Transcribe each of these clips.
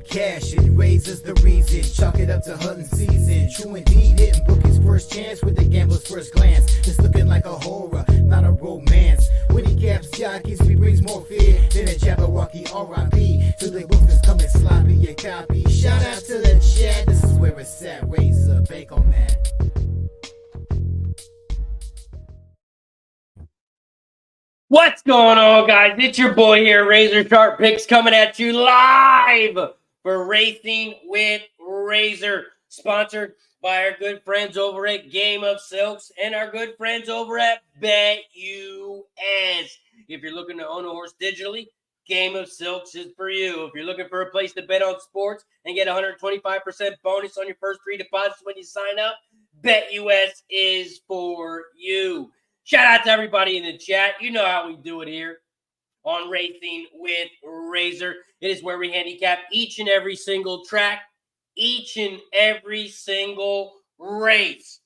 cash it. Razor's the reason, chalk it up to hunting season. True indeed, hitting book his first chance with the gambler's first glance. It's looking like a horror, not a romance. When he caps jockeys, he brings more fear than a Jabberwocky R.I.P. To the books that's coming sloppy, your copy. Shout out to the chat, this is where it's at. Razor, bake on that. What's going on, guys? It's your boy here, RazorSharpPicks, coming at you live for Racing with Razor, sponsored by our good friends over at Game of Silks and our good friends over at BetUS. If you're looking to own a horse digitally, Game of Silks is for you. If you're looking for a place to bet on sports and get 125% bonus on your first 3 deposits when you sign up, BetUS is for you. Shout out to everybody in the chat. You know how we do it here on Racing with Razor. It is where we handicap each and every single track, each and every single race.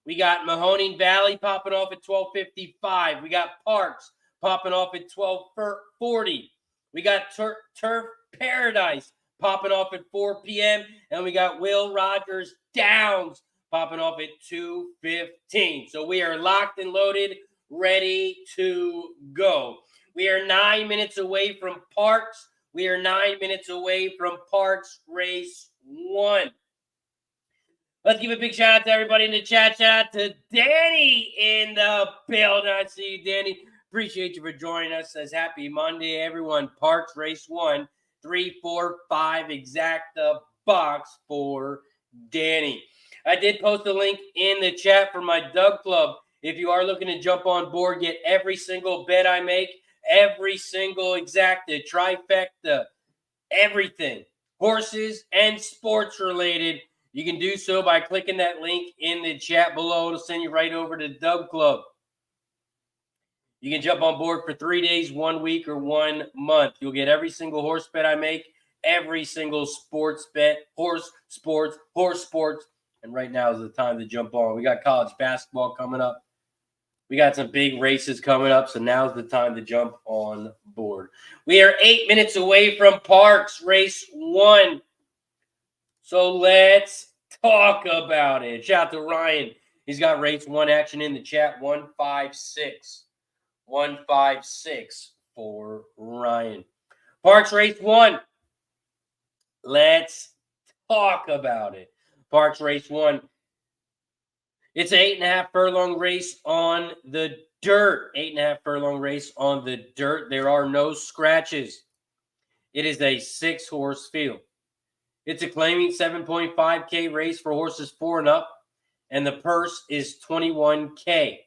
We got Mahoning Valley popping off at 12:55. We got Parx popping off at 12:40. We got Turf Paradise popping off at 4 p.m. And we got Will Rogers Downs popping off at 2:15. So we are locked and loaded, ready to go. We are 9 minutes away from Parx. We are 9 minutes away from Parx Race 1. Let's give a big shout out to everybody in the chat. Shout out to Danny in the building. I see you, Danny. Appreciate you for joining us. Says happy Monday, everyone. Parx Race 1, 3, 4, 5 exacta box for Danny. I did post a link in the chat for my Doug Club. If you are looking to jump on board, get every single bet I make, every single exacta, trifecta, everything, horses and sports related, you can do so by clicking that link in the chat below. It'll send you right over to Doug Club. You can jump on board for 3 days, 1 week, or 1 month. You'll get every single horse bet I make, every single sports bet, horse sports. And right now is the time to jump on. We got college basketball coming up. We got some big races coming up, so now's the time to jump on board. We are 8 minutes away from Parx Race 1. So let's talk about it. Shout out to Ryan. He's got Race 1 action in the chat. 156. 156 for Ryan. Parx Race 1. Let's talk about it. Parx Race 1. It's an 8.5 furlong race on the dirt. 8.5 furlong race on the dirt. There are no scratches. It is a 6-horse field. It's a claiming 7.5K race for horses 4 and up, and the purse is $21K.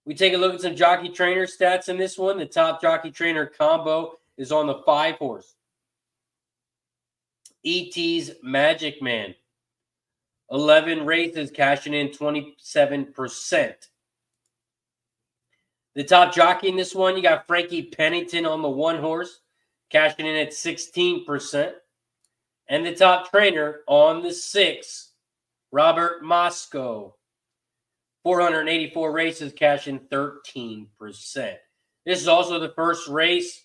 We take a look at some jockey trainer stats in this one. The top jockey trainer combo is on the 5-horse. ET's Magic Man. 11 races, cashing in 27%. The top jockey in this one, you got Frankie Pennington on the 1-horse, cashing in at 16%. And the top trainer on the 6, Robert Moscow. 484 races, cashing 13%. This is also the first race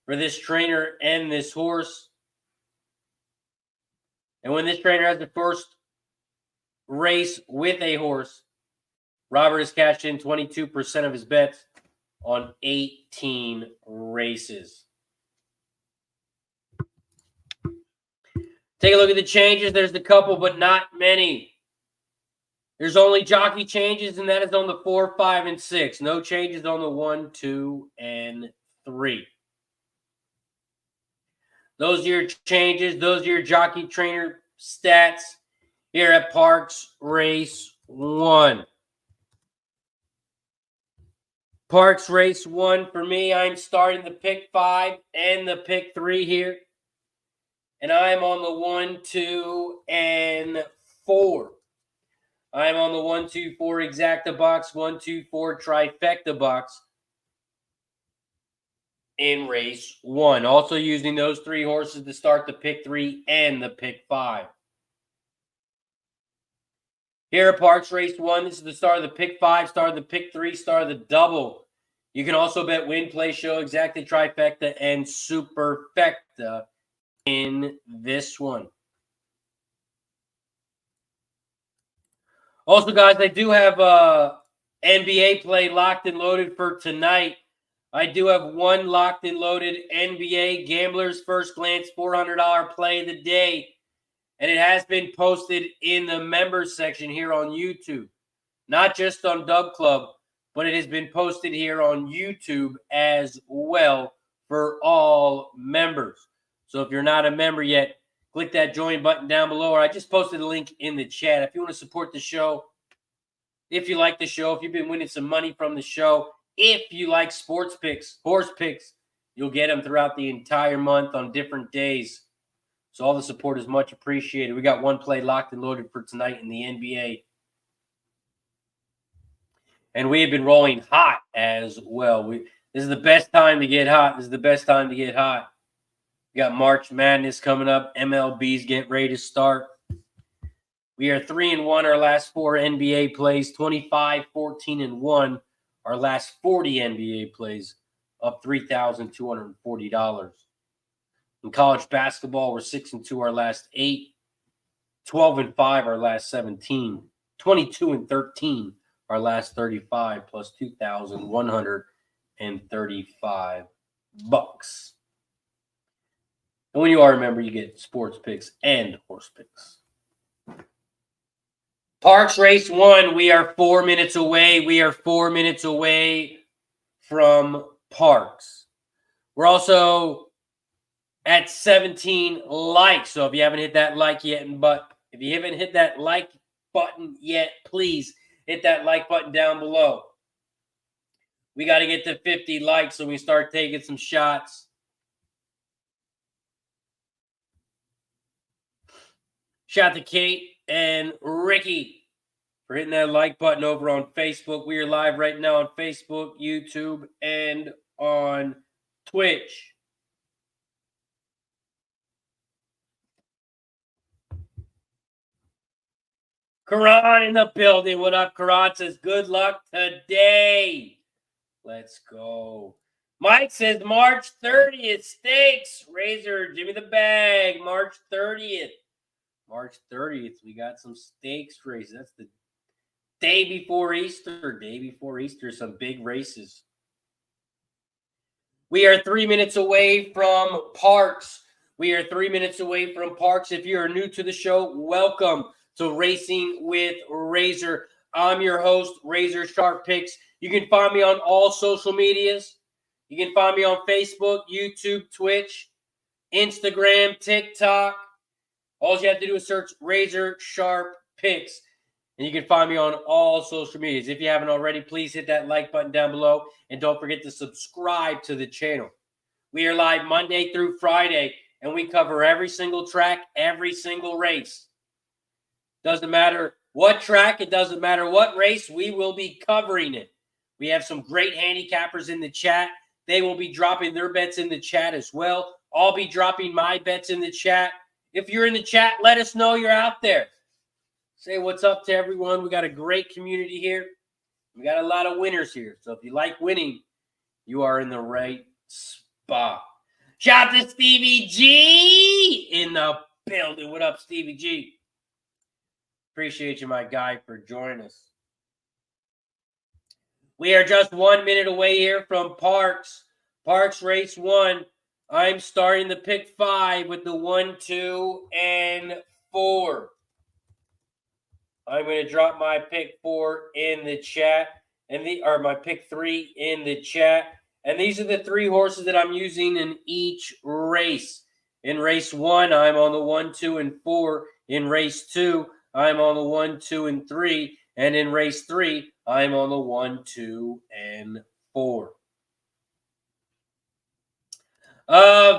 for this trainer and this horse. And when this trainer has the first race with a horse, Robert has cashed in 22% of his bets on 18 races. Take a look at the changes. There's a couple, but not many. There's only jockey changes, and that is on the 4, 5, and 6. No changes on the 1, 2, and 3. Those are your changes. Those are your jockey trainer stats here at Parx Race 1. Parx Race 1, for me, I'm starting the pick 5 and the pick 3 here. And I'm on the 1, 2, and 4. I'm on the 1, 2, 4 exacta box, 1, 2, 4 trifecta box in race 1. Also using those 3 horses to start the pick 3 and the pick 5. Here at Parx Race 1, this is the start of the pick 5, start of the pick 3, start of the double. You can also bet win, play, show, exactly, trifecta, and superfecta in this one. Also, guys, I do have NBA play locked and loaded for tonight. I do have one locked and loaded NBA Gambler's First Glance $400 play of the day. And it has been posted in the members section here on YouTube. Not just on Dub Club, but it has been posted here on YouTube as well for all members. So if you're not a member yet, click that join button down below, or I just posted a link in the chat. If you want to support the show, if you like the show, if you've been winning some money from the show, if you like sports picks, horse picks, you'll get them throughout the entire month on different days. So all the support is much appreciated. We got one play locked and loaded for tonight in the NBA. And we have been rolling hot as well. This is the best time to get hot. This is the best time to get hot. We got March Madness coming up. MLB's getting ready to start. We are 3-1 our last 4 NBA plays, 25, 14, and 1 our last 40 NBA plays, up $3,240. In college basketball, we're 6-2 our last 8, 12-5 our last 17, 22-13 our last 35, plus $2,135. And when you are a member, you get sports picks and horse picks. Parx Race 1, we are 4 minutes away. We are 4 minutes away from Parx. We're also at 17 likes. So if you haven't hit that like yet, but if you haven't hit that like button yet, please hit that like button down below. We got to get to 50 likes so we start taking some shots. Shout out to Kate and Ricky for hitting that like button over on Facebook. We are live right now on Facebook, YouTube, and on Twitch. Karan in the building. What up, Karan? Says, good luck today. Let's go. Mike says, March 30th, stakes. Razor, give me the bag. March 30th. March 30th, we got some stakes races. That's the day before Easter. Day before Easter, some big races. We are 3 minutes away from Parx. We are 3 minutes away from Parx. If you are new to the show, welcome to Racing with Razor. I'm your host, RazorSharpPicks. You can find me on all social medias. You can find me on Facebook, YouTube, Twitch, Instagram, TikTok. All you have to do is search RazorSharpPicks, and you can find me on all social medias. If you haven't already, please hit that like button down below, and don't forget to subscribe to the channel. We are live Monday through Friday, and we cover every single track, every single race. Doesn't matter what track, it doesn't matter what race, we will be covering it. We have some great handicappers in the chat. They will be dropping their bets in the chat as well. I'll be dropping my bets in the chat. If you're in the chat, let us know you're out there. Say what's up to everyone. We got a great community here. We got a lot of winners here. So if you like winning, you are in the right spot. Shout out to Stevie G in the building. What up, Stevie G? Appreciate you, my guy, for joining us. We are just 1 minute away here from Parx. Parx Race 1. I'm starting the pick 5 with the 1, 2, and 4. I'm going to drop my pick 4 in the chat, or my pick 3 in the chat. And these are the 3 horses that I'm using in each race. In race 1, I'm on the 1, 2, and 4. In race 2, I'm on the 1, 2, and 3. And in race 3, I'm on the 1, 2, and 4.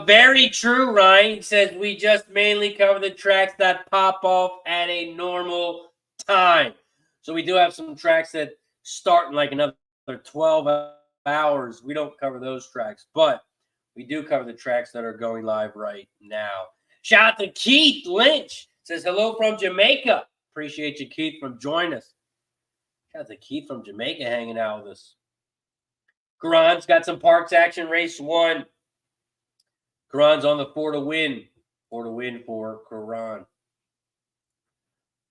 Very true, Ryan. He says we just mainly cover the tracks that pop off at a normal time. So we do have some tracks that start in like another 12 hours. We don't cover those tracks, but we do cover the tracks that are going live right now. Shout out to Keith Lynch. Says hello from Jamaica. Appreciate you, Keith, from joining us. Shout out to Keith from Jamaica hanging out with us. Karan's got some Parx action, race 1. Karan's on the 4 to win. 4 to win for Karan.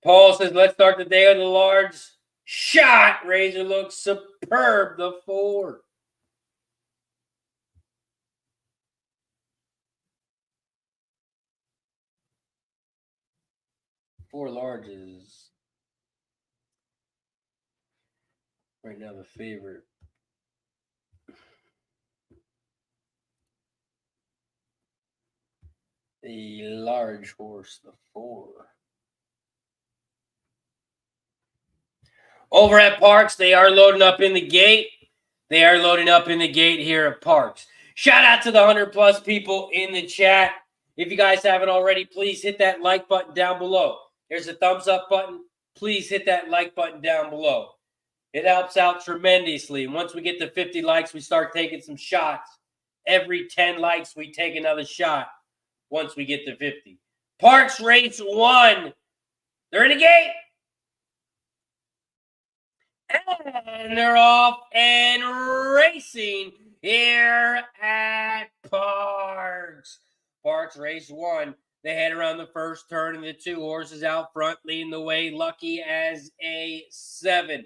Paul says, let's start the day with a large shot. Razor looks superb, the 4. Four larges. Right now, the favorite. The large horse, the 4. Over at Parx, they are loading up in the gate. They are loading up in the gate here at Parx. Shout out to the 100+ people in the chat. If you guys haven't already, please hit that like button down below. There's a thumbs up button. Please hit that like button down below. It helps out tremendously. Once we get to 50 likes, we start taking some shots. Every 10 likes, we take another shot once we get to 50. Parx Race 1. They're in the gate. And they're off and racing here at Parx. Parx Race 1. They head around the first turn, and the 2 horses out front leading the way. Lucky as a 7.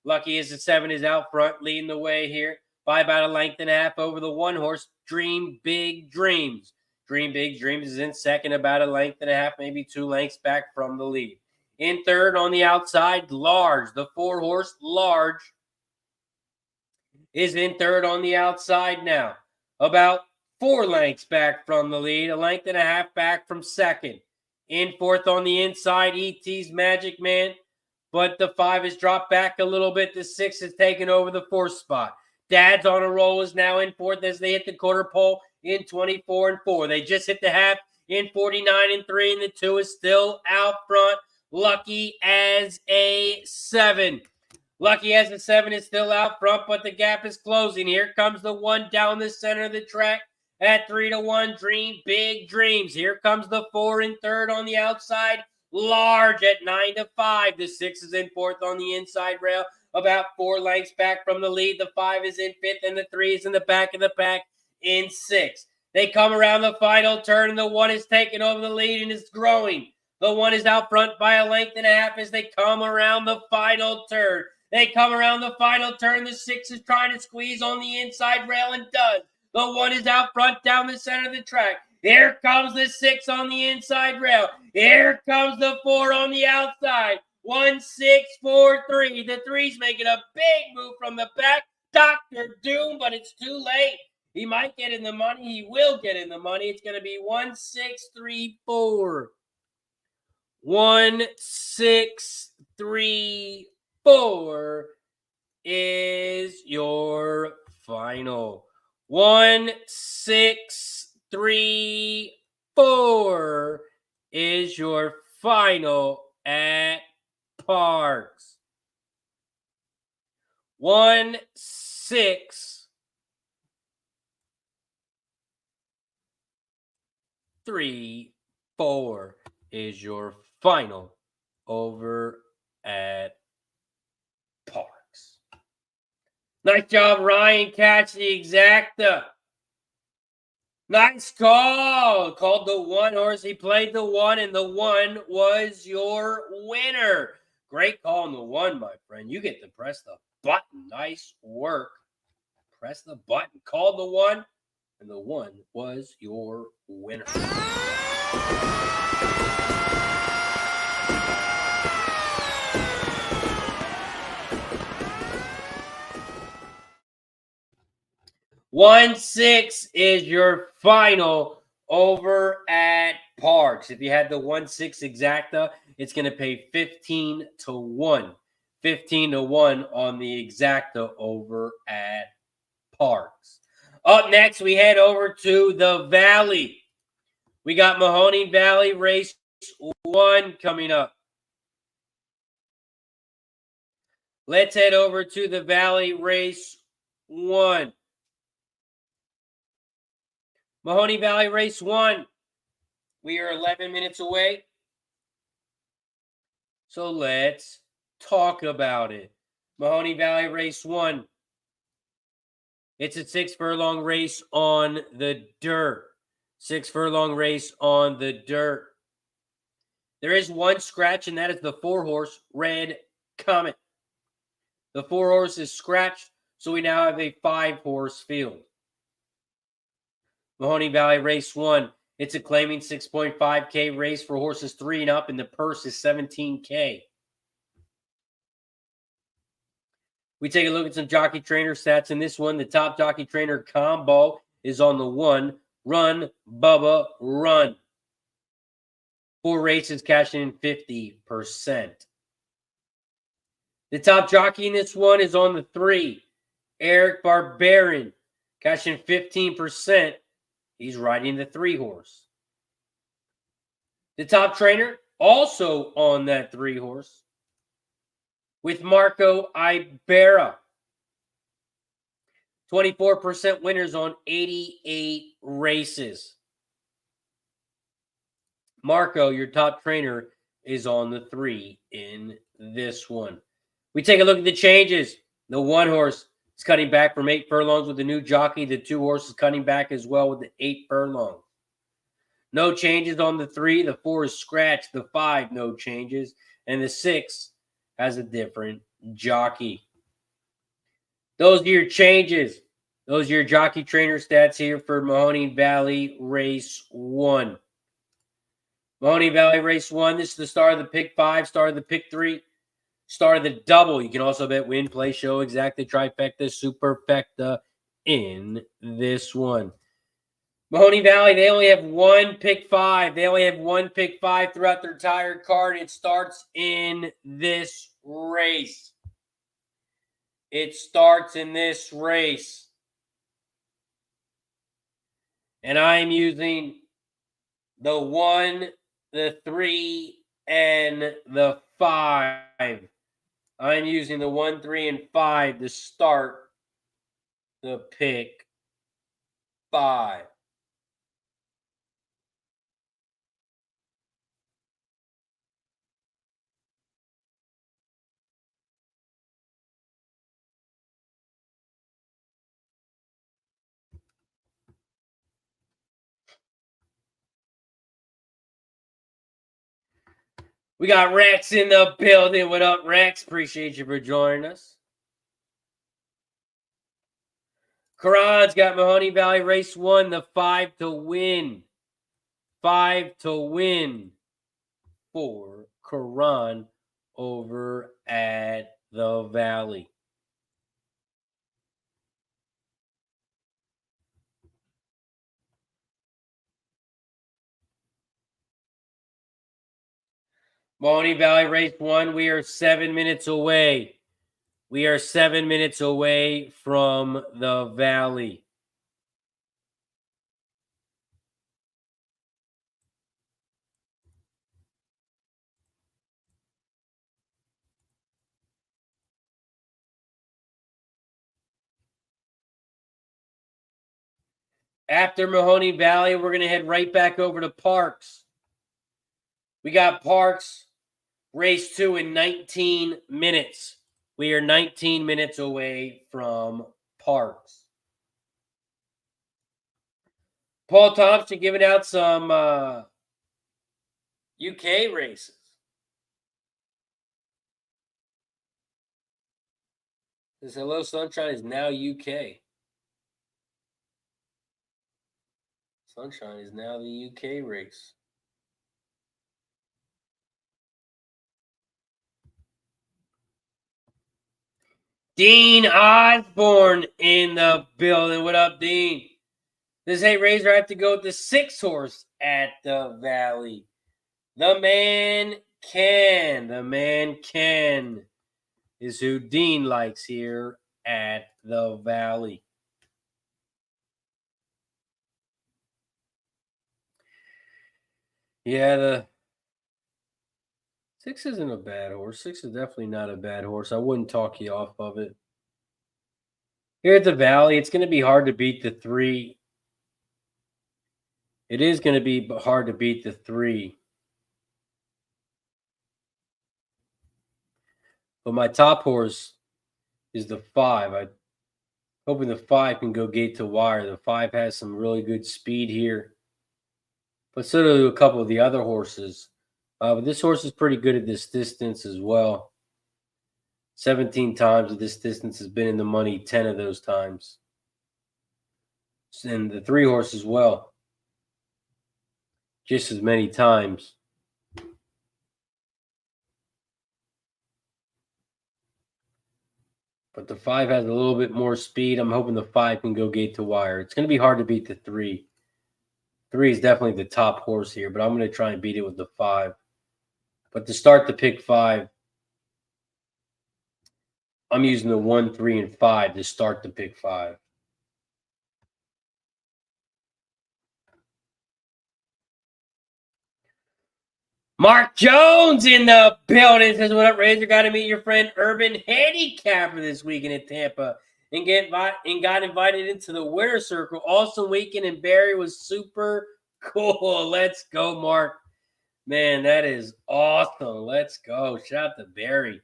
Lucky as a 7 is out front leading the way here by about a length and a half over the 1 horse, Dream Big Dreams. Dream Big Dreams is in second, about a length and a half, maybe 2 lengths back from the lead. In third on the outside, Large. The 4 horse, Large, is in third on the outside now. About 4 lengths back from the lead, a length and a half back from second. In fourth on the inside, E.T.'s Magic Man. But the 5 has dropped back a little bit. The 6 has taken over the 4th spot. Dad's on a roll is now in 4th as they hit the quarter pole in 24 and 4. They just hit the half in 49 and 3, and the 2 is still out front. Lucky as a 7. Lucky as a 7 is still out front, but the gap is closing. Here comes the 1 down the center of the track at 3 to 1. Dream Big Dreams. Here comes the 4 in third on the outside. Large at 9 to 5. The 6 is in 4th on the inside rail, about 4 lengths back from the lead. The 5 is in 5th, and the 3 is in the back of the pack in 6th. They come around the final turn, and the 1 is taking over the lead and is growing. The 1 is out front by a length and a half as they come around the final turn. They come around the final turn. The 6 is trying to squeeze on the inside rail and does. The 1 is out front down the center of the track. Here comes the 6 on the inside rail. Here comes the 4 on the outside. 1, 6, 4, 3. The 3's making a big move from the back. Dr. Doom, but it's too late. He might get in the money. He will get in the money. It's going to be 1, 6, 3, 4. 1, 6, 3, 4 is your final. 1, 6, 3, 4 is your final at Parx. 1, 6, 3, 4 is your final over at Parx. Nice job, Ryan. Catch the exacta. Nice call. Called the 1 horse. He played the 1, and the 1 was your winner. Great call on the 1, my friend. You get to press the button. Nice work. Press the button. Called the 1, and the 1 was your winner. One 6 is your final over at Parx. If you had the 1, 6 exacta, it's going to pay 15 to 1. 15 to 1 on the exacta over at Parx. Up next, we head over to the Valley. We got Mahoning Valley Race 1 coming up. Let's head over to the Valley Race 1. Mahoning Valley Race 1. We are 11 minutes away. So let's talk about it. Mahoning Valley Race 1. It's a 6 furlong race on the dirt. 6 furlong race on the dirt. There is one scratch, and that is the 4-horse Red Comet. The 4-horse is scratched, so we now have a 5-horse field. Mahoning Valley Race 1. It's a claiming 6.5K race for horses 3 and up, and the purse is $17K. We take a look at some jockey trainer stats in this one. The top jockey trainer combo is on the 1. Run, Bubba, run. 4 races cashing in 50%. The top jockey in this one is on the 3. Eric Barbarian, cashing 15%. He's riding the 3-horse. The top trainer also on that 3-horse with Marco Ibarra. 24% winners on 88 races. Marco, your top trainer, is on the 3 in this one. We take a look at the changes. The 1-horse is cutting back from 8 furlongs with the new jockey. The 2-horse is cutting back as well with the 8 furlongs. No changes on the 3. The 4 is scratched. The 5, no changes. And the 6 has a different jockey. Those are your changes. Those are your jockey trainer stats here for Mahoning Valley Race 1. Mahoning Valley Race 1. This is the start of the pick 5, start of the pick 3, start of the double. You can also bet win, play, show, exacta, trifecta, superfecta in this one. Mahoning Valley, they only have one pick 5. They only have one pick 5 throughout their entire card. It starts in this race. It starts in this race. And I'm using the 1, the 3, and the 5. I'm using the 1, 3, and 5 to start the pick 5. We got Rex in the building. What up, Rex? Appreciate you for joining us. Karan's got Mahoning Valley Race 1, the 5 to win. 5 to win for Karan over at the Valley. Mahoning Valley Race 1, we are 7 minutes away. We are 7 minutes away from the Valley. After Mahoning Valley, we're going to head right back over to Parx. We got Parx Race 2 in 19 minutes. We are 19 minutes away from Parx. Paul Thompson giving out some UK races. This Hello Sunshine is now UK. Sunshine is now the UK race. Dean Osborne in the building. What up, Dean? This Hey Razor, I have to go with the 6-horse at the Valley. The man can. The man can is who Dean likes here at the Valley. Yeah, the 6 isn't a bad horse. 6 is definitely not a bad horse. I wouldn't talk you off of it. Here at the Valley, it's going to be hard to beat the 3. It is going to be hard to beat the 3. But my top horse is the 5. I Hoping the 5 can go gate to wire. The 5 has some really good speed here. But so do a couple of the other horses. But this horse is pretty good at this distance as well. 17 times at this distance has been in the money, 10 of those times. And the 3 horse as well. Just as many times. But the 5 has a little bit more speed. I'm hoping the 5 can go gate to wire. It's going to be hard to beat the 3. 3 is definitely the top horse here, but I'm going to try and beat it with the 5. But to start the pick 5, I'm using the 1, 3, and 5 to start the pick 5. Mark Jones in the building says, "What up, Razor? Got to meet your friend Urban Handicapper this weekend in Tampa and got invited into the winner circle. Awesome weekend in Barrie was super cool. Let's go, Mark. Man, that is awesome. Let's go. Shout out to Barrie.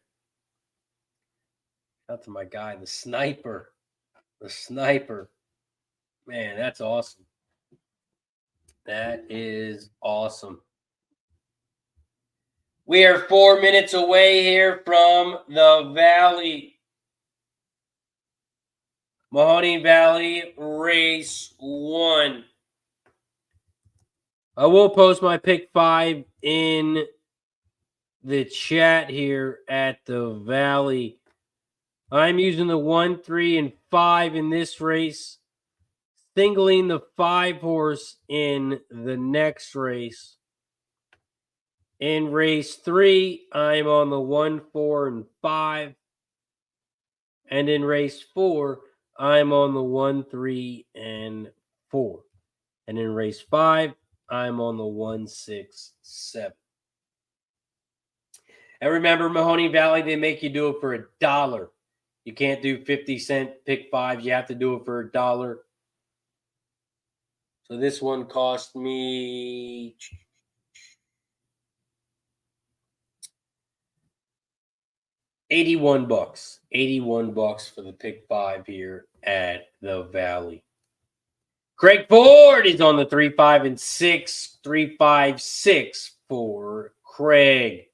Shout out to my guy, the sniper. The sniper. Man, that's awesome. That is awesome. We are 4 minutes away here from the Valley. Mahoning Valley, race 1. I will post my pick 5 in the chat here at the Valley. I'm using the 1, 3, and 5 in this race. Singling the 5 horse in the next race. In race 3, I'm on the 1, 4, and 5. And in race 4, I'm on the 1, 3, and 4. And in race 5, I'm on the 1, 6, 7. And remember, Mahoning Valley, they make you do it for $1. You can't do 50-cent pick 5s. You have to do it for $1. So this one cost me $81. $81 for the pick 5 here at the Valley. Craig Ford is on the 3, 5, and 6. 3, 5, 6 for Craig.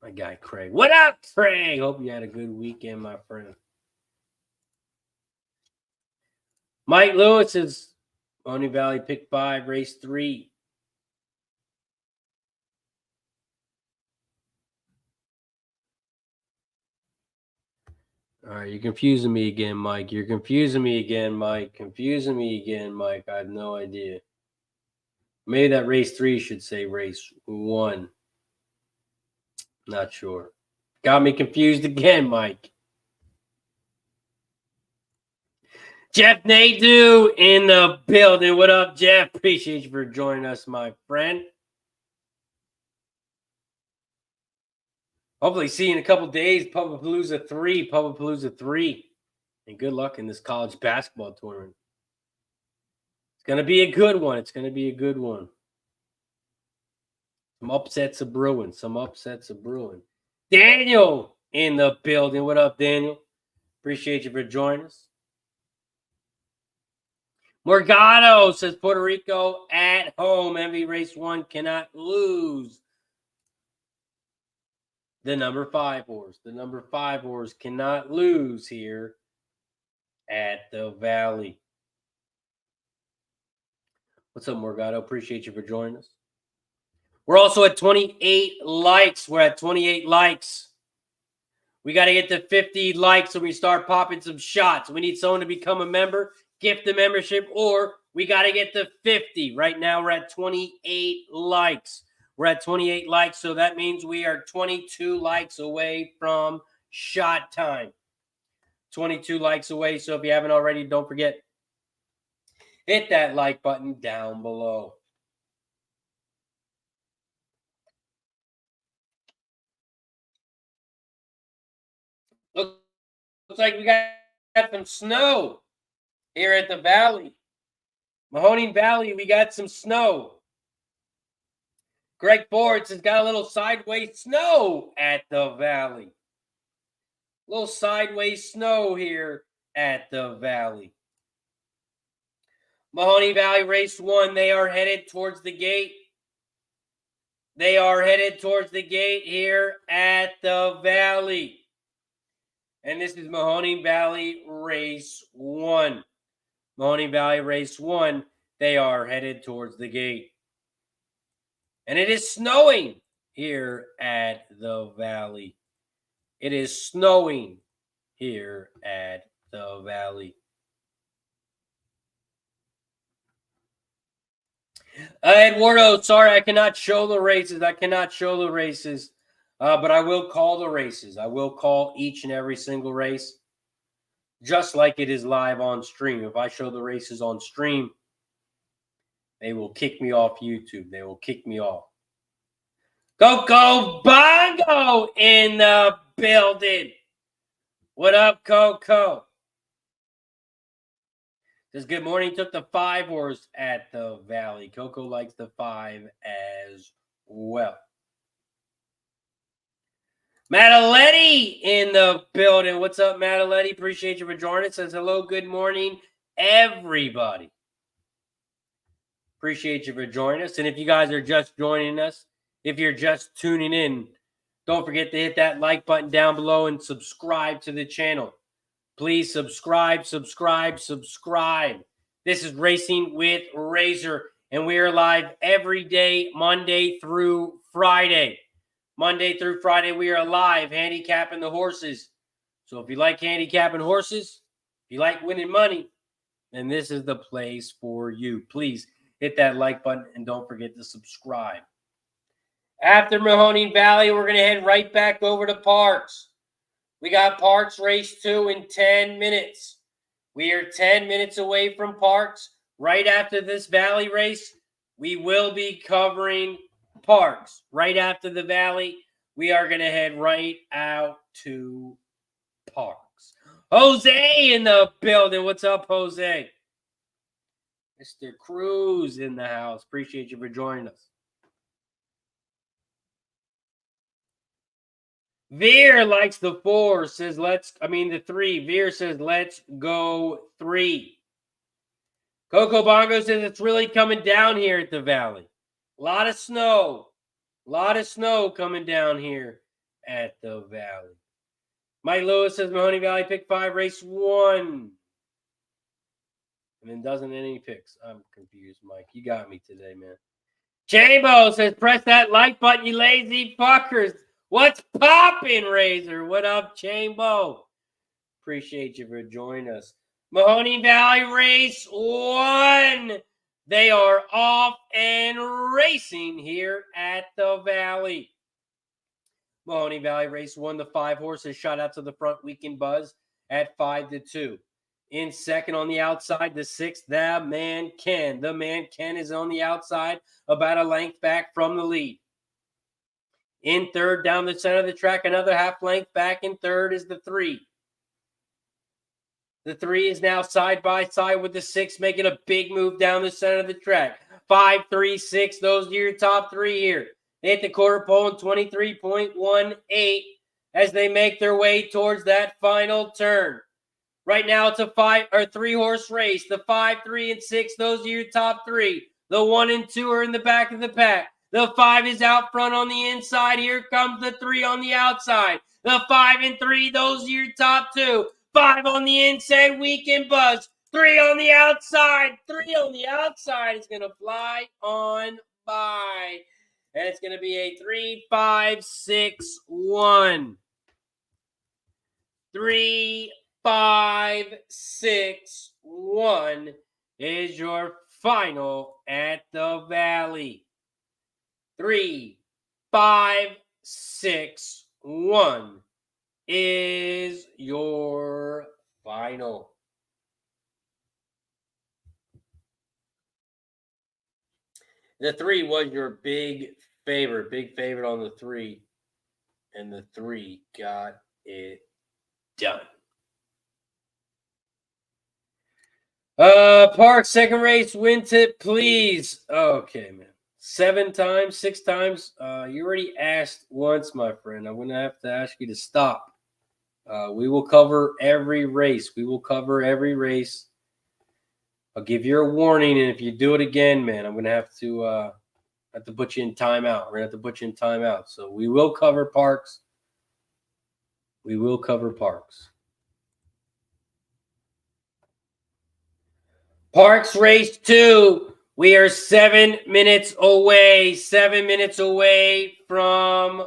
My guy Craig. What up, Craig? Hope you had a good weekend, my friend. Mike Lewis is Mahoning Valley pick 5, race 3. All right, you're confusing me again, Mike. You're confusing me again, Mike. Confusing me again, Mike. I have no idea. Maybe that race 3 should say race 1. Not sure. Got me confused again, Mike. Jeff Nadeau in the building. What up, Jeff? Appreciate you for joining us, my friend. Hopefully see you in a couple days. Pubblepalooza 3. And good luck in this college basketball tournament. It's going to be a good one. Some upsets are brewing. Daniel in the building. What up, Daniel? Appreciate you for joining us. Morgado says Puerto Rico at home. MV race 1 cannot lose. The number 5 horse. The number 5 horse cannot lose here at the Valley. What's up, Morgado? Appreciate you for joining us. We're also at 28 likes. We got to get to 50 likes so we start popping some shots. We need someone to become a member, gift the membership, or we got to get to 50. Right now, we're at 28 likes. So that means we are 22 likes away from shot time. 22 likes away. So if you haven't already, don't forget, hit that like button down below. Looks like we got some snow here at the Valley. Mahoning Valley, we got some snow. Greg Ford has got a little sideways snow at the Valley. little sideways snow here at the Valley. Mahoning Valley race 1. They are headed towards the gate. They are headed towards the gate here at the Valley. And this is Mahoning Valley race 1. Mahoning Valley race 1. They are headed towards the gate. And it is snowing here at the Valley. It is snowing here at the Valley. Eduardo, sorry, I cannot show the races. But I will call the races. I will call each and every single race, just like it is live on stream. If I show the races on stream, they will kick me off YouTube. They will kick me off. Coco Bongo in the building. What up, Coco? Says good morning. Took the 5 horse at the Valley. Coco likes the 5 as well. Madaletti in the building. What's up, Madaletti? Appreciate you for joining. Says hello, good morning, everybody. Appreciate you for joining us. And if you guys are just joining us, if you're just tuning in, don't forget to hit that like button down below and subscribe to the channel. Please subscribe. This is Racing with Razor, and we are live every day, Monday through Friday. Monday through Friday, we are live handicapping the horses. So if you like handicapping horses, if you like winning money, then this is the place for you. Please hit that like button and don't forget to subscribe. After Mahoning Valley, we're going to head right back over to Parx. We got Parx race 2 in 10 minutes. We are 10 minutes away from Parx. Right after this Valley race, we will be covering Parx. Right after the Valley, we are going to head right out to Parx. Jose in the building. What's up, Jose? Mr. Cruz in the house. Appreciate you for joining us. Veer likes the 4, says the 3. Veer says, let's go 3. Coco Bongo says it's really coming down here at the Valley. A lot of snow coming down here at the Valley. Mike Lewis says Mahoning Valley pick 5, race 1. And then doesn't any picks. I'm confused, Mike. You got me today, man. Chambo says press that like button, you lazy fuckers. What's poppin', Razor? What up, Chambo? Appreciate you for joining us. Mahoning Valley race 1. They are off and racing here at the Valley. Mahoning Valley race 1. The 5 horses shot out to the front. Weekend Buzz at 5-2. In second on the outside, the 6, The Man Ken. The Man Ken is on the outside, about a length back from the lead. In third, down the center of the track, another half length back in third is the 3. The 3 is now side by side with the 6, making a big move down the center of the track. 5, 3, 6, those are your top 3 here. They hit the quarter pole in 23.18 as they make their way towards that final turn. Right now, it's a 3 horse race. The 5, 3, and 6, those are your top 3. The 1 and 2 are in the back of the pack. The 5 is out front on the inside. Here comes the 3 on the outside. The 5 and 3, those are your top 2. 5 on the inside, Weekend Buzz. 3 on the outside. 3 on the outside is going to fly on by. And it's going to be a 3, 5, 6, 1. 3, 5, 6, 1 is your final at the Valley. 3, 5, 6, 1 is your final. The 3 was your big favorite on the 3, and the 3 got it done. Parx, second race, win tip, please. Okay, man. 7 times, 6 times. You already asked once, my friend. I'm going to have to ask you to stop. We will cover every race. We will cover every race. I'll give you a warning, and if you do it again, man, I'm gonna have to put you in timeout. We're gonna have to put you in timeout. So we will cover Parx. We will cover Parx. Parx Race 2. We are 7 minutes away. 7 minutes away from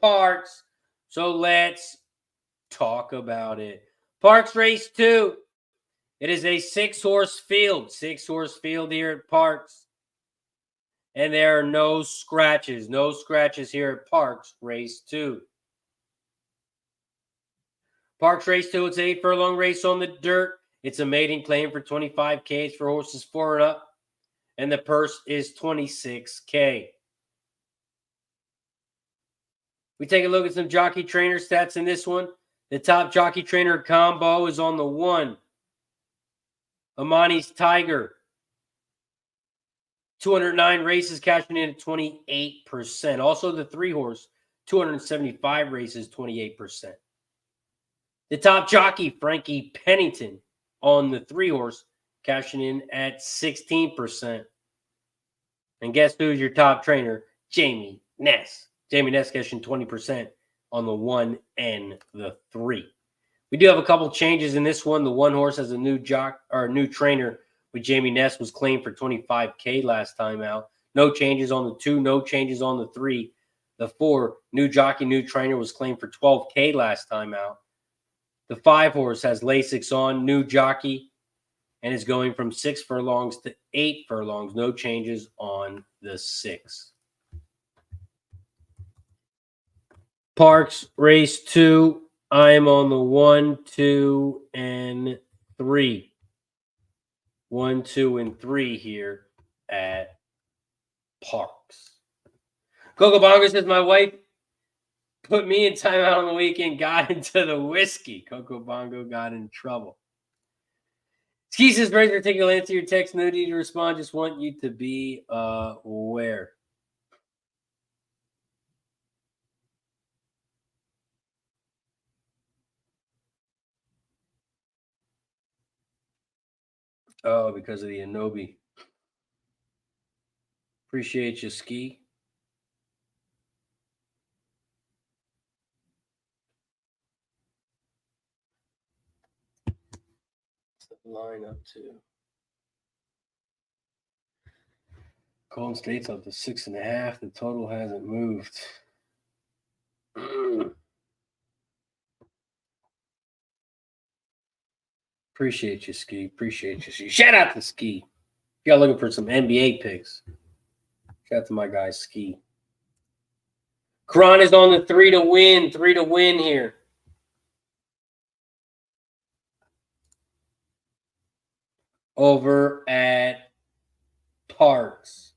Parx. So let's talk about it. Parx Race 2. It is a 6-horse field. 6-horse field here at Parx. And there are no scratches. No scratches here at Parx Race 2. Parx Race 2, it's an 8 furlong race on the dirt. It's a maiden claim for $25K for horses 4 and up. And the purse is $26K. We take a look at some jockey trainer stats in this one. The top jockey trainer combo is on the 1. Amani's Tiger. 209 races, cashing in at 28%. Also the 3-horse, 275 races, 28%. The top jockey, Frankie Pennington, on the 3-horse, cashing in at 16%. And guess who's your top trainer? Jamie Ness. Jamie Ness cashing 20% on the 1 and the 3. We do have a couple changes in this one. The 1 horse has a new trainer with Jamie Ness, was claimed for $25K last time out. No changes on the 2, no changes on the 3. The 4, new jockey, new trainer, was claimed for $12K last time out. The 5 horse has Lasix on, new jockey, and is going from 6 furlongs to 8 furlongs. No changes on the 6. Parx Race 2. I am on the 1, 2, and 3. 1, 2, and 3 here at Parx. Coco Bongo says, my wife put me in timeout on the weekend, got into the whiskey. Coco Bongo got in trouble. Ski says, Razor, take a answer your text. No need to respond. Just want you to be aware. Oh, because of the Anobi. Appreciate you, Ski. Line up to Golden State's up to 6.5. The total hasn't moved. Appreciate you, Ski. Appreciate you, Ski. Shout out to Ski. If y'all looking for some NBA picks, shout out to my guy Ski. Kron is on the 3 to win. 3 to win here. Over at Parx.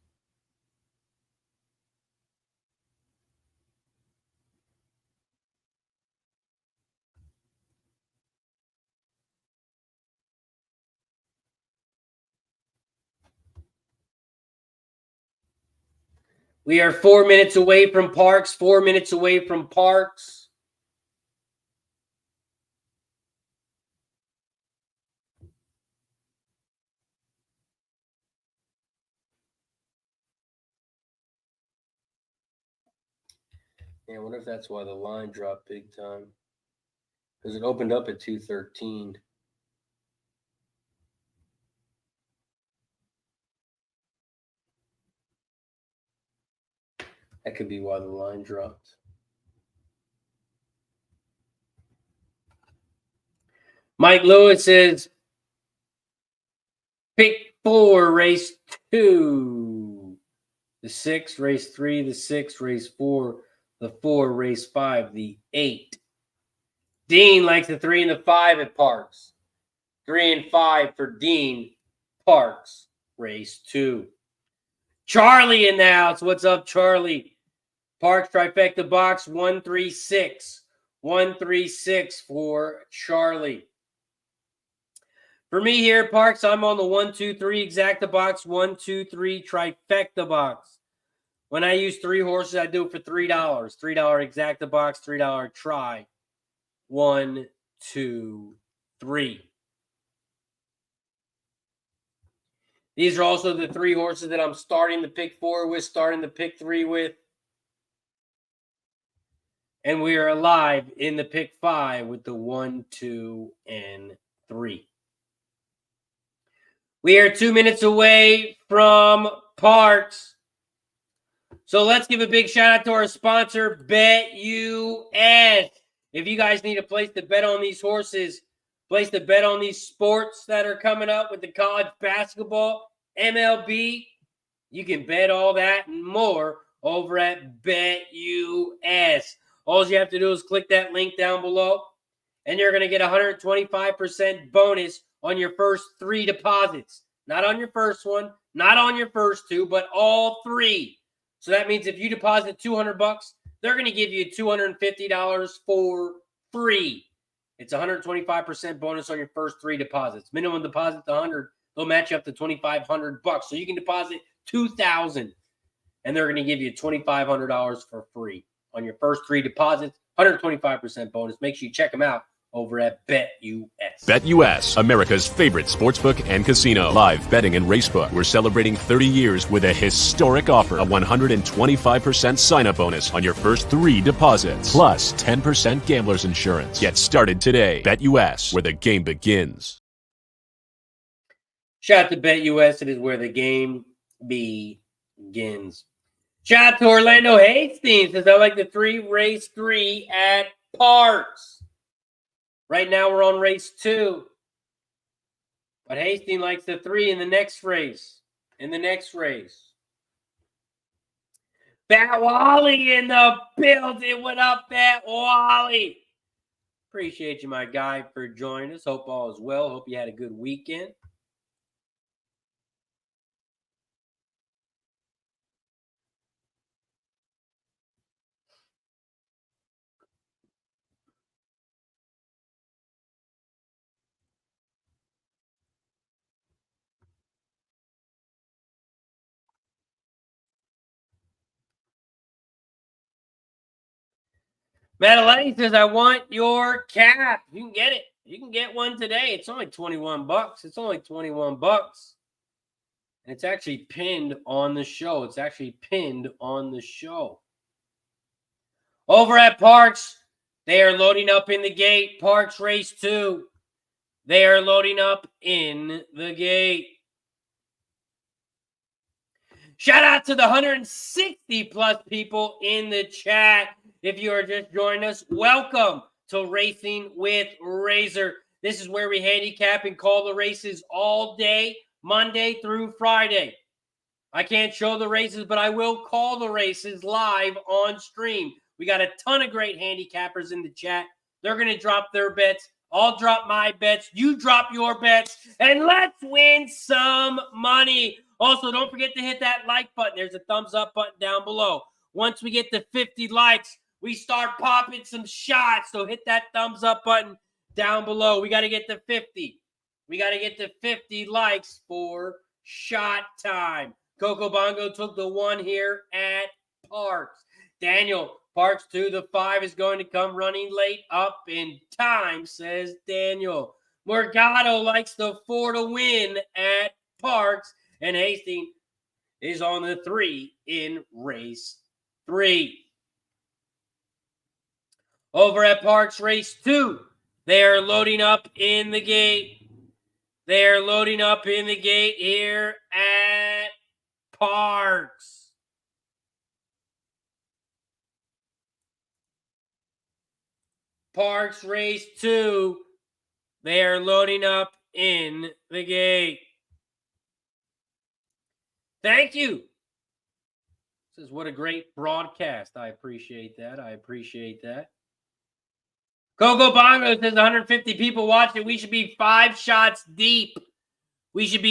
We are 4 minutes away from Parx. 4 minutes away from Parx. Yeah, I wonder if that's why the line dropped big time. Because it opened up at 213. That could be why the line dropped. Mike Lewis says, pick 4, race 2. The 6, race 3. The 6, race 4. The 4, race 5. The 8. Dean likes the 3 and the 5 at Parx. 3 and 5 for Dean. Parx, race 2. Charlie in the house. What's up, Charlie? Parx trifecta box 136. 136 for Charlie. For me here at Parx, I'm on the 1, 2, 3 exacta box, 1, 2, 3 trifecta box. When I use 3 horses, I do it for $3. $3 exacta box, $3 try. 1, 2, 3. These are also the 3 horses that I'm starting the pick 4 with, starting the pick 3 with. And we are alive in the pick 5 with the 1, 2, and 3. We are 2 minutes away from Parx. So let's give a big shout out to our sponsor, BetUS. If you guys need a place to bet on these horses, place to bet on these sports that are coming up with the college basketball, MLB, you can bet all that and more over at BetUS. All you have to do is click that link down below, and you're going to get 125% bonus on your first 3 deposits. Not on your first one, not on your first 2, but all 3. So that means if you deposit $200, they're going to give you $250 for free. It's 125% bonus on your first 3 deposits. Minimum deposit $100. They'll match you up to $2,500. So you can deposit $2,000, and they're going to give you $2,500 for free on your first 3 deposits. 125% bonus. Make sure you check them out over at BetUS. BetUS, America's favorite sportsbook and casino. Live betting and racebook. We're celebrating 30 years with a historic offer. A 125% sign-up bonus on your first 3 deposits. Plus 10% gambler's insurance. Get started today. BetUS, where the game begins. Shout out to BetUS. It is where the game begins. Shout out to Orlando Hastings. Says I like the 3 race 3 at Parx. Right now we're on race 2. But Hastings likes the 3 in the next race. Fat Wally in the building. What up, Fat Wally? Appreciate you, my guy, for joining us. Hope all is well. Hope you had a good weekend. Madeline says, I want your cap. You can get it. You can get one today. It's only $21. It's only $21. And it's actually pinned on the show. Over at Parx, they are loading up in the gate. Parx Race 2. They are loading up in the gate. Shout out to the 160 plus people in the chat. If you are just joining us, welcome to Racing with Razor. This is where we handicap and call the races all day, Monday through Friday. I can't show the races, but I will call the races live on stream. We got a ton of great handicappers in the chat. They're going to drop their bets. I'll drop my bets. You drop your bets. And let's win some money. Also, don't forget to hit that like button. There's a thumbs up button down below. Once we get to 50 likes, we start popping some shots. So hit that thumbs up button down below. We got to get to 50. We got to get to 50 likes for shot time. Coco Bongo took the 1 here at Parx. Daniel, Parx 2, the 5 is going to come running late up in time, says Daniel. Morgado likes the 4 to win at Parx. And Hastings is on the 3 in race 3. Over at Parx Race 2, they are loading up in the gate. They are loading up in the gate here at Parx. Parx Race 2, they are loading up in the gate. Thank you. This is what a great broadcast. I appreciate that. Coco Bongo says 150 people watching. We should be 5 shots deep. If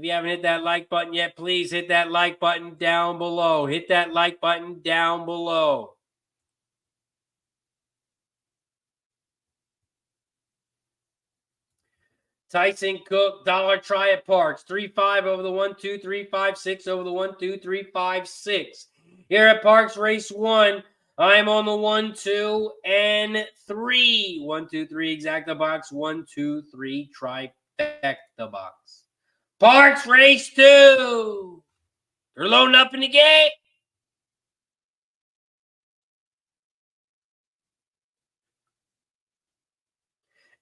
you haven't hit that like button yet, please hit that like button down below. Tyson Cook, dollar try at Parx. 3-5 over the 1-2, 3-5-6 over the 1-2, 3-5-6. Here at Parx Race 1, I'm on the 1, 2, and 3. 1, 2, 3, exacta box. 1, 2, 3, trifecta box. Parx Race 2. They're loading up in the gate.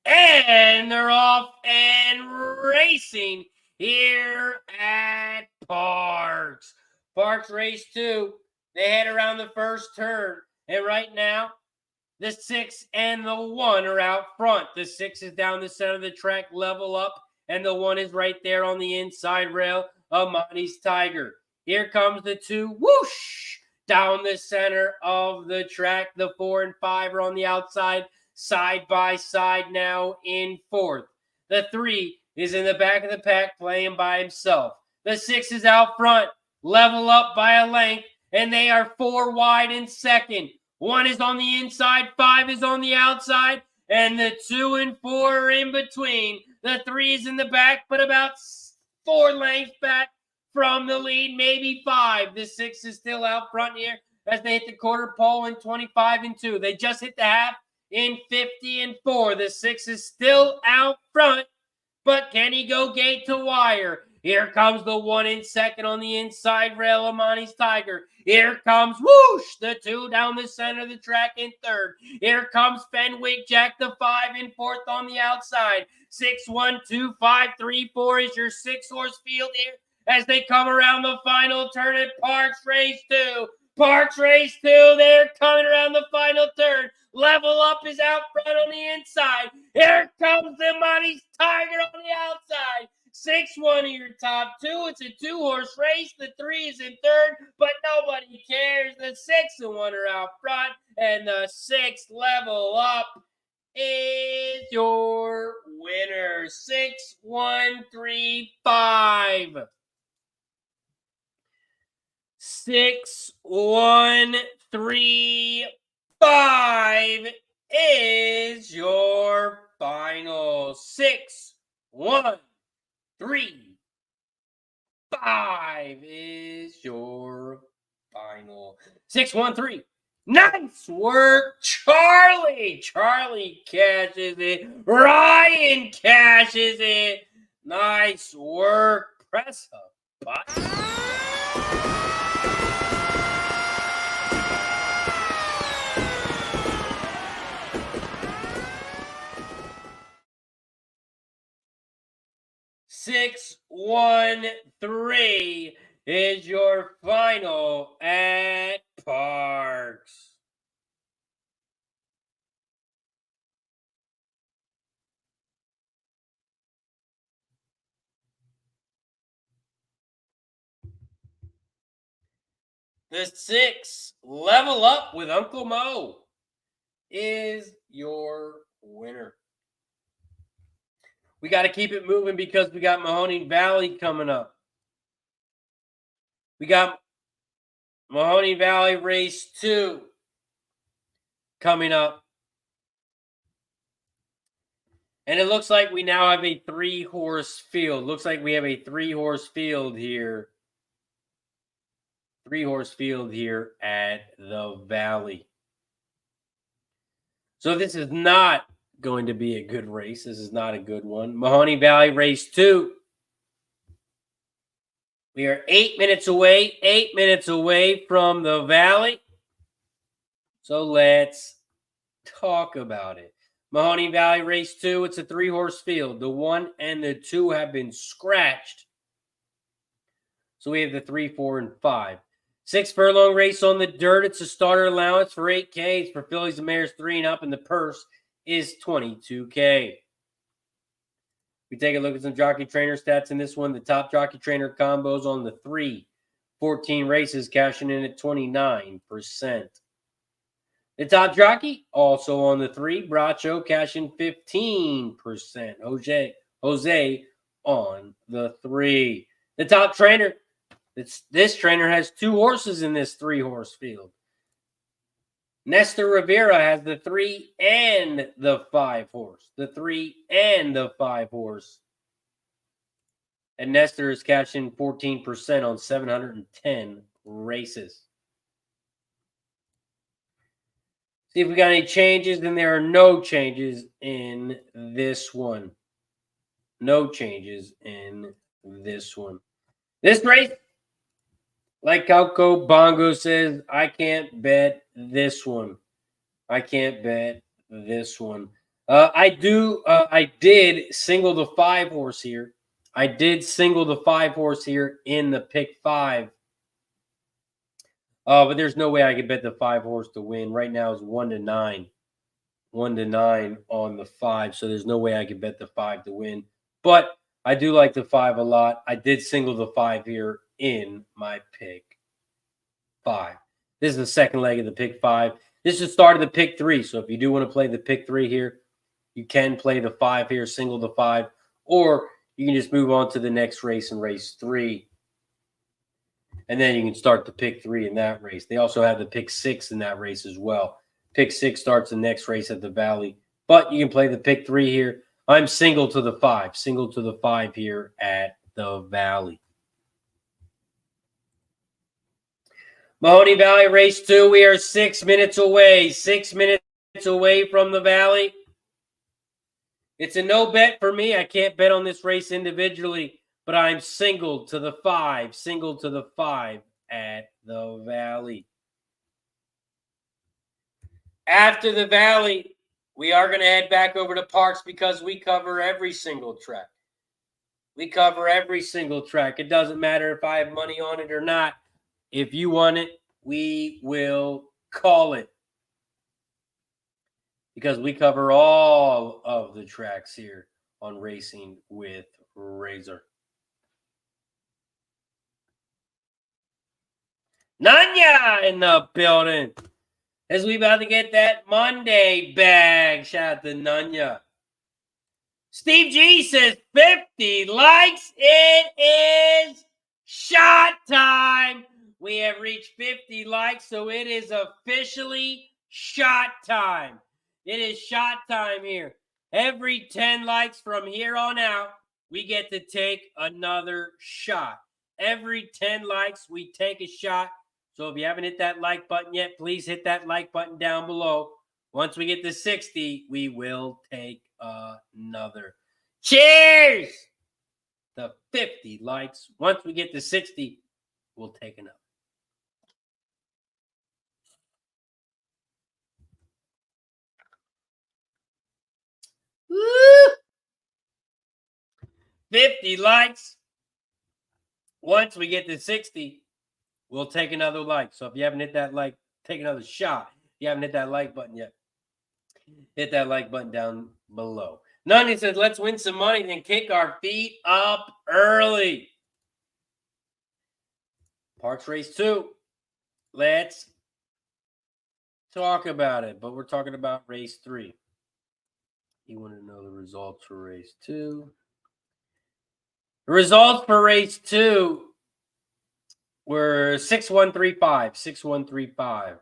And they're off and racing here at Parx. Parx Race 2. They head around the first turn. And right now, the 6 and the 1 are out front. The 6 is down the center of the track, level up. And the 1 is right there on the inside rail of Monty's Tiger. Here comes the 2. Whoosh! Down the center of the track. The 4 and 5 are on the outside. Side by side now in fourth. The 3 is in the back of the pack playing by himself. The 6 is out front, level up by a length, and they are 4 wide in second. 1 is on the inside, 5 is on the outside, and the 2 and 4 are in between. The 3 is in the back, but about 4 lengths back from the lead, maybe 5. The 6 is still out front here as they hit the quarter pole in 25 and 2. They just hit the half in 50 and 4. The 6 is still out front, but can he go gate to wire? Here comes the 1 in second on the inside rail of Monty's Tiger. Here comes whoosh, the 2 down the center of the track in third. Here comes Fenwick Jack, the 5 in fourth on the outside. 6, 1, 2, 5, 3, 4 is your 6-horse field here as they come around the final turn at Parx Race 2. Parx Race 2, they're coming around the final turn. Level Up is out front on the inside. Here comes the Monty's Tiger on the outside. 6, 1 of your top 2. It's a 2-horse race. The 3 is in third, but nobody cares. The 6 and 1 are out front, and the 6 Level Up is your winner. 6, 1, 3, 5. 6, 1, 3, 5 is your final. 6, 1, 3, 5 is your final. 6, 1, 3. Nice work, Charlie. Charlie cashes it. Ryan cashes it. Nice work. Press a button. Six, 1, 3 is your final at Parx. The 6, Level Up with Uncle Mo, is your winner. We got to keep it moving because we got Mahoning Valley coming up. We got Mahoning Valley Race 2 coming up. And it looks like we now have a 3-horse field. Looks like we have a 3-horse field here. 3-horse field here at the Valley. So this is not going to be a good race. This is not a good one. Mahoning Valley Race 2. We are 8 minutes away. 8 minutes away from the Valley. So let's talk about it. Mahoning Valley Race 2. It's a 3-horse field. The 1 and the 2 have been scratched. So we have the 3, 4, and 5. 6 furlong race on the dirt. It's a starter allowance for $8K. It's for fillies and mares 3 and up, and the purse is $22K. We take a look at some jockey trainer stats in this one. The top jockey trainer combos on the 3, 14 races, cashing in at 29%. The top jockey also on the 3, Bracho, cashing 15%. Jose on the 3. The top trainer. This trainer has 2 horses in this 3-horse field. Nestor Rivera has the 3 and the 5 horse. The 3 and the 5 horse. And Nestor is cashing 14% on 710 races. See if we got any changes, and there are no changes in this one. No changes in this one. This race, like Calco Bongo says, I can't bet this one. I can't bet this one. I did single the 5 horse here. I did single the 5 horse here in the pick 5. But there's no way I could bet the 5 horse to win. Right now it's 1-9. 1-9 on the 5. So there's no way I could bet the 5 to win. But I do like the 5 a lot. I did single the 5 here in my pick 5. This is the second leg of the pick 5. This is the start of the pick 3. So if you do want to play the pick 3 here, you can play the 5 here, single the 5, or you can just move on to the next race in race 3. And then you can start the pick 3 in that race. They also have the pick 6 in that race as well. Pick 6 starts the next race at the Valley. But you can play the pick 3 here. I'm single to the 5. Single to the 5 here at the Valley. Mahoning Valley race 2. We are 6 minutes away. 6 minutes away from the Valley. It's a no bet for me. I can't bet on this race individually, but I'm single to the 5. Single to the 5 at the Valley. After the Valley, we are going to head back over to Parx because we cover every single track. We cover every single track. It doesn't matter if I have money on it or not. If you want it, we will call it. Because we cover all of the tracks here on Racing with Razor. Nanya in the building. As we about to get that Monday bag. Shout out to Nanya. Steve G says 50 likes. It is shot time. We have reached 50 likes, so it is officially shot time. It is shot time here. Every 10 likes from here on out, we get to take another shot. Every 10 likes, we take a shot. So if you haven't hit that like button yet, please hit that like button down below. Once we get to 60, we will take another. Cheers! The 50 likes. Once we get to 60, we'll take another. Woo! 50 likes. Once we get to 60, we'll take another like. So if you haven't hit that like, take another shot. If you haven't hit that like button yet, hit that like button down below. Nani says, let's win some money, then kick our feet up early. Parx Race 2. Let's talk about it. But we're talking about Race 3. You want to know the results for Race 2? The results for Race 2 were 6135. 6135.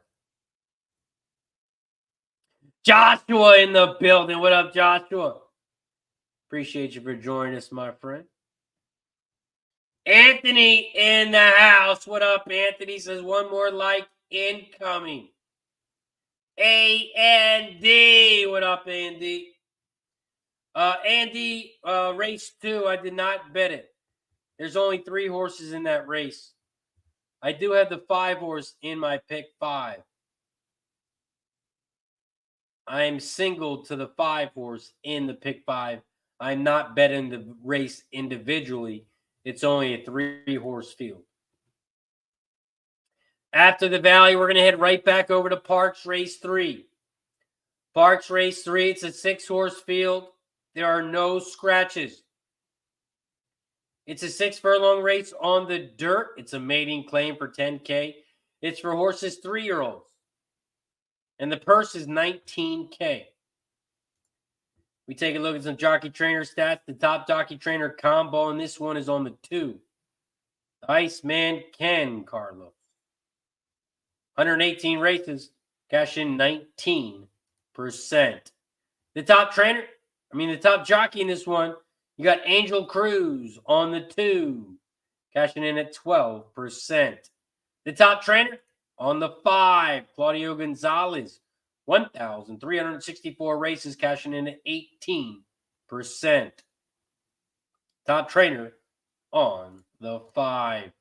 Joshua in the building. What up, Joshua? Appreciate you for joining us, my friend. Anthony in the house. What up, Anthony? Says one more like incoming. A&D. What up, Andy? Andy, race 2, I did not bet it. There's only 3 horses in that race. I do have the 5 horse in my pick 5. I am single to the 5 horse in the pick 5. I'm not betting the race individually. It's only a 3 horse field. After the Valley, we're going to head right back over to Parx Race 3. Parx Race 3, it's a 6 horse field. There are no scratches. It's a 6 furlong race on the dirt. It's a mating claim for $10K. It's for horses 3-year-olds. And the purse is $19K. We take a look at some jockey trainer stats. The top jockey trainer combo in this one is on the 2. Iceman Ken Carlos. 118 races. Cash in 19%. The top jockey in this one, you got Angel Cruz on the 2, cashing in at 12%. The top trainer on the 5, Claudio Gonzalez 1,364 races, cashing in at 18%. Top trainer on the 5.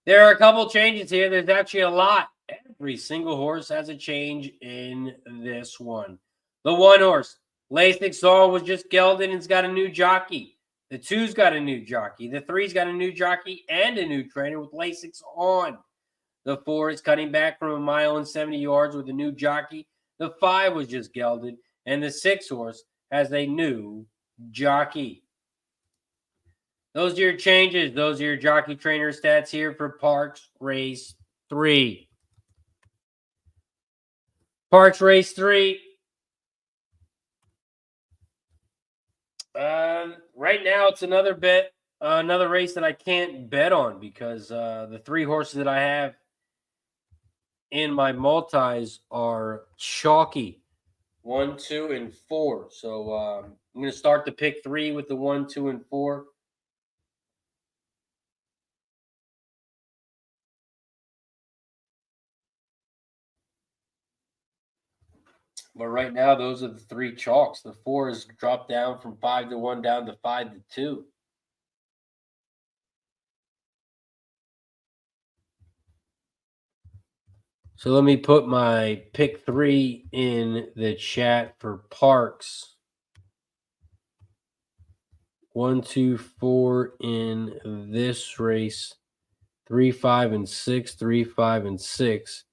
There are a couple changes here. There's actually a lot. Every single horse has a change in this one. The 1 horse, Lasix All, was just gelded and's got a new jockey. The 2's got a new jockey. The 3's got a new jockey and a new trainer with Lasix on. The 4 is cutting back from 1 mile and 70 yards with a new jockey. The 5 was just gelded. And the 6 horse has a new jockey. Those are your changes. Those are your jockey trainer stats here for Parx Race 3. Parx Race 3. Right now, it's another bet, another race that I can't bet on because the 3 horses that I have in my multis are chalky. 1, 2, and 4. So I'm going to start the pick 3 with the 1, 2, and 4. But right now, those are the 3 chalks. The 4 has dropped down from 5 to 1 down to 5 to 2. So let me put my pick 3 in the chat for Parx. 1, 2, 4 in this race. 3, 5, and 6. 3, 5, and 6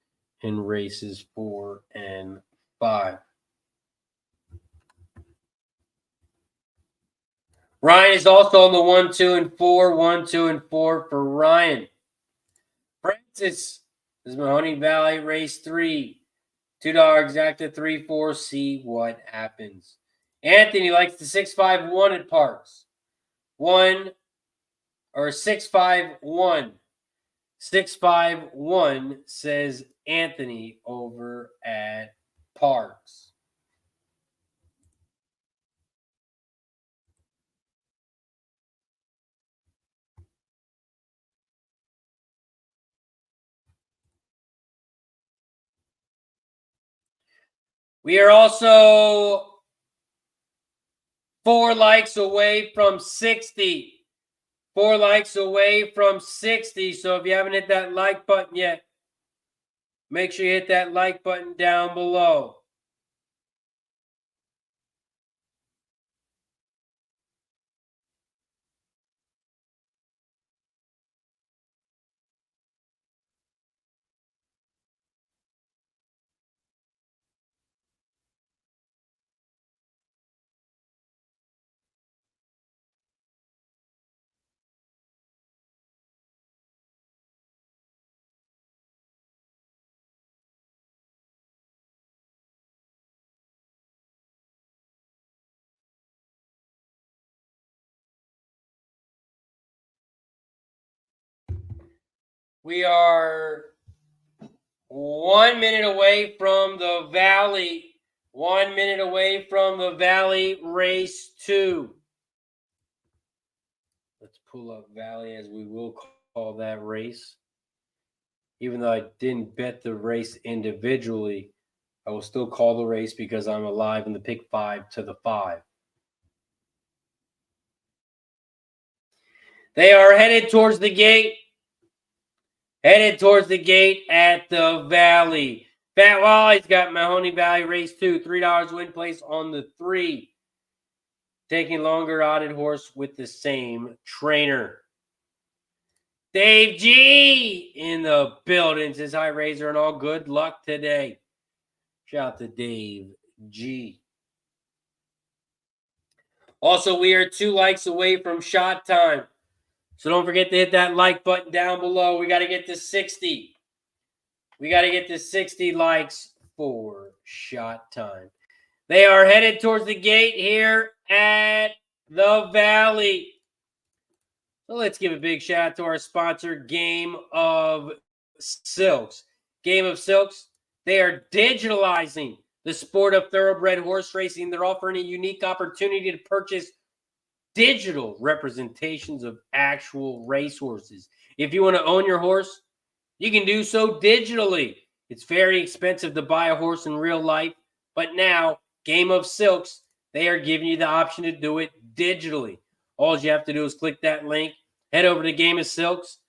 in races 4 and 5. Ryan is also on the 1, 2, and 4. 1, 2, and 4 for Ryan. Francis is Mahoning Valley, race 3. $2 exacta 3, 4. See what happens. Anthony likes the 651 at Parx. 651. 651 says Anthony over at Parx. We are also 4 likes away from 60. 4 likes away from 60. So if you haven't hit that like button yet, make sure you hit that like button down below. We are 1 minute away from the Valley. 1 minute away from the Valley race 2. Let's pull up Valley, as we will call that race. Even though I didn't bet the race individually, I will still call the race because I'm alive in the pick 5 to the 5. They are headed towards the gate. Headed towards the gate at the Valley. Fat Wally's got Mahoning Valley race 2. $3 win place on the 3. Taking longer odded horse with the same trainer. Dave G in the building says, hi, Razor, and all good luck today. Shout out to Dave G. Also, we are 2 likes away from shot time. So don't forget to hit that like button down below. We got to get to 60. We got to get to 60 likes for shot time. They are headed towards the gate here at the Valley. So let's give a big shout out to our sponsor, Game of Silks. Game of Silks, they are digitalizing the sport of thoroughbred horse racing. They're offering a unique opportunity to purchase digital representations of actual racehorses. If you want to own your horse, you can do so digitally. It's very expensive to buy a horse in real life, but now, Game of Silks, they are giving you the option to do it digitally. All you have to do is click that link, head over to Game of Silks,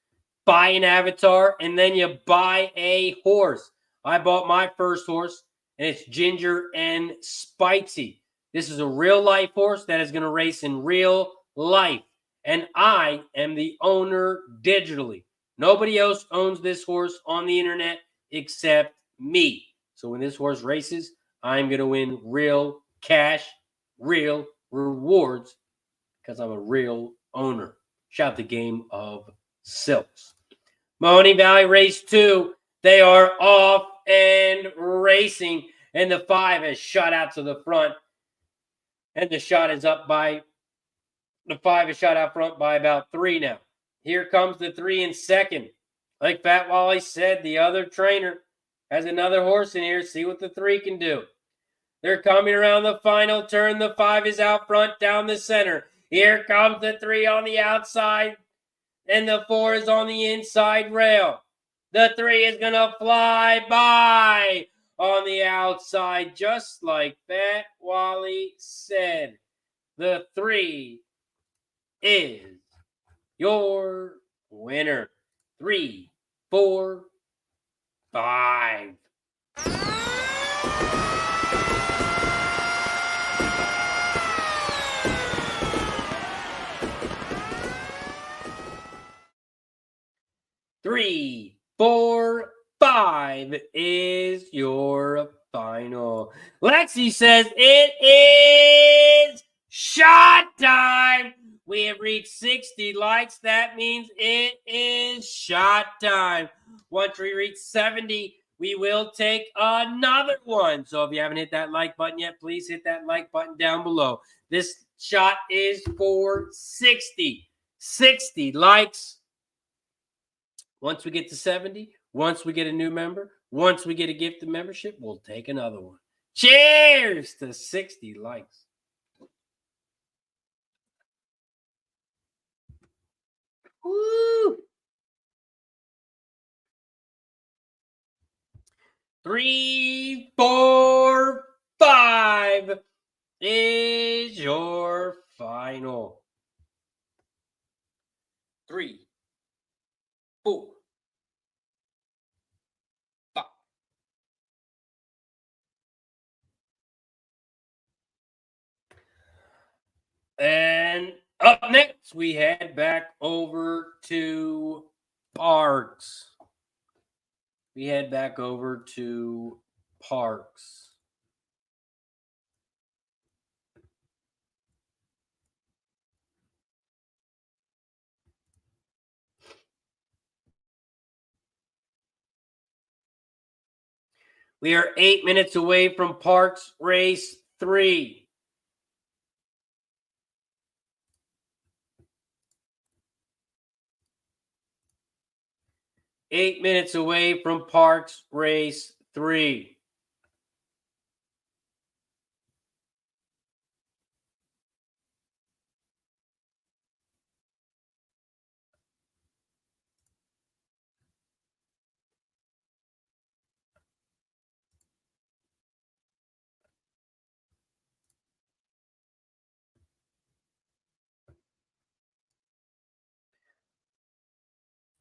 buy an avatar, and then you buy a horse. I bought my first horse, and it's Ginger and Spicy. This is a real life horse that is going to race in real life, and I am the owner digitally. Nobody else owns this horse on the internet except me. So when this horse races, I'm going to win real cash, real rewards, because I'm a real owner. Shout out the Game of Silks. Mahoning Valley Race 2, they are off and racing, and the 5 has shot out to the front, and the 5 is shot out front by about 3 now. Here comes the 3 in second. Like Fat Wally said, the other trainer has another horse in here. See what the 3 can do. They're coming around the final turn. The 5 is out front down the center. Here comes the 3 on the outside, and the 4 is on the inside rail. The 3 is going to fly by on the outside, just like Fat Wally said. The 3 is your winner. 3, 4, 5. Three, 4, 5 is your final. Lexi says it is shot time. We have reached 60 likes. That means it is shot time. Once we reach 70, we will take another one. So if you haven't hit that like button yet, please hit that like button down below. This shot is for 60. 60 likes. Once we get to 70, once we get a new member, once we get a gift of membership, we'll take another one. Cheers to 60 likes. Woo! 3, 4, 5 is your final. 3, 4, 5. And up next, we head back over to Parx. We head back over to Parx. We are 8 minutes away from Parx Race 3. Eight minutes away from Parx Race 3.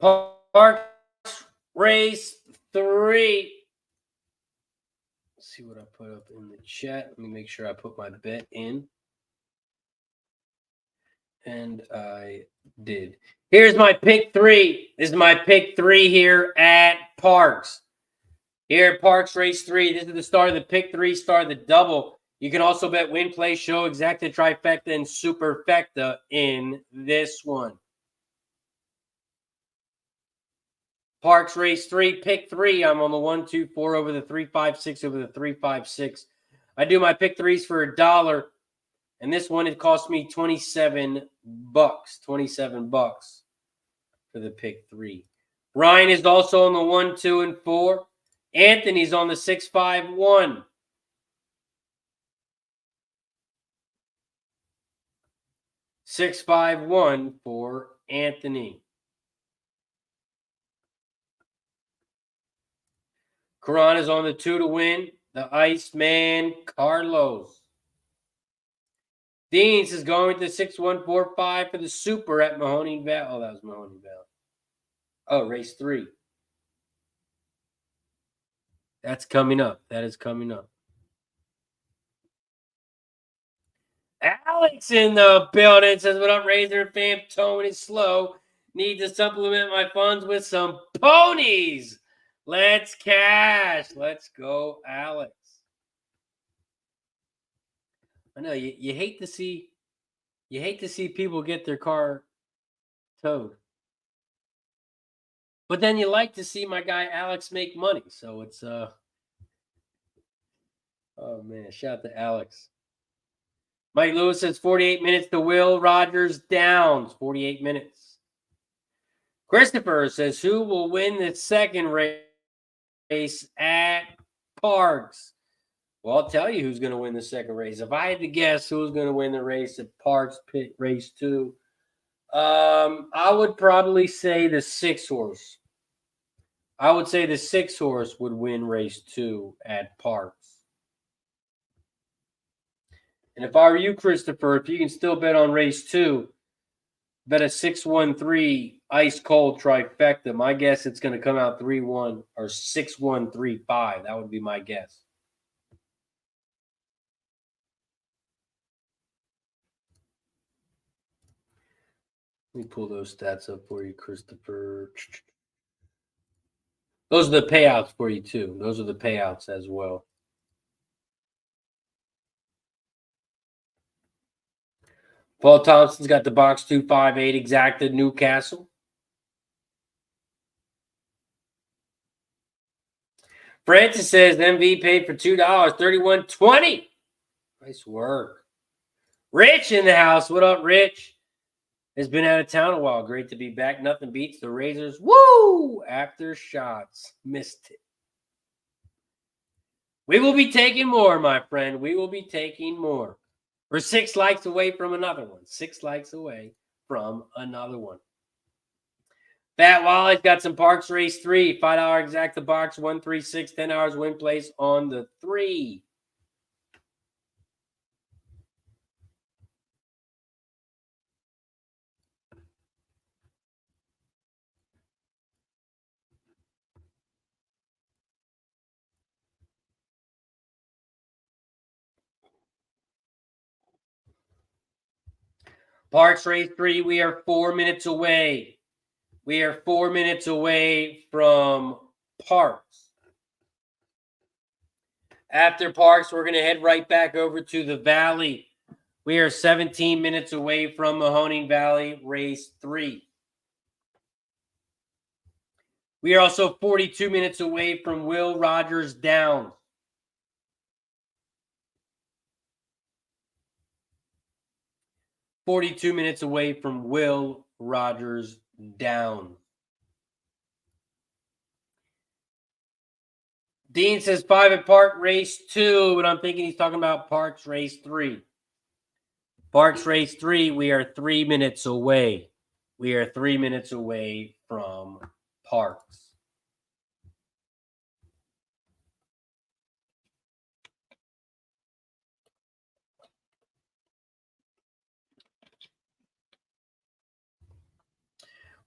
Parx Race 3. Let's see what I put up in the chat. Let me make sure I put my bet in. And I did. Here's my pick 3. This is my pick 3 here at Parx. Here at Parx Race 3. This is the start of the pick 3, start of the double. You can also bet win, play, show, exacta, trifecta, and superfecta in this one. Parx Race 3, pick 3. I'm on the 1, 2, 4 over the 3, 5, 6 over the 3, 5, 6. I do my pick 3s for $1. And this one, it cost me $27. $27 for the pick 3. Ryan is also on the 1, 2, and 4. Anthony's on the 6, 5, 1. Six, 5, 1 for Anthony. Karan is on the 2 to win. The Iceman Carlos. Deans is going to 6145 for the Super at Mahoning Valley. Oh, that was Mahoning Valley. Oh, race 3. That's coming up. That is coming up. Alex in the building says, what up, Razor fam? Tone is slow. Need to supplement my funds with some ponies. Let's cash. Let's go, Alex. I know you hate to see people get their car towed. But then you like to see my guy Alex make money. So it's oh man, shout out to Alex. Mike Lewis says 48 minutes to Will Rogers Downs. 48 minutes. Christopher says, who will win the second race at Parx? Well, I'll tell you who's going to win the second race. If I had to guess who's going to win the race at Parx Pit Race 2, I would probably say the 6 horse. I would say the 6 horse would win race 2 at Parx. And if I were you, Christopher, if you can still bet on race 2, bet a 613 ice cold trifecta. My guess it's going to come out 3-1 or 6-1-3-5. That would be my guess. Let me pull those stats up for you, Christopher. Those are the payouts for you, too. Those are the payouts as well. Paul Thompson's got the box 258 exacted Newcastle. Francis says MV paid for $2, $31.20. Nice work. Rich in the house. What up, Rich? Has been out of town a while. Great to be back. Nothing beats the Razors. Woo! After shots. Missed it. We will be taking more, my friend. We will be taking more. We're 6 likes away from another one. 6 likes away from another one. Fat Wally's got some Parx Race 3. $5 exact the box. 136. 10 hours win place on the 3. Parx Race 3, we are 4 minutes away. We are 4 minutes away from Parx. After Parx, we're going to head right back over to the Valley. We are 17 minutes away from Mahoning Valley Race 3. We are also 42 minutes away from Will Rogers Downs. $42 minutes away from Will Rogers Downs. Dean says 5 at Parx Race 2, but I'm thinking he's talking about Parx Race 3. Parx Race 3, we are 3 minutes away. We are 3 minutes away from Parx.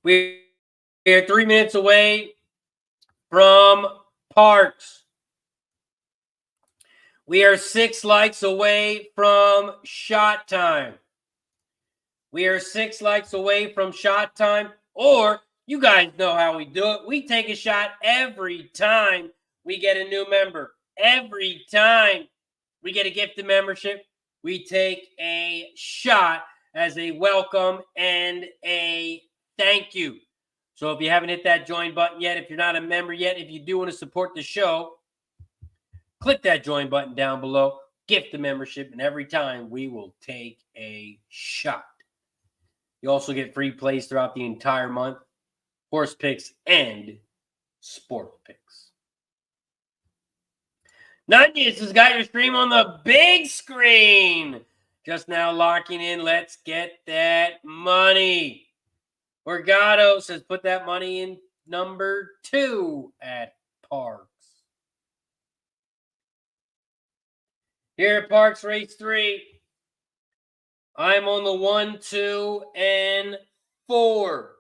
We are 3 minutes away from Parx. We are 6 likes away from shot time. We are 6 likes away from shot time. Or, you guys know how we do it. We take a shot every time we get a new member. Every time we get a gifted membership, we take a shot as a welcome and a thank you. So if you haven't hit that join button yet, if you're not a member yet, if you do want to support the show, click that join button down below, gift the membership, and every time we will take a shot. You also get free plays throughout the entire month, horse picks and sport picks. Nunez has got your stream on the big screen. Just now locking in. Let's get that money. Orgato says put that money in number 2 at Parx. Here at Parx Race 3, I'm on the 1, 2, and 4.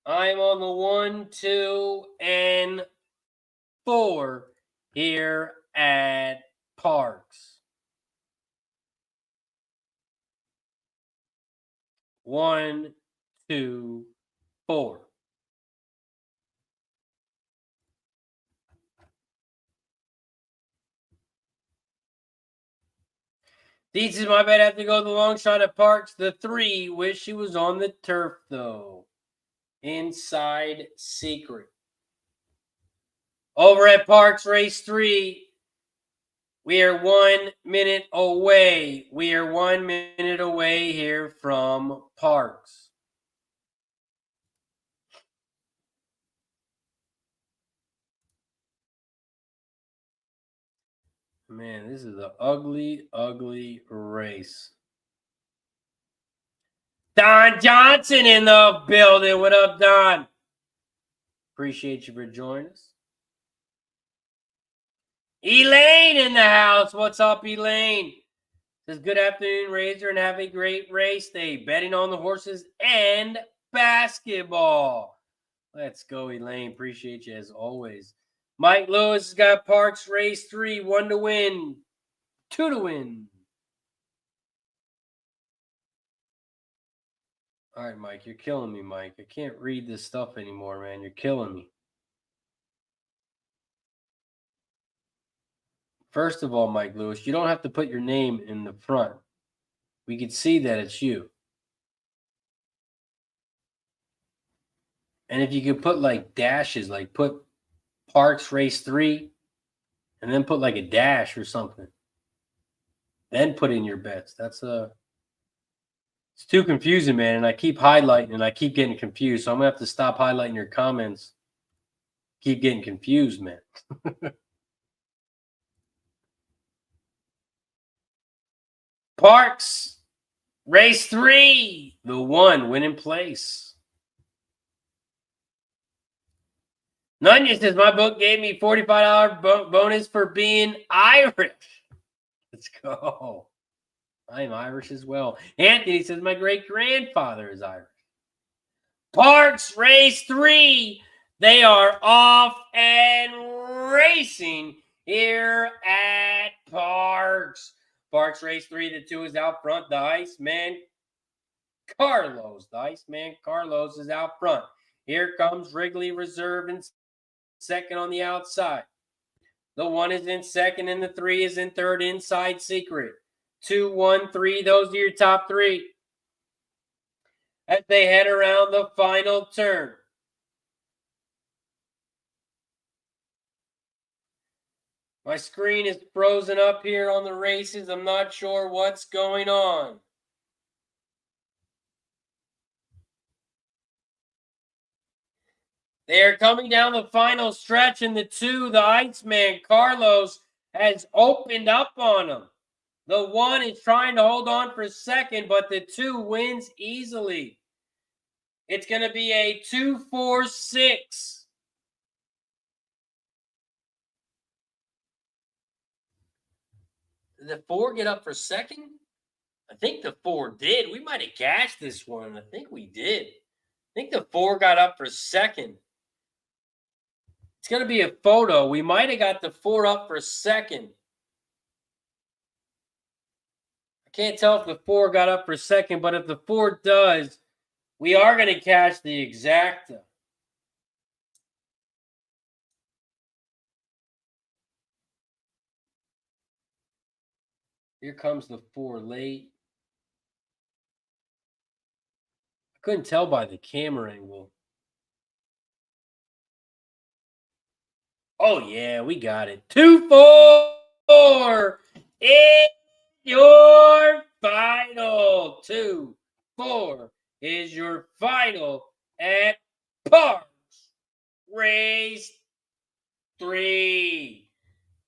I'm on the 1, 2, and 4 here at Parx. 1, 2, 4. These is my bet. I have to go the long shot at Parx. The 3, wish she was on the turf, though. Inside secret. Over at Parx Race 3, we are 1 minute away. We are 1 minute away here from Parx. Man, this is an ugly, ugly race. Don Johnson in the building. What up, Don? Appreciate you for joining us. Elaine in the house. What's up, Elaine? Says, good afternoon, Razor, and have a great race day. Betting on the horses and basketball. Let's go, Elaine. Appreciate you as always. Mike Lewis has got Parx Race 3, 1 to win, 2 to win. All right, Mike, you're killing me, Mike. I can't read this stuff anymore, man. You're killing me. First of all, Mike Lewis, you don't have to put your name in the front. We can see that it's you. And if you could put like dashes, like put Parx Race 3 and then put like a dash or something. Then put in your bets. It's too confusing, man. And I keep highlighting and I keep getting confused. So I'm going to have to stop highlighting your comments. Keep getting confused, man. Parx Race 3, the 1 winning place. Nunya says, my book gave me $45 bonus for being Irish. Let's go. I'm Irish as well. Anthony says, my great-grandfather is Irish. Parx Race 3, they are off and racing here at Parx. Parx Race 3, the 2 is out front. The Iceman Carlos. The Iceman Carlos is out front. Here comes Wrigley Reserve in second on the outside. The 1 is in second and the 3 is in third. Inside secret. 2, 1, 3. Those are your top 3. As they head around the final turn. My screen is frozen up here on the races. I'm not sure what's going on. They are coming down the final stretch, and the 2, the Iceman, Carlos, has opened up on them. The 1 is trying to hold on for second, but the 2 wins easily. It's going to be a 2-4-6. Did the 4 get up for second? I think the 4 did. We might have cashed this one. I think we did. I think the 4 got up for second. It's going to be a photo. We might have got the 4 up for second. I can't tell if the 4 got up for second, but if the 4 does, we are going to cash the exacta. Here comes the 4 late. I couldn't tell by the camera angle. Oh, yeah, we got it. 2-4 is your final. 2-4 is your final at Parx Race 3.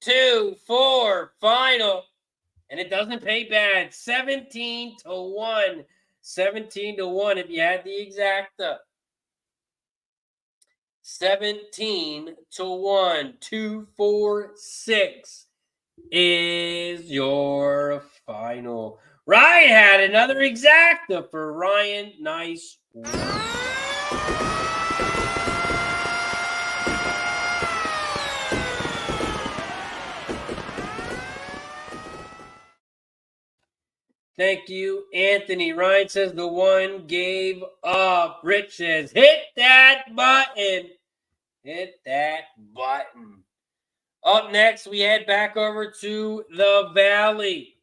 2-4 final. And it doesn't pay bad. 17-1. 17-1 if you had the exacta. 17-1. 2-4-6 is your final. Ryan had another exacta for Ryan. Nice work. Thank you, Anthony. Ryan says the one gave up. Rich says, hit that button. Hit that button. Up next, we head back over to the Valley.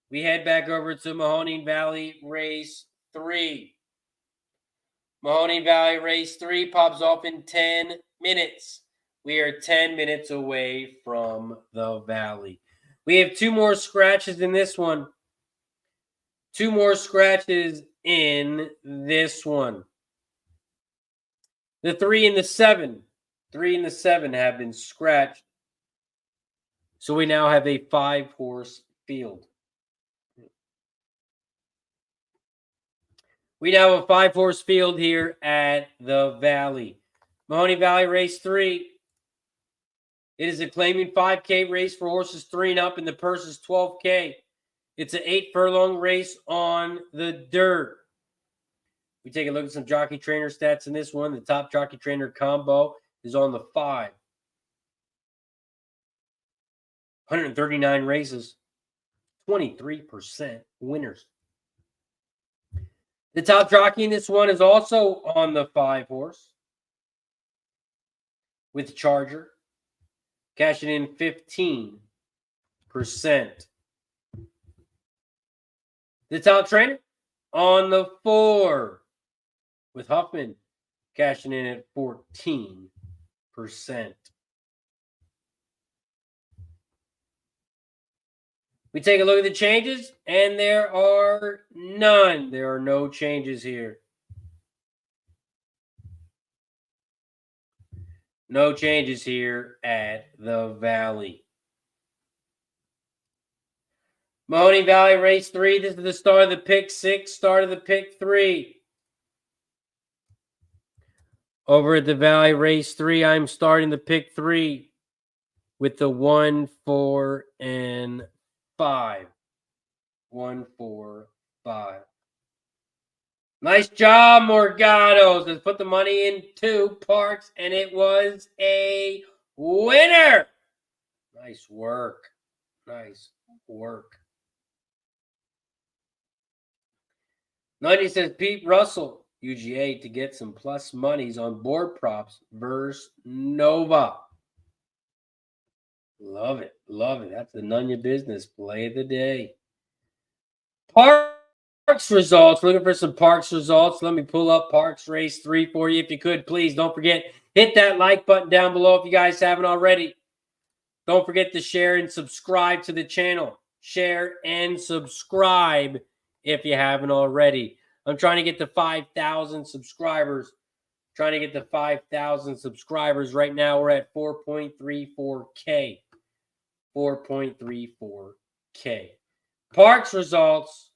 We head back over to Mahoning Valley Race 3. Mahoning Valley Race 3 pops off in 10 minutes. We are 10 minutes away from the Valley. We have 2 more scratches in this one. 2 more scratches in this one. The 3 and the 7. 3 and the 7 have been scratched. So we now have a 5-horse field. We now have a 5-horse field here at the Valley. Mahoning Valley Race 3. It is a claiming 5K race for horses 3 and up, and the purse is $12K. It's an 8-furlong race on the dirt. We take a look at some jockey trainer stats in this one. The top jockey trainer combo is on the 5. 139 races, 23% winners. The top jockey in this one is also on the 5-horse with Charger, cashing in 15%. The top trainer on the 4 with Huffman, cashing in at 14%. We take a look at the changes, and there are none. There are no changes here. No changes here at the Valley. Mahoning Valley Race 3. This is the start of the pick 6, start of the pick 3. Over at the Valley Race 3, I'm starting the pick 3 with the 1, 4, and 5. 1, 4, 5. Nice job, Morgatos. Let's put the money into Parx, and it was a winner. Nice work. Nice work. 90 says Pete Russell, UGA, to get some plus monies on board props versus Nova. Love it. Love it. That's the none your business play of the day. Parx results. Looking for some Parx results. Let me pull up Parx Race 3 for you if you could. Please don't forget, hit that like button down below if you guys haven't already. Don't forget to share and subscribe to the channel. Share and subscribe if you haven't already. I'm trying to get to 5,000 subscribers. Trying to get to 5,000 subscribers. Right now we're at 4.34K. 4.34K. Parx results.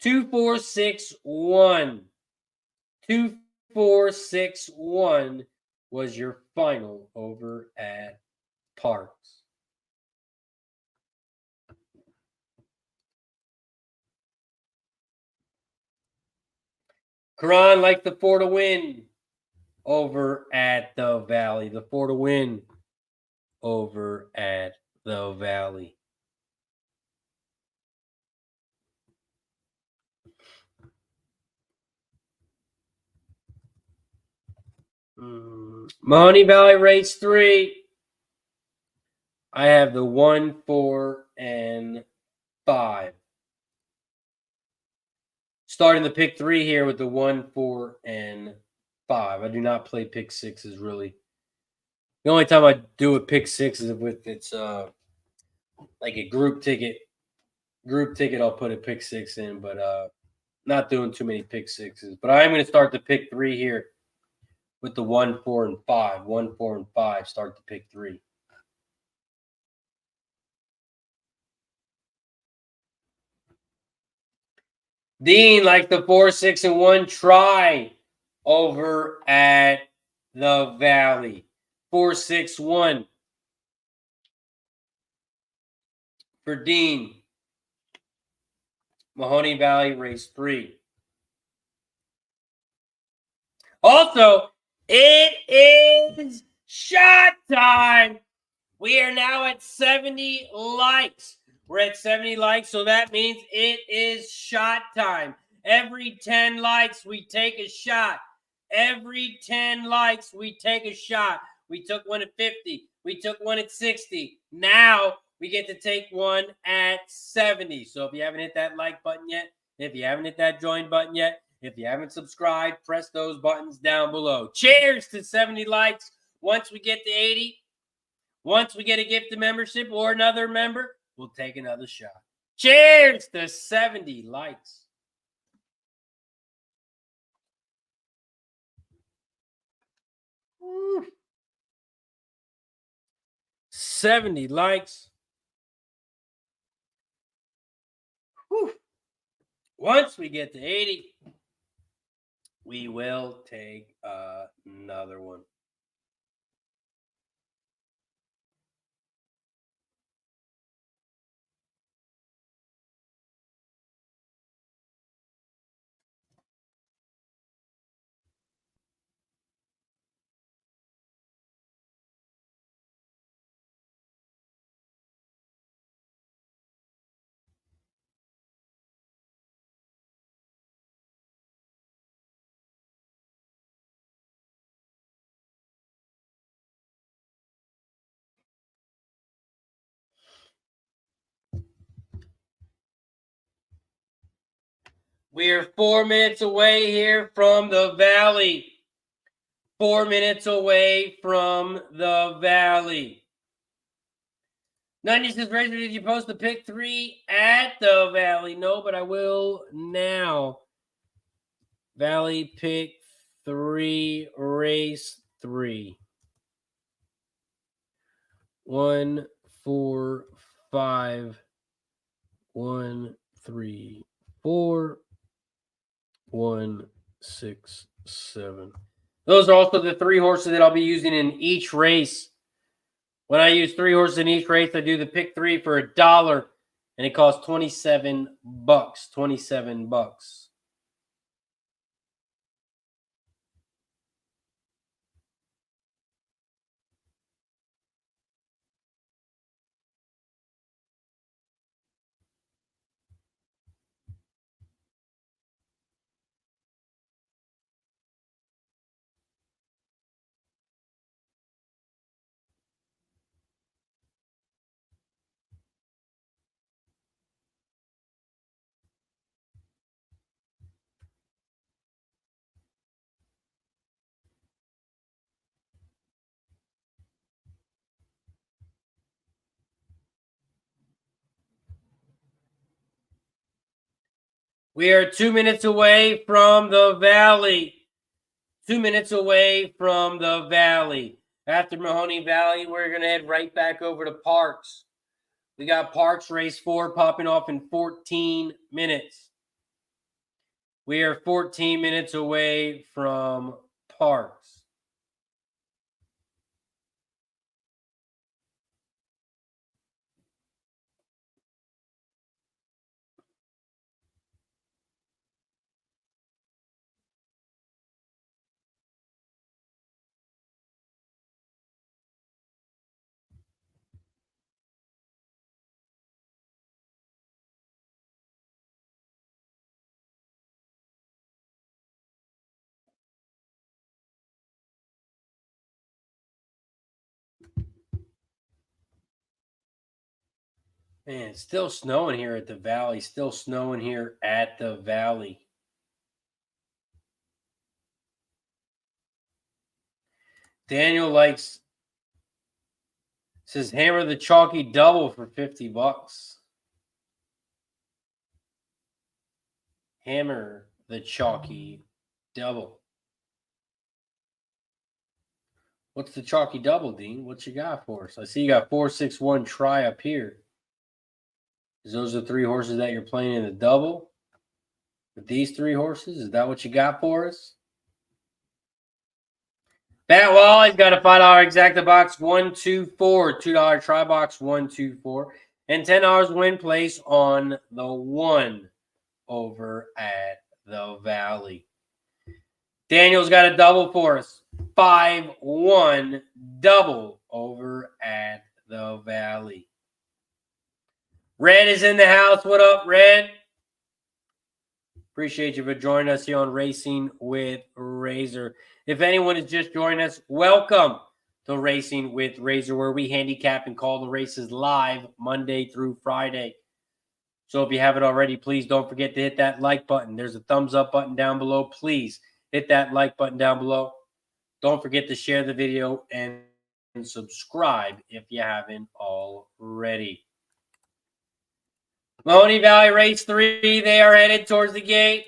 2461. 2461 was your final over at Parx. Karan like the 4 to win over at the Valley. The 4 to win over at the Valley. Mahoning Valley Race 3. I have the 1, 4, and 5. Starting the pick 3 here with the 1, 4, and 5. I do not play pick 6s really. The only time I do a pick 6 is if it's like a group ticket. Group ticket, I'll put a pick 6 in, but not doing too many pick 6s. But I am going to start the pick 3 here with the 1, 4, and 5. 1, 4, and 5 start the pick 3. Dean like the 4, 6, and 1 try over at the Valley. 4, 6, 1. for Dean. Mahoning Valley, race 3. Also, it is shot time. We are now at 70 likes. We're at 70 likes, so that means it is shot time. Every 10 likes, we take a shot. Every 10 likes, we take a shot. We took one at 50. We took one at 60. Now we get to take one at 70. So if you haven't hit that like button yet, if you haven't hit that join button yet, if you haven't subscribed, press those buttons down below. Cheers to 70 likes. Once we get to 80, once we get a gift of membership or another member, we'll take another shot. Cheers to 70 likes. Woo. 70 likes. Woo. Once we get to 80, we will take another one. We are 4 minutes away here from the Valley. 4 minutes away from the Valley. Nanya says, Razor, did you post the pick 3 at the Valley? No, but I will now. Valley pick 3, race 3. 1, 4, 5, 1, 3, 4, 1, 6, 7. Those are also the 3 horses that I'll be using in each race. When I use 3 horses in each race, I do the pick 3 for $1, and it costs $27. $27. We are 2 minutes away from the Valley. 2 minutes away from the Valley. After Mahoning Valley, we're going to head right back over to Parx. We got Parx Race 4 popping off in 14 minutes. We are 14 minutes away from Parx. Man, it's still snowing here at the Valley. Still snowing here at the Valley. Daniel says hammer the chalky double for $50. Hammer the chalky double. What's the chalky double, Dean? What you got for us? I see you got 461 try up here. Is those the 3 horses that you're playing in the double? With these 3 horses? Is that what you got for us? Bat Wally's got a $5 exacta box 124. $2 try box 124. and $10 win place on the 1 over at the Valley. Daniel's got a double for us. 5-1 double over at the Valley. Red is in the house. What up, Red? Appreciate you for joining us here on Racing with Razor. If anyone is just joining us, welcome to Racing with Razor, where we handicap and call the races live Monday through Friday. So if you haven't already, please don't forget to hit that like button. There's a thumbs up button down below. Please hit that like button down below. Don't forget to share the video and subscribe if you haven't already. Mahoning Valley Race 3, they are headed towards the gate.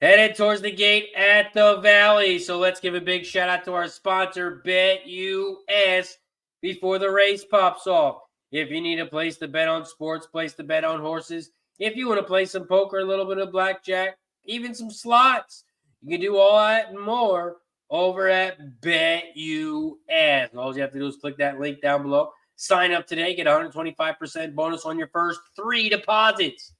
Headed towards the gate at the Valley. So let's give a big shout out to our sponsor, BetUS, before the race pops off. If you need a place to bet on sports, place to bet on horses, if you want to play some poker, a little bit of blackjack, even some slots, you can do all that and more over at BetUS. All you have to do is click that link down below. Sign up today. Get 125% bonus on your first 3 deposits.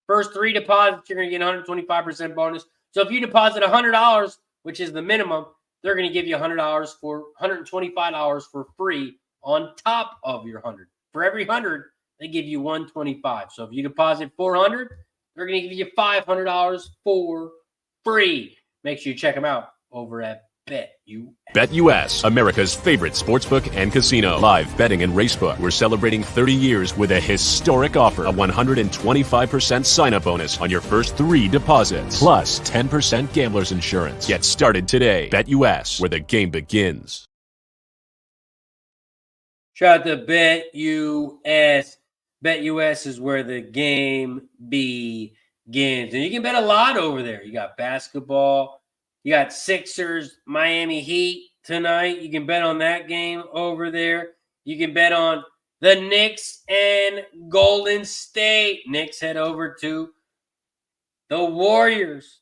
First 3 deposits, you're going to get 125% bonus. So if you deposit $100, which is the minimum, they're going to give you $125 for free on top of your 100. For every 100, they give you 125. So if you deposit 400, they're going to give you $500 for free. Make sure you check them out over at BetUS. BetUS, America's favorite sportsbook and casino. Live betting and racebook. We're celebrating 30 years with a historic offer. A 125% sign-up bonus on your first 3 deposits. Plus 10% gambler's insurance. Get started today. BetUS, where the game begins. Shout out to BetUS. BetUS is where the game begins. And you can bet a lot over there. You got basketball. You got Sixers, Miami Heat tonight. You can bet on that game over there. You can bet on the Knicks and Golden State. Knicks head over to the Warriors,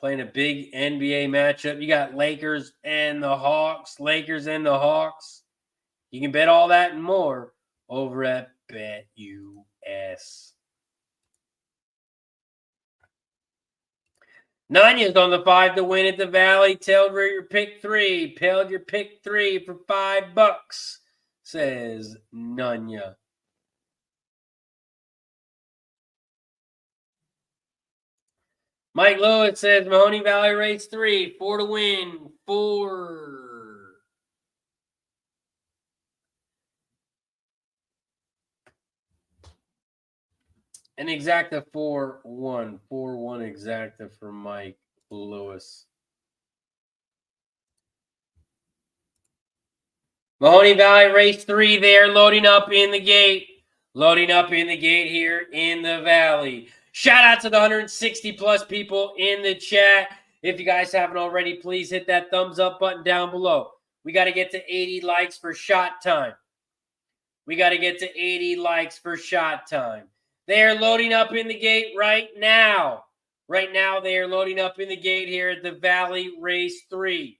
playing a big NBA matchup. You got Lakers and the Hawks. Lakers and the Hawks. You can bet all that and more over at BetUS. Nanya's on the 5 to win at the Valley. Tailed your pick 3. Pailed your pick 3 for $5, says Nanya. Mike Lewis says Mahoning Valley Race 3, 4 to win, 4. An exacta 4-1. 4-1 exacta for Mike Lewis. Mahoning Valley Race 3 there, loading up in the gate. Loading up in the gate here in the Valley. Shout out to the 160 plus people in the chat. If you guys haven't already, please hit that thumbs up button down below. We got to get to 80 likes for shot time. We got to get to 80 likes for shot time. They are loading up in the gate right now. Right now, they are loading up in the gate here at the Valley Race 3.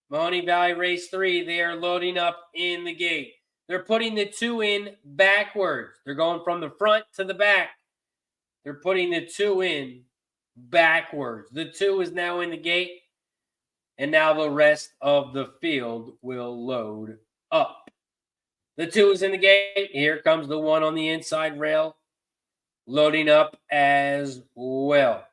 Mahoning Valley Race 3, they are loading up in the gate. They're putting the 2 in backwards. They're going from the front to the back. They're putting the 2 in backwards. The 2 is now in the gate, and now the rest of the field will load up. The 2 is in the gate. Here comes the 1 on the inside rail, loading up as well.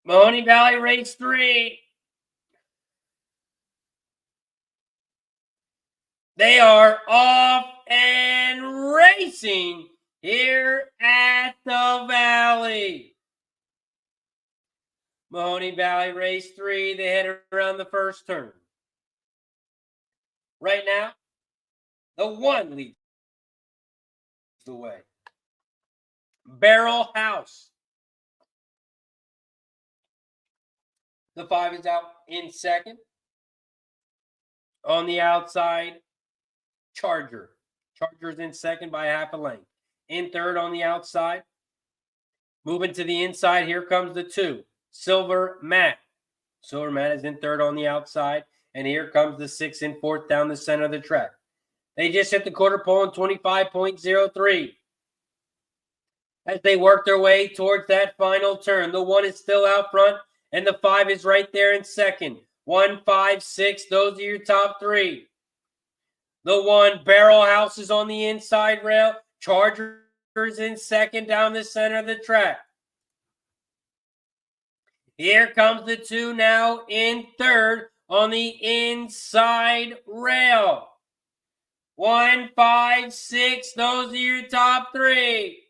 Mahoning Valley Race 3. They are off and racing here at the Valley. Mahoning Valley Race 3. They head around the first turn. Right now, the 1 leads the way. Barrel House. The 5 is out in second. On the outside, Charger's in second by half a length. in third on the outside. Moving to the inside, here comes the 2, Silver Matt. Silver Matt is in third on the outside. And here comes the 6 in fourth down the center of the track. They just hit the quarter pole in 25.03. As they work their way towards that final turn, the 1 is still out front, and the 5 is right there in second. 1, 5, 6, those are your top 3. The 1, Barrel House is on the inside rail. Chargers in second down the center of the track. Here comes the 2 now in third on the inside rail. 1, 5, 6, those are your top 3.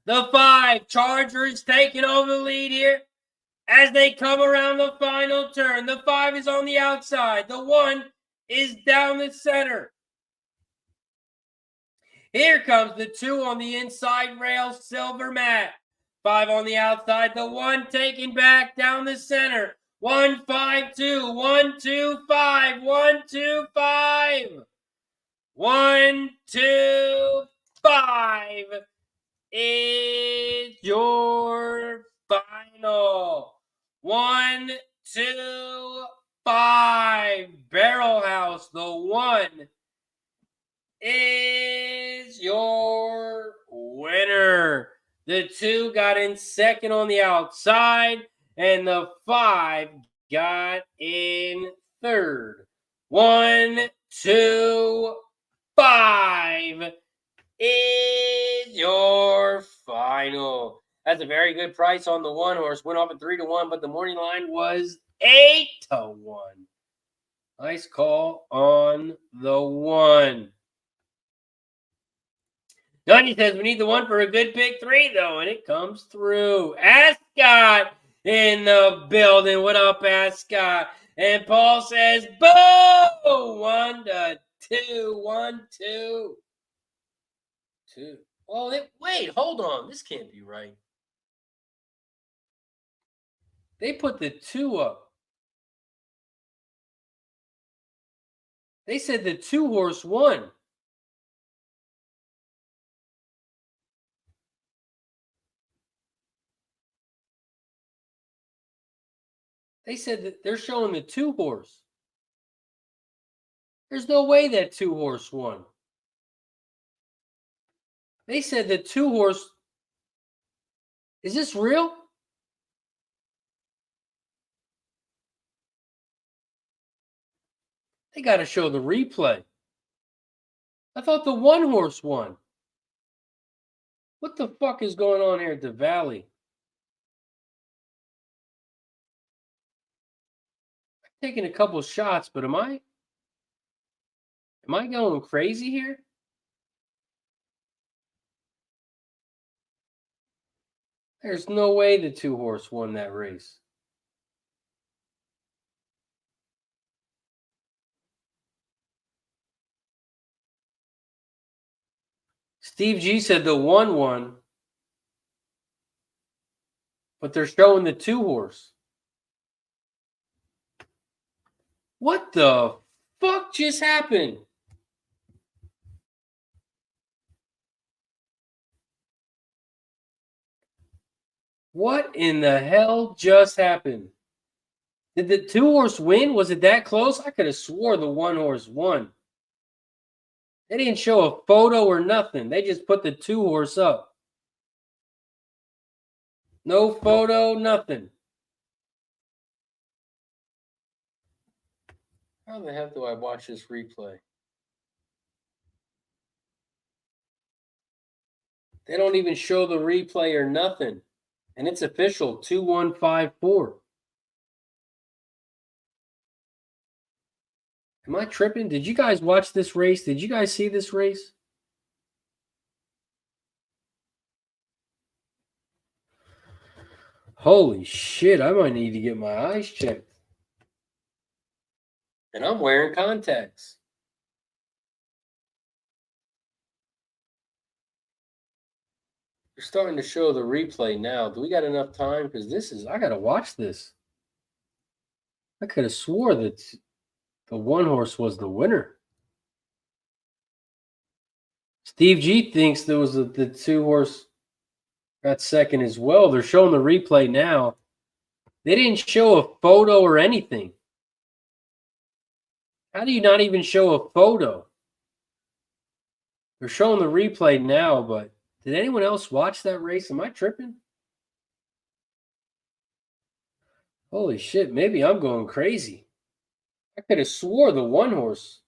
The 5, Chargers taking over the lead here as they come around the final turn. The 5 is on the outside. The 1 is down the center. Here comes the 2 on the inside rail, Silver Matt. 5 on the outside. The 1 taking back down the center. 1, 5, 2. 1, 2, 5. 1, 2, 5. 1, 2, 5 is your final. 1, 2, 5. Barrel House, the 1 is your winner. The 2 got in second on the outside, and the 5 got in third. 1, 2, 5 is your final. That's a very good price on the 1 horse. Went off at 3-1, but the morning line was 8-1. Nice call on the 1. Dunny says we need the 1 for a good pick 3, though, and it comes through. Ascot in the building. What up, Ascot? And Paul says, boo! 1 to 2. 1, 2. 2. Oh, wait, hold on. This can't be right. They put the 2 up. They said the 2 horse won. They said that they're showing the 2 horse. There's no way that 2 horse won. They said the 2 horse. Is this real? They got to show the replay. I thought the 1 horse won. What the fuck is going on here at the Valley? I'm taking a couple shots, but am I going crazy here? There's no way the 2 horse won that race. Steve G said the 1 won, but they're showing the 2 horse. What the fuck just happened? What in the hell just happened? Did the 2 horse win? Was it that close? I could have swore the 1 horse won. They didn't show a photo or nothing. They just put the 2 horse up. No photo, nothing. How the hell do I watch this replay? They don't even show the replay or nothing. And it's official, 2-1-5-4. Am I tripping? Did you guys watch this race? Did you guys see this race? Holy shit, I might need to get my eyes checked. And I'm wearing contacts. They're starting to show the replay now. Do we got enough time? Because I got to watch this. I could have swore that the 1 horse was the winner. Steve G thinks there was the 2-horse got second as well. They're showing the replay now. They didn't show a photo or anything. How do you not even show a photo? They're showing the replay now, but did anyone else watch that race? Am I tripping? Holy shit, maybe I'm going crazy. I could have swore the 1-horse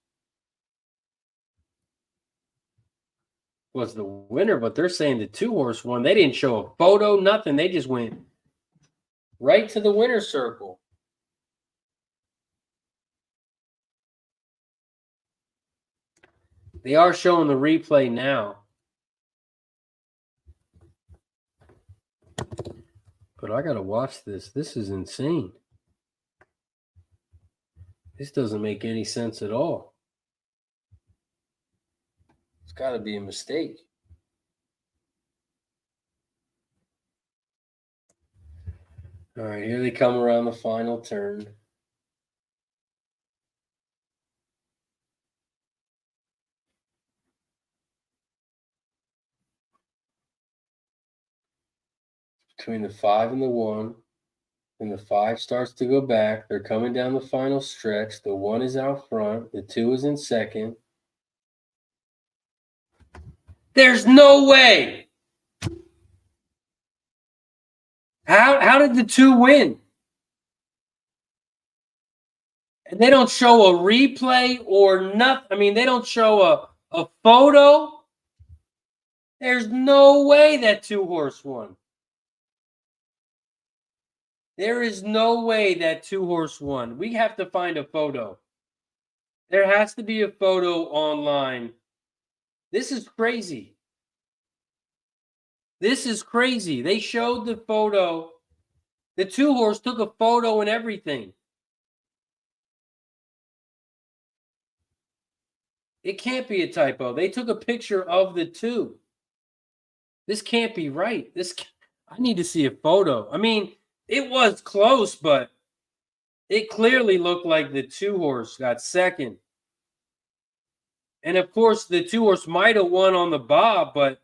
was the winner, but they're saying the 2-horse won. They didn't show a photo, nothing. They just went right to the winner's circle. They are showing the replay now. But I got to watch this. This is insane. This doesn't make any sense at all. It's got to be a mistake. All right, here they come around the final turn. Between the 5 and the 1. And the 5 starts to go back. They're coming down the final stretch. The 1 is out front. The 2 is in second. There's no way. How did the 2 win? And they don't show a replay or nothing. I mean, they don't show a photo. There's no way that 2-horse won. There is no way that 2-horse won. We have to find a photo. There has to be a photo online. This is crazy. This is crazy. They showed the photo. The 2-horse took a photo and everything. It can't be a typo. They took a picture of the 2. This can't be right. I need to see a photo. I mean, it was close, but it clearly looked like the 2-horse got second. And of course, the 2-horse might have won on the bob, but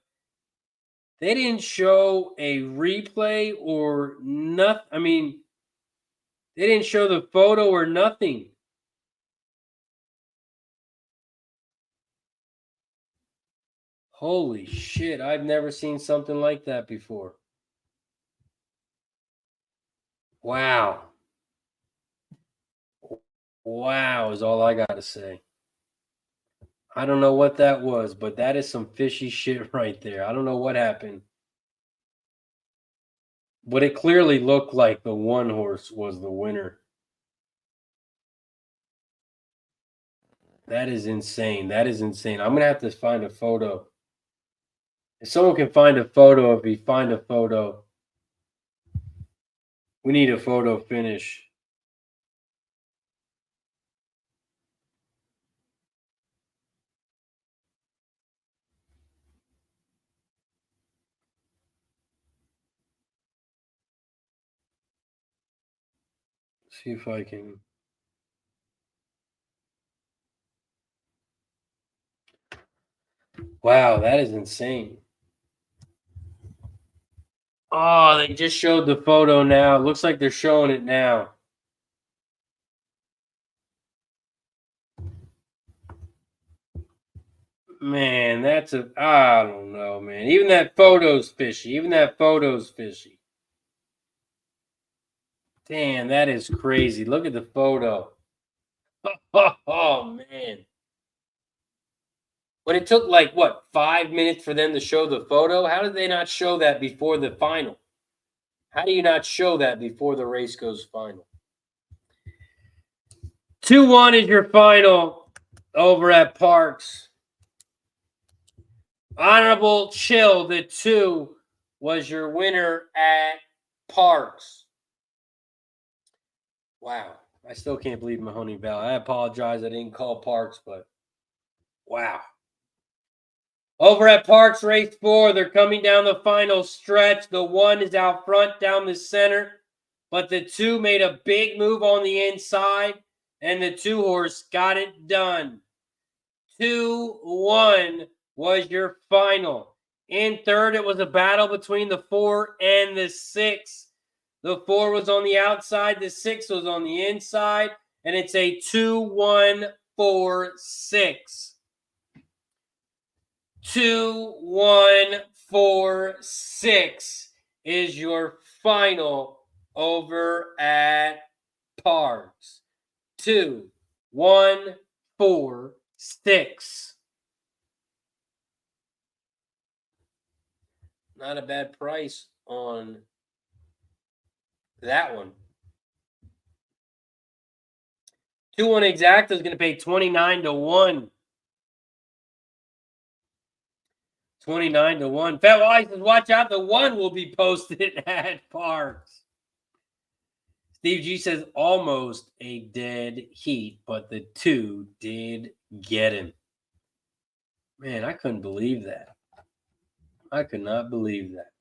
they didn't show a replay or nothing. I mean, they didn't show the photo or nothing. Holy shit, I've never seen something like that before. Wow. Wow is all I got to say. I don't know what that was, but that is some fishy shit right there. I don't know what happened. But it clearly looked like the 1-horse was the winner. That is insane. That is insane. I'm going to have to find a photo. If someone can find a photo, if we find a photo, we need a photo finish. See if I can. Wow, that is insane. Oh, they just showed the photo now. It looks like they're showing it now. Man, I don't know, man. Even that photo's fishy. Damn, that is crazy. Look at the photo. Oh, man. But it took like, what, 5 minutes for them to show the photo? How did they not show that before the final? How do you not show that before the race goes final? 2-1 is your final over at Parx. Honorable Chill, the 2 was your winner at Parx. Wow. I still can't believe Mahoning Valley. I apologize. I didn't call Parx, but wow. Over at Parx Race 4, they're coming down the final stretch. The 1 is out front down the center, but the 2 made a big move on the inside, and the 2-horse got it done. 2-1 was your final. In third, it was a battle between the 4 and the 6. The 4 was on the outside, the 6 was on the inside, and it's a 2-1-4-6. 2-1-4-6 is your final over at Parx. 2-1-4-6. Not a bad price on that one. 2-1 Exacta is going to pay 29-1. 29-1. Fat Wise says, watch out, the 1 will be posted at Parx. Steve G says, almost a dead heat, but the 2 did get him. Man, I couldn't believe that. I could not believe that.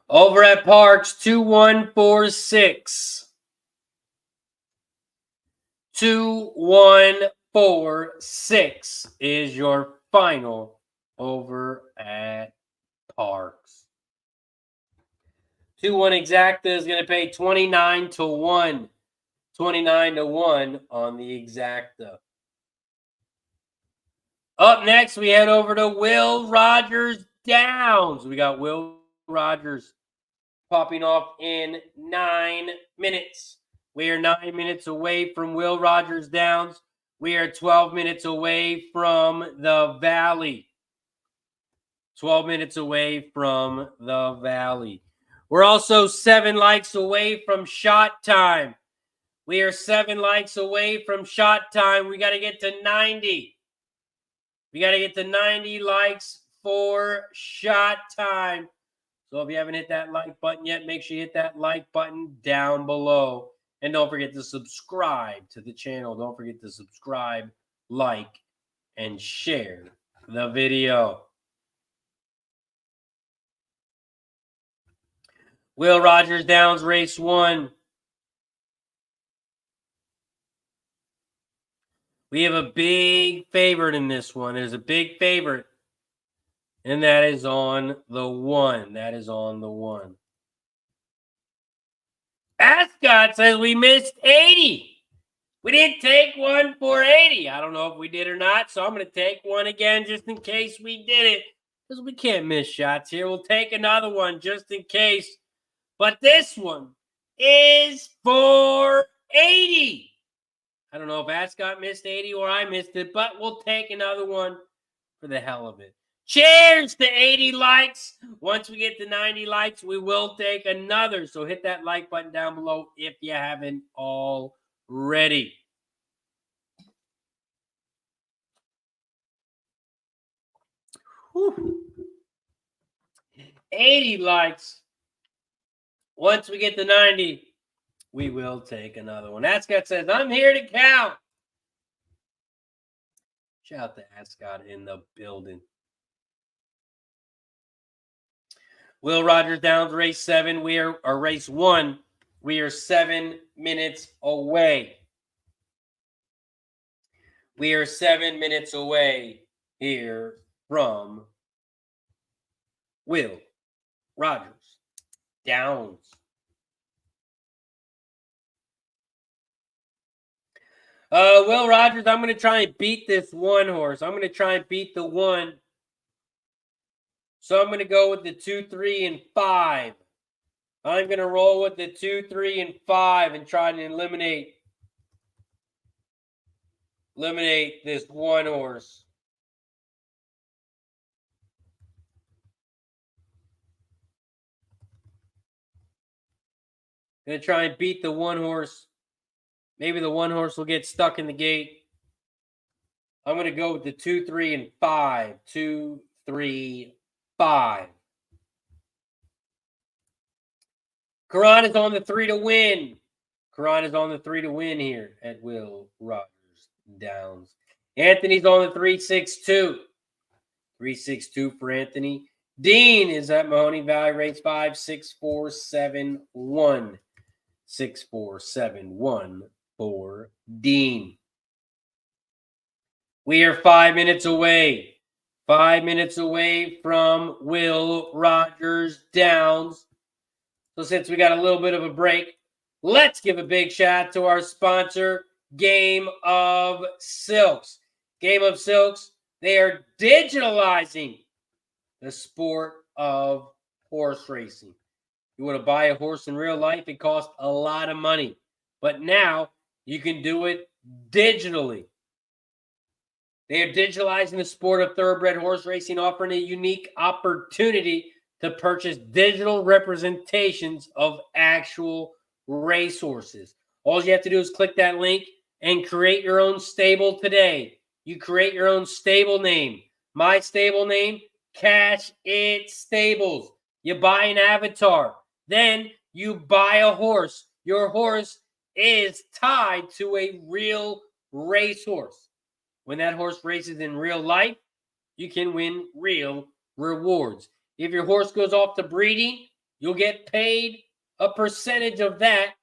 Over at Parx, 2-1-4-6. 2-1-4-6 is your final over at Parx. 2-1 Exacta is going to pay 29-1. 29-1 on the Exacta. Up next, we head over to Will Rogers Downs. We got Will Rogers popping off in 9 minutes. We are 9 minutes away from Will Rogers Downs. We are 12 minutes away from the Valley. 12 minutes away from the Valley. We're also 7 likes away from shot time. We are 7 likes away from shot time. We got to get to 90. We got to get to 90 likes for shot time. So if you haven't hit that like button yet, make sure you hit that like button down below. And don't forget to subscribe to the channel. Don't forget to subscribe, like, and share the video. Will Rogers Downs, race 1. We have a big favorite in this one. There's a big favorite. And that is on the 1. That is on the 1. Ascot says we missed 80. We didn't take one for 80. I don't know if we did or not, so I'm going to take one again just in case we did it. Because we can't miss shots here. We'll take another one just in case. But this one is for 80. I don't know if Ascot missed 80 or I missed it, but we'll take another one for the hell of it. Cheers to 80 likes. Once we get to 90 likes, we will take another. So hit that like button down below if you haven't already. Whew. 80 likes. Once we get to 90, we will take another one. Ascot says, I'm here to count. Shout out to Ascot in the building. Will Rogers Downs, race 7. Race 1. We are 7 minutes away. We are 7 minutes away here from Will Rogers Downs. Will Rogers, I'm going to try and beat this 1 horse. I'm going to try and beat the 1. So I'm going to go with the 2, 3, and 5. I'm going to roll with the 2, 3, and 5 and try to eliminate this 1 horse. Going to try and beat the 1 horse. Maybe the 1 horse will get stuck in the gate. I'm going to go with the 2, 3, and 5. 2, 3, 5. Karan is on the 3 to win. Karan is on the 3 to win here at Will Rogers Downs. Anthony's on the 3-6-2. 3-6-2 for Anthony. Dean is at Mahoning Valley, race 5, 6-4-7-1. 6-4-7-1 for Dean. We are 5 minutes away. 5 minutes away from Will Rogers Downs. So since we got a little bit of a break, let's give a big shout out to our sponsor, Game of Silks. Game of Silks, they are digitalizing the sport of horse racing. You want to buy a horse in real life, it costs a lot of money. But now you can do it digitally. They are digitalizing the sport of thoroughbred horse racing, offering a unique opportunity to purchase digital representations of actual racehorses. All you have to do is click that link and create your own stable today. You create your own stable name. My stable name, Cash It Stables. You buy an avatar. Then you buy a horse. Your horse is tied to a real racehorse. When that horse races in real life, you can win real rewards. If your horse goes off to breeding, you'll get paid a percentage of that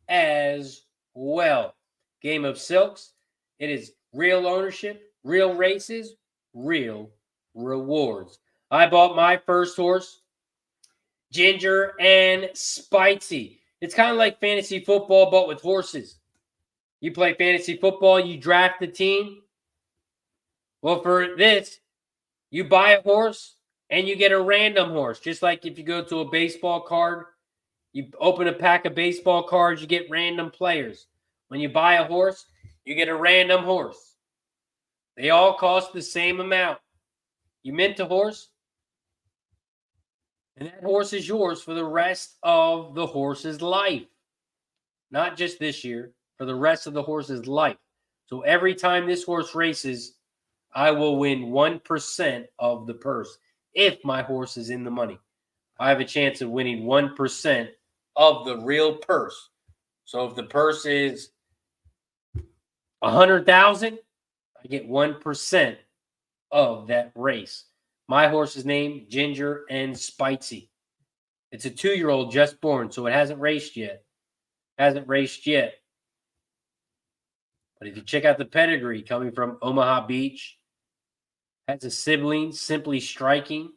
as well. Game of Silks, it is real ownership, real races, real rewards. I bought my first horse, Ginger and Spicy. It's kind of like fantasy football, but with horses. You play fantasy football, you draft the team. Well, for this, you buy a horse and you get a random horse. Just like if you go to a baseball card, you open a pack of baseball cards, you get random players. When you buy a horse, you get a random horse. They all cost the same amount. You mint a horse, and that horse is yours for the rest of the horse's life. Not just this year, for the rest of the horse's life. So every time this horse races, I will win 1% of the purse if my horse is in the money. I have a chance of winning 1% of the real purse. So if the purse is 100,000, I get 1% of that race. My horse's name, Ginger and Spicy. It's a 2-year-old just born, so it hasn't raced yet. But if you check out the pedigree, coming from Omaha Beach, has a sibling, Simply Striking.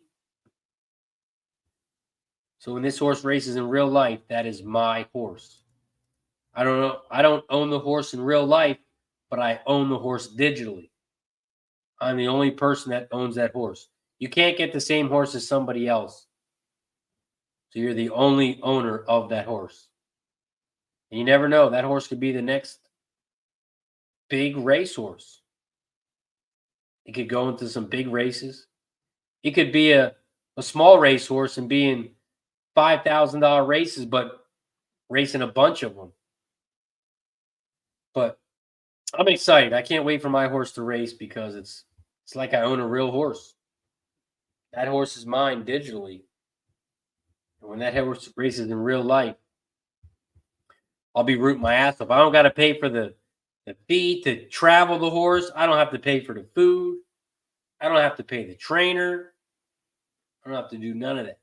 So when this horse races in real life, that is my horse. I don't know. I don't own the horse in real life, but I own the horse digitally. I'm the only person that owns that horse. You can't get the same horse as somebody else. So you're the only owner of that horse. And you never know. That horse could be the next big racehorse. It could go into some big races. It could be a small racehorse and be in $5,000 races, but racing a bunch of them. But I'm excited. I can't wait for my horse to race because it's like I own a real horse. That horse is mine digitally. And when that horse races in real life, I'll be rooting my ass off. I don't got to pay for the fee to travel the horse. I don't have to pay for the food. I don't have to pay the trainer. I don't have to do none of that.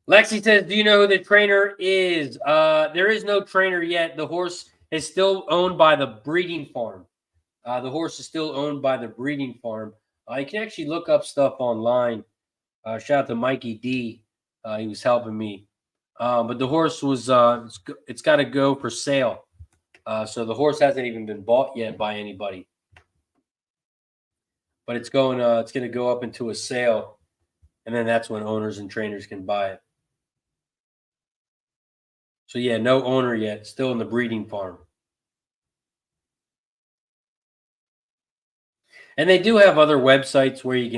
Lexi says, do you know who the trainer is? There is no trainer yet. The horse is still owned by the breeding farm. The horse is still owned by the breeding farm. You can actually look up stuff online. Shout out to Mikey D. He was helping me. But the horse was, it's got to go for sale. So the horse hasn't even been bought yet by anybody. But it's going to go up into a sale. And then that's when owners and trainers can buy it. So yeah, no owner yet. Still in the breeding farm. And they do have other websites where you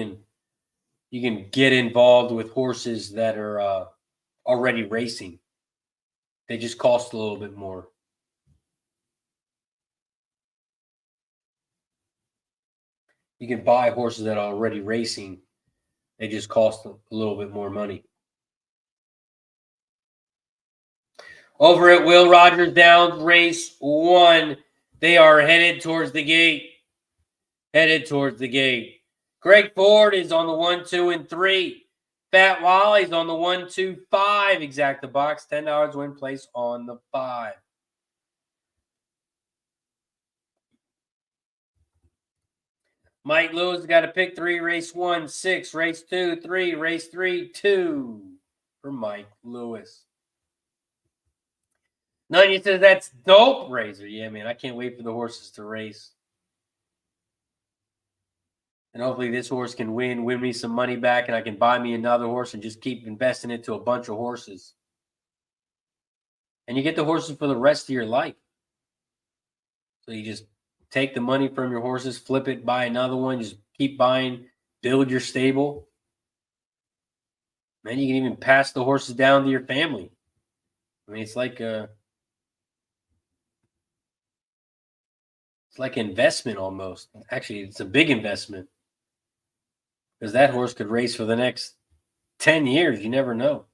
can get involved with horses that are already racing. They just cost a little bit more. You can buy horses that are already racing. They just cost a little bit more money. Over at Will Rogers Downs, race 1. They are headed towards the gate. Greg Ford is on the 1, 2, and 3. Fat Wally's on the 1, 2, 5. Exact the box. $10 win place on the 5. Mike Lewis got to pick 3, race 1, 6, race 2, 3, race 3, 2 for Mike Lewis. Nunya says that's dope, Razor. Yeah, man, I can't wait for the horses to race. And hopefully this horse can win me some money back, and I can buy me another horse and just keep investing into a bunch of horses. And you get the horses for the rest of your life. So you just take the money from your horses, flip it, buy another one, just keep buying, build your stable. Man, you can even pass the horses down to your family. I mean, it's like investment almost. Actually, it's a big investment. Because that horse could race for the next 10 years. You never know.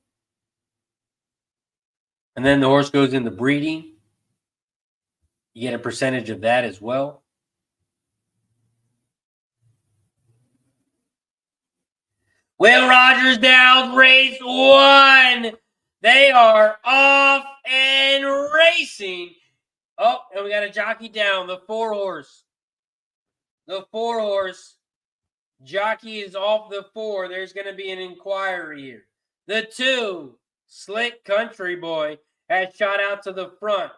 And then the horse goes into breeding. You get a percentage of that as well. Will Rogers down, race 1. They are off and racing. Oh, and we got a jockey down, the 4-horse. The 4-horse. Jockey is off the 4. There's going to be an inquiry here. The 2, Slick Country Boy, has shot out to the front.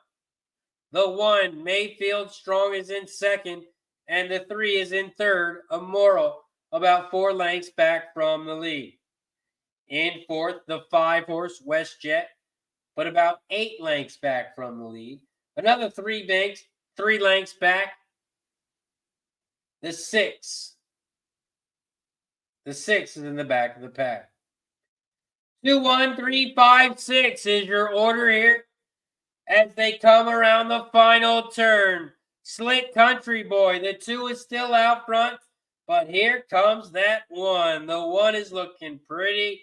The 1, Mayfield Strong, is in second. And the 3 is in third, Amoro, about 4 lengths back from the lead. In fourth, the 5-horse, WestJet, but about 8 lengths back from the lead. Another 3 lengths back, the 6. The 6 is in the back of the pack. 2, 1, 3, 5, 6 is your order here as they come around the final turn. Slick Country Boy, the 2 is still out front, but here comes that 1. The 1 is looking pretty,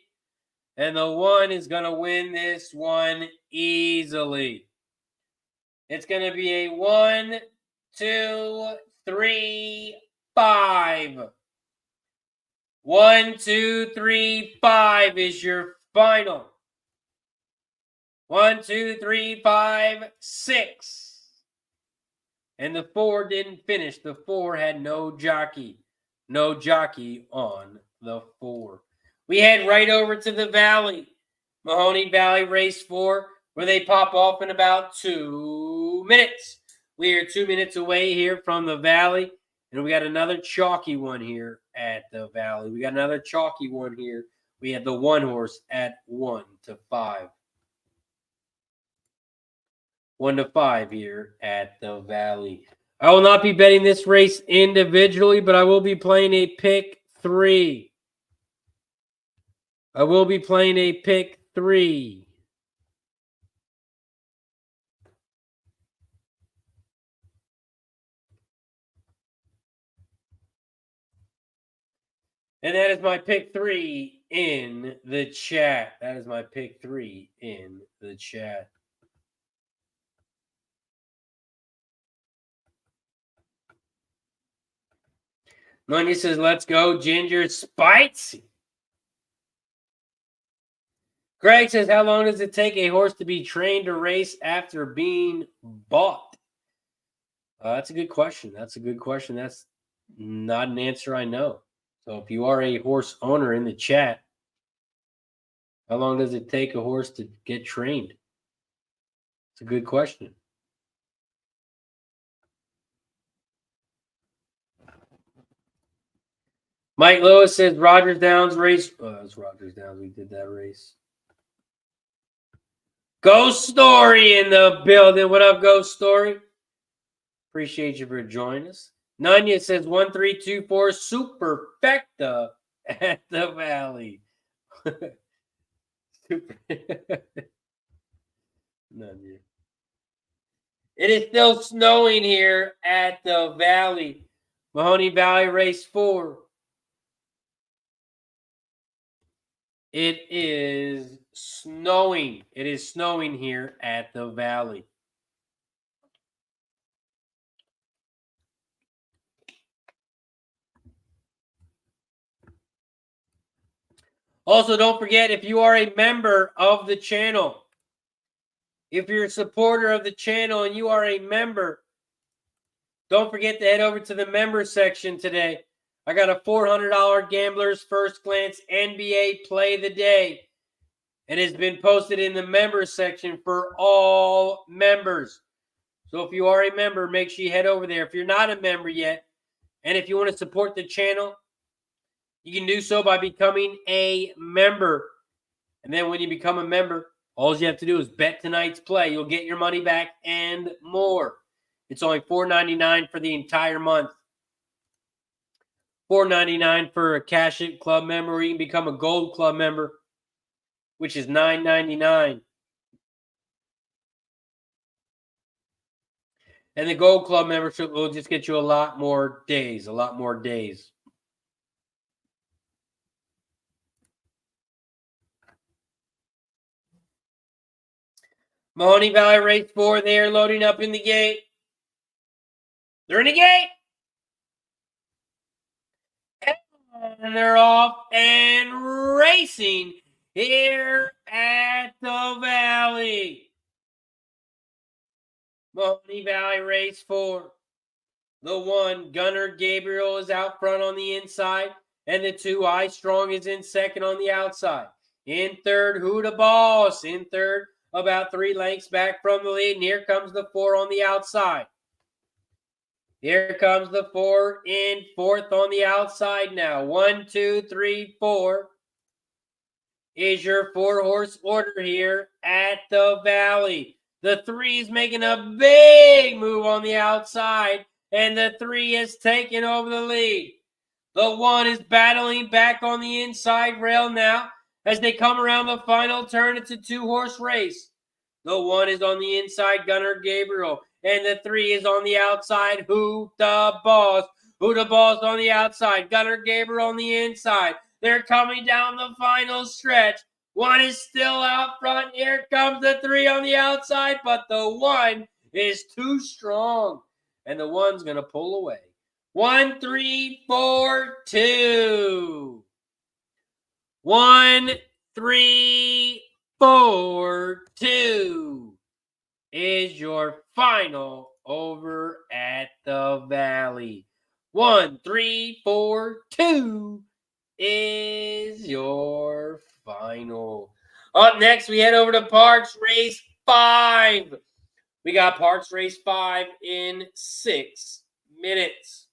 and the 1 is going to win this one easily. It's going to be a 1, 2, 3, 5. 1, 2, 3, 5 is your final. 1, 2, 3, 5, 6. And the 4 didn't finish. The 4 had no jockey. No jockey on the 4. We head right over to the Valley. Mahoning Valley race 4, where they pop off in about 2 minutes. We are 2 minutes away here from the Valley. And we got another chalky one here at the Valley. We got another chalky one here. We have the 1-horse at 1 to 5. 1 to 5 here at the Valley. I will not be betting this race individually, but I will be playing a pick 3. I will be playing a pick 3. And that is my pick 3 in the chat. That is my pick 3 in the chat. Nunya says, let's go, Ginger Spicy. Greg says, how long does it take a horse to be trained to race after being bought? That's a good question. That's not an answer I know. So if you are a horse owner in the chat, how long does it take a horse to get trained? It's a good question. Mike Lewis says Rogers Downs race. Oh, that's Rogers Downs. We did that race. Ghost Story in the building. What up, Ghost Story? Appreciate you for joining us. Nunya says 1, 3, 2, 4 Superfecta at the Valley. Nunya. It is still snowing here at the Valley. Mahoning Valley race 4. It is snowing. It is snowing here at the Valley. Also, don't forget, if you are a member of the channel, if you're a supporter of the channel and you are a member, don't forget to head over to the member section today. I got a $400 Gambler's First Glance NBA Play of the Day. It has been posted in the members section for all members. So if you are a member, make sure you head over there. If you're not a member yet, and if you want to support the channel, you can do so by becoming a member. And then when you become a member, all you have to do is bet tonight's play. You'll get your money back and more. It's only $4.99 for the entire month. $4.99 for a Cash It Club member, or you can become a Gold Club member, which is $9.99. And the Gold Club membership will just get you a lot more days. Mahoning Valley race 4, they are loading up in the gate. They're in the gate. And they're off and racing here at the Valley. Mahoning Valley race 4. The 1, Gunnar Gabriel, is out front on the inside. And the 2, I Strong, is in second on the outside. In third, Who the Boss. In third, about 3 lengths back from the lead. And here comes the 4 on the outside. Here comes the 4 in fourth on the outside now. 1, 2, 3, 4 is your 4-horse order here at the Valley. The 3 is making a big move on the outside, and the 3 is taking over the lead. The 1 is battling back on the inside rail now. As they come around the final turn, it's a 2-horse race. The 1 is on the inside, Gunnar Gabriel. And the 3 is on the outside, Who the Boss. Who the Boss on the outside, Gunnar Gabriel on the inside. They're coming down the final stretch. 1 is still out front. Here comes the 3 on the outside, but the 1 is too strong. And the 1's going to pull away. 1, 3, 4, 2. 1, 3, 4, 2 is your final over at the Valley. 1, 3, 4, 2 is your final. Up next, we head over to Parx Race 5. We got Parx Race 5 in 6 minutes.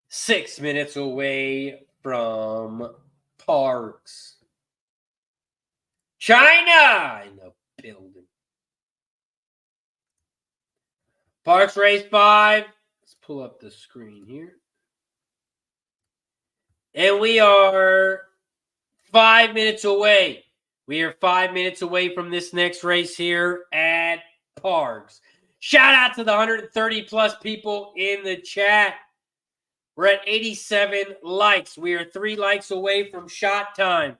6 minutes away from Parx. China in the building. Parx Race 5. Let's pull up the screen here. And we are 5 minutes away. We are 5 minutes away from this next race here at Parx. Shout out to the 130 plus people in the chat. We're at 87 likes. We are 3 likes away from shot time.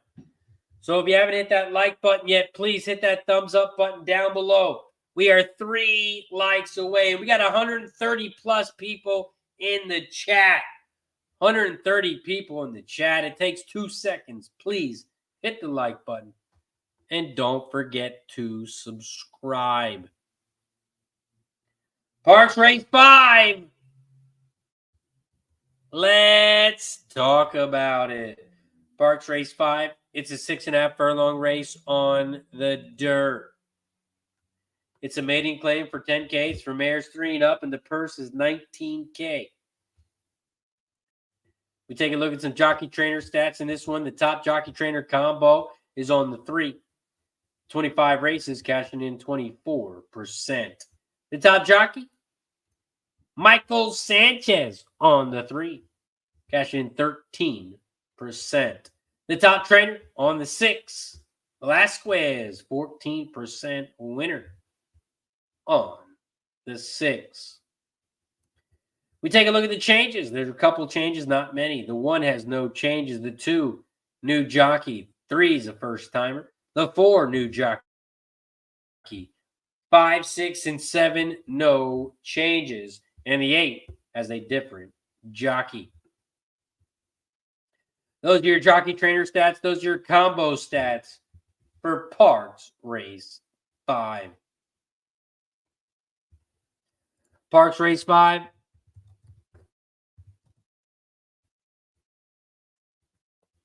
So if you haven't hit that like button yet, please hit that thumbs up button down below. We are 3 likes away. And we got 130 plus people in the chat. 130 people in the chat. It takes 2 seconds. Please hit the like button. And don't forget to subscribe. Parx Race 5. Let's talk about it. Parx Race 5. It's a 6.5 furlong race on the dirt. It's a maiden claim for 10K. It's for mares 3 and up, and the purse is $19K. We take a look at some jockey trainer stats in this one. The top jockey trainer combo is on the 3. 25 races, cashing in 24%. The top jockey, Michael Sanchez on the 3, cashing in 13%. The top trainer on the 6, Velasquez, 14% winner on the 6. We take a look at the changes. There's a couple changes, not many. The 1 has no changes. The 2, new jockey. 3 is a first-timer. The 4, new jockey. 5, 6, and 7, no changes. And the 8 has a different jockey. Those are your jockey trainer stats. Those are your combo stats for Parx Race 5. Parx Race 5.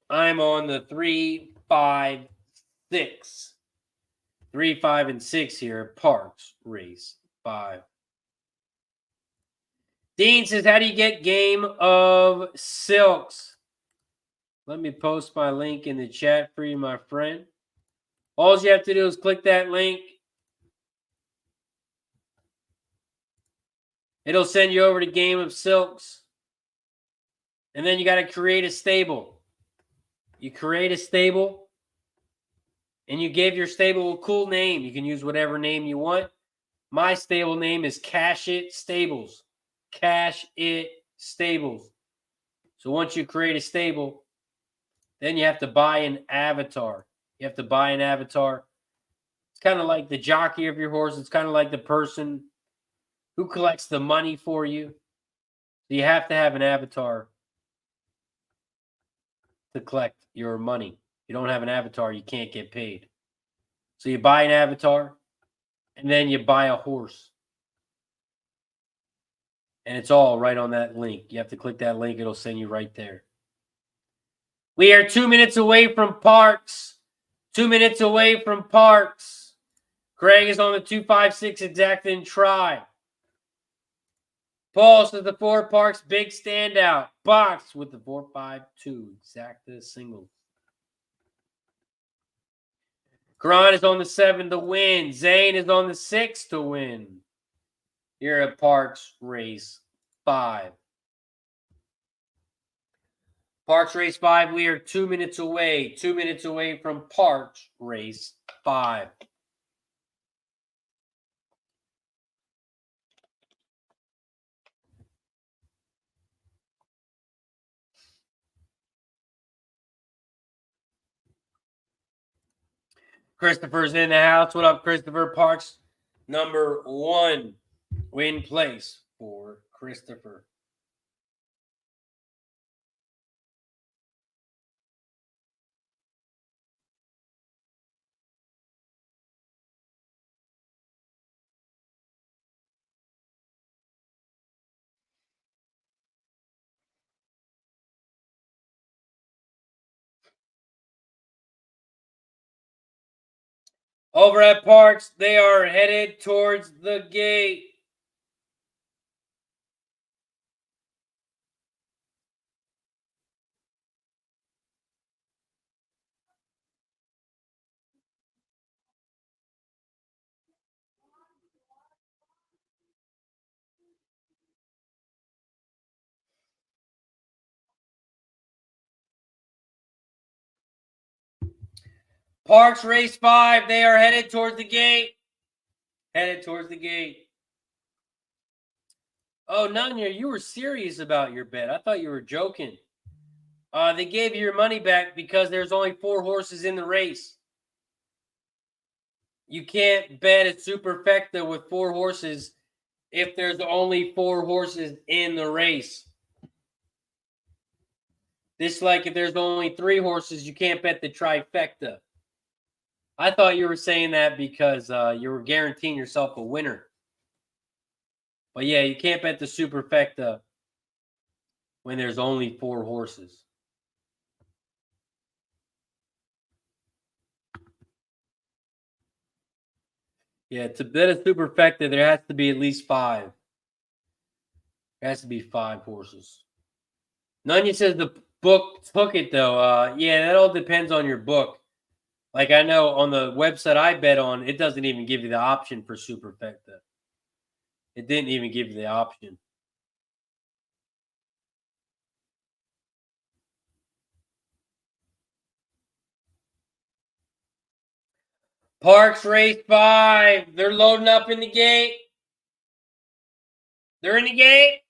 I'm on the 3, 5, 6. 3, 5, and 6 here. Parx Race 5. Dean says, how do you get Game of Silks? Let me post my link in the chat for you, my friend. All you have to do is click that link. It'll send you over to Game of Silks. And then you got to create a stable. You create a stable. And you gave your stable a cool name. You can use whatever name you want. My stable name is Cash It Stables. Cash It Stables. So once you create a stable, then you have to buy an avatar. You have to buy an avatar. It's kind of like the jockey of your horse. It's kind of like the person who collects the money for you. So you have to have an avatar to collect your money. If you don't have an avatar, you can't get paid. So you buy an avatar, and then you buy a horse. And it's all right on that link. You have to click that link. It'll send you right there. We are 2 minutes away from Parx. 2 minutes away from Parx. Craig is on the 256 exacta and try. Paul says the 4 Parx big standout. Box with the 452 exacta single. Karan is on the 7 to win. Zane is on the 6 to win. Here at Parx Race 5. Parx Race 5, we are 2 minutes away. 2 minutes away from Parx Race 5. Christopher's in the house. What up, Christopher? Parx number 1 win place for Christopher. Over at Parx, they are headed towards the gate. Parx Race 5, they are headed towards the gate. Headed towards the gate. Oh, Nanya, you were serious about your bet. I thought you were joking. They gave you your money back because there's only 4 horses in the race. You can't bet a superfecta with 4 horses if there's only 4 horses in the race. This like if there's only 3 horses, you can't bet the trifecta. I thought you were saying that because you were guaranteeing yourself a winner. But yeah, you can't bet the superfecta when there's only 4 horses. Yeah, to bet a superfecta, there has to be at least 5. There has to be 5 horses. Nanya says the book took it, though. Yeah, that all depends on your book. Like I know on the website I bet on, it doesn't even give you the option for superfecta. It didn't even give you the option. Parx Race 5. They're loading up in the gate. They're in the gate.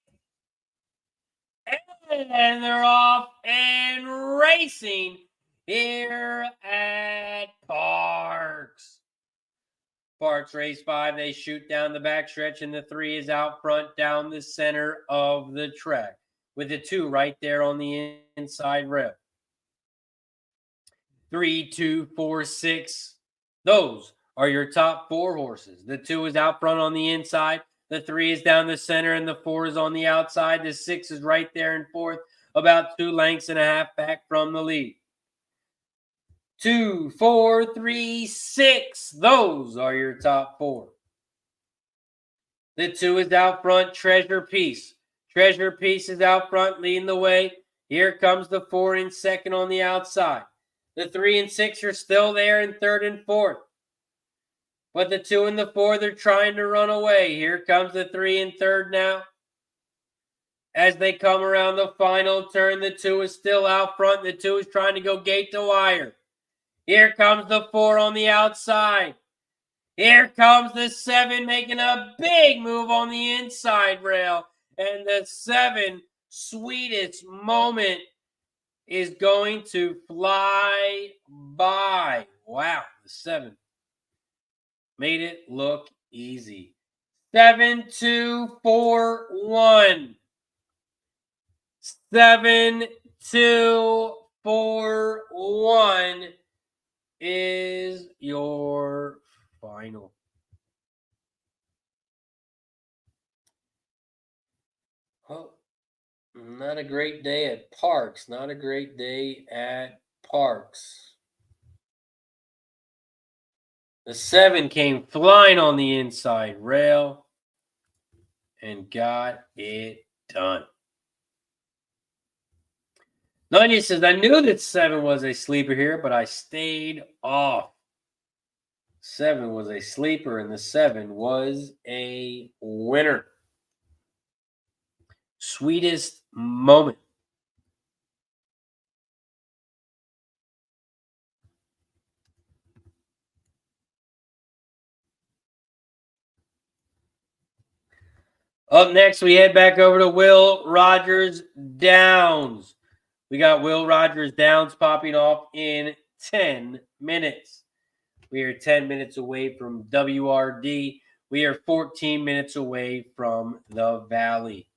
And they're off and racing here at Parx. Parx Race 5, they shoot down the backstretch, and the 3 is out front down the center of the track with the 2 right there on the inside rail. 3, 2, 4, 6. Those are your top 4 horses. The 2 is out front on the inside. The 3 is down the center, and the 4 is on the outside. The 6 is right there in 4th, about 2 lengths and a half back from the lead. 2, 4, 3, 6. Those are your top 4. The 2 is out front, Treasure Piece. Treasure Piece is out front, leading the way. Here comes the 4 in second on the outside. The 3 and 6 are still there in third and fourth. But the 2 and the 4, they're trying to run away. Here comes the 3 and third now. As they come around the final turn, the 2 is still out front. The 2 is trying to go gate to wire. Here comes the 4 on the outside. Here comes the 7 making a big move on the inside rail. And the 7, Sweetest Moment, is going to fly by. Wow, the 7 made it look easy. 7, 2, 4, 1. 7, 2, 4, 1 is your final. Oh, not a great day at Parx. Not a great day at Parx. The 7 came flying on the inside rail and got it done. Nanya says, I knew that 7 was a sleeper here, but I stayed off. 7 was a sleeper, and the 7 was a winner. Sweetest Moment. Up next, we head back over to Will Rogers Downs. We got Will Rogers Downs popping off in 10 minutes. We are 10 minutes away from WRD. We are 14 minutes away from the Valley.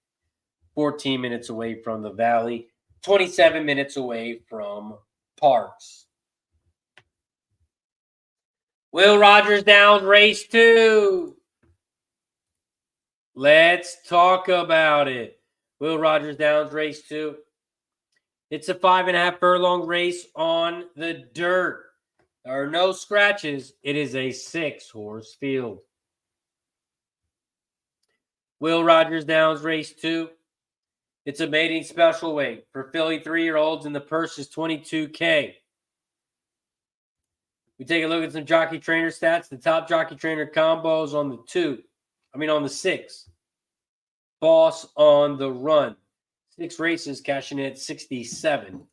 14 minutes away from the Valley. 27 minutes away from Parx. Will Rogers Downs, race 2. Let's talk about it. Will Rogers Downs, race 2. It's a 5.5 furlong race on the dirt. There are no scratches. It is a 6-horse field. Will Rogers Downs, race 2. It's a mating special weight for filly 3-year-olds, and the purse is $22K. We take a look at some jockey trainer stats. The top jockey trainer combos on the 6. Boss on the run. 6 races cashing in at 67%.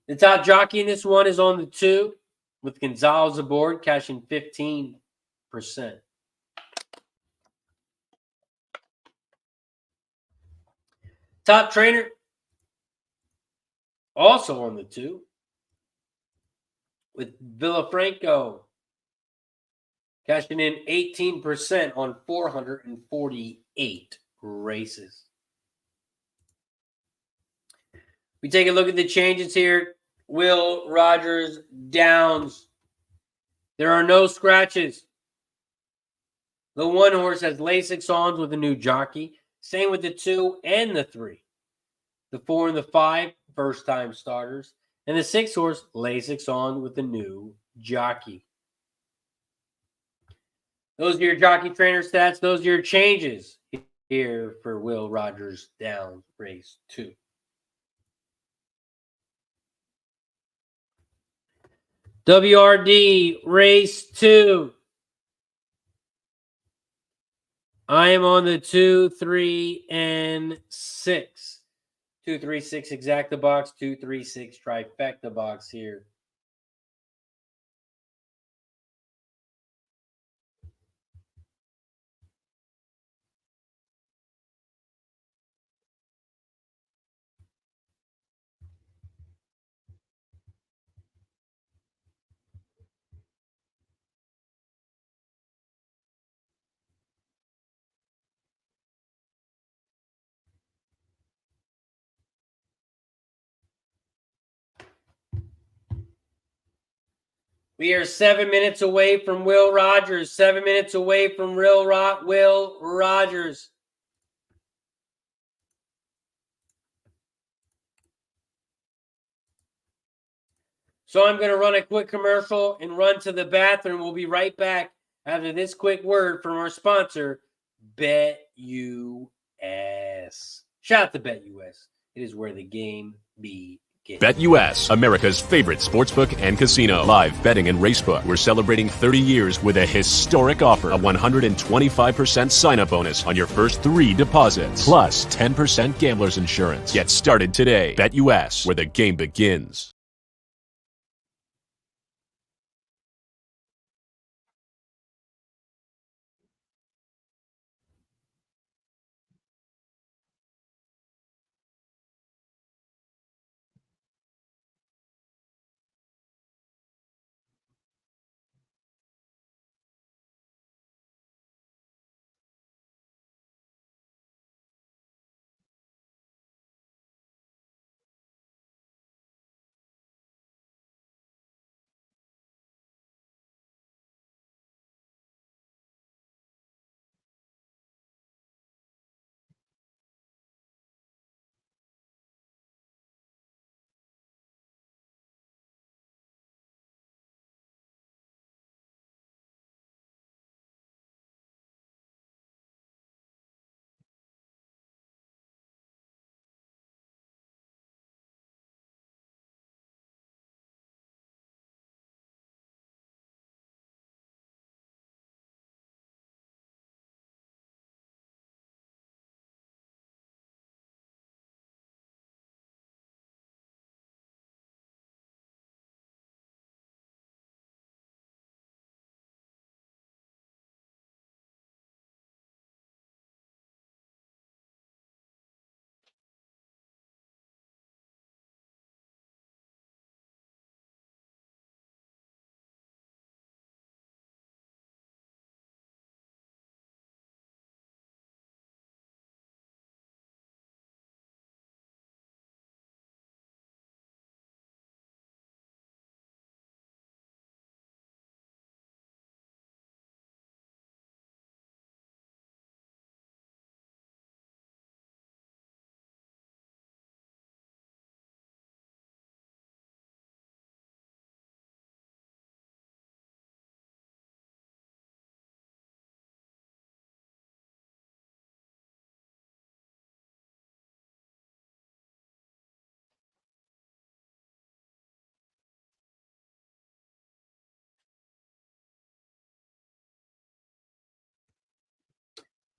The top jockey in this one is on the 2 with Gonzalez aboard, cashing 15%. Top trainer also on the 2 with Villafranco, cashing in 18% on 448 races. We take a look at the changes here. Will Rogers Downs. There are no scratches. The 1 horse has Lasix ons with a new jockey. Same with the 2 and the 3. The 4 and the 5, first-time starters. And the 6 horse, Lasix on with a new jockey. Those are your jockey trainer stats. Those are your changes here for Will Rogers Downs, race 2. WRD, race 2. I am on the 2, 3, and 6. 2, 3, 6 exacta box, 2, 3, 6 trifecta box here. We are 7 minutes away from Will Rogers. 7 minutes away from Will Rogers. So I'm going to run a quick commercial and run to the bathroom. We'll be right back after this quick word from our sponsor, BetUS. Shout out to BetUS. It is where the game begins. BetUS, America's favorite sportsbook and casino. Live betting and racebook. We're celebrating 30 years with a historic offer. A 125% sign-up bonus on your first 3 deposits. Plus 10% gambler's insurance. Get started today. BetUS, where the game begins.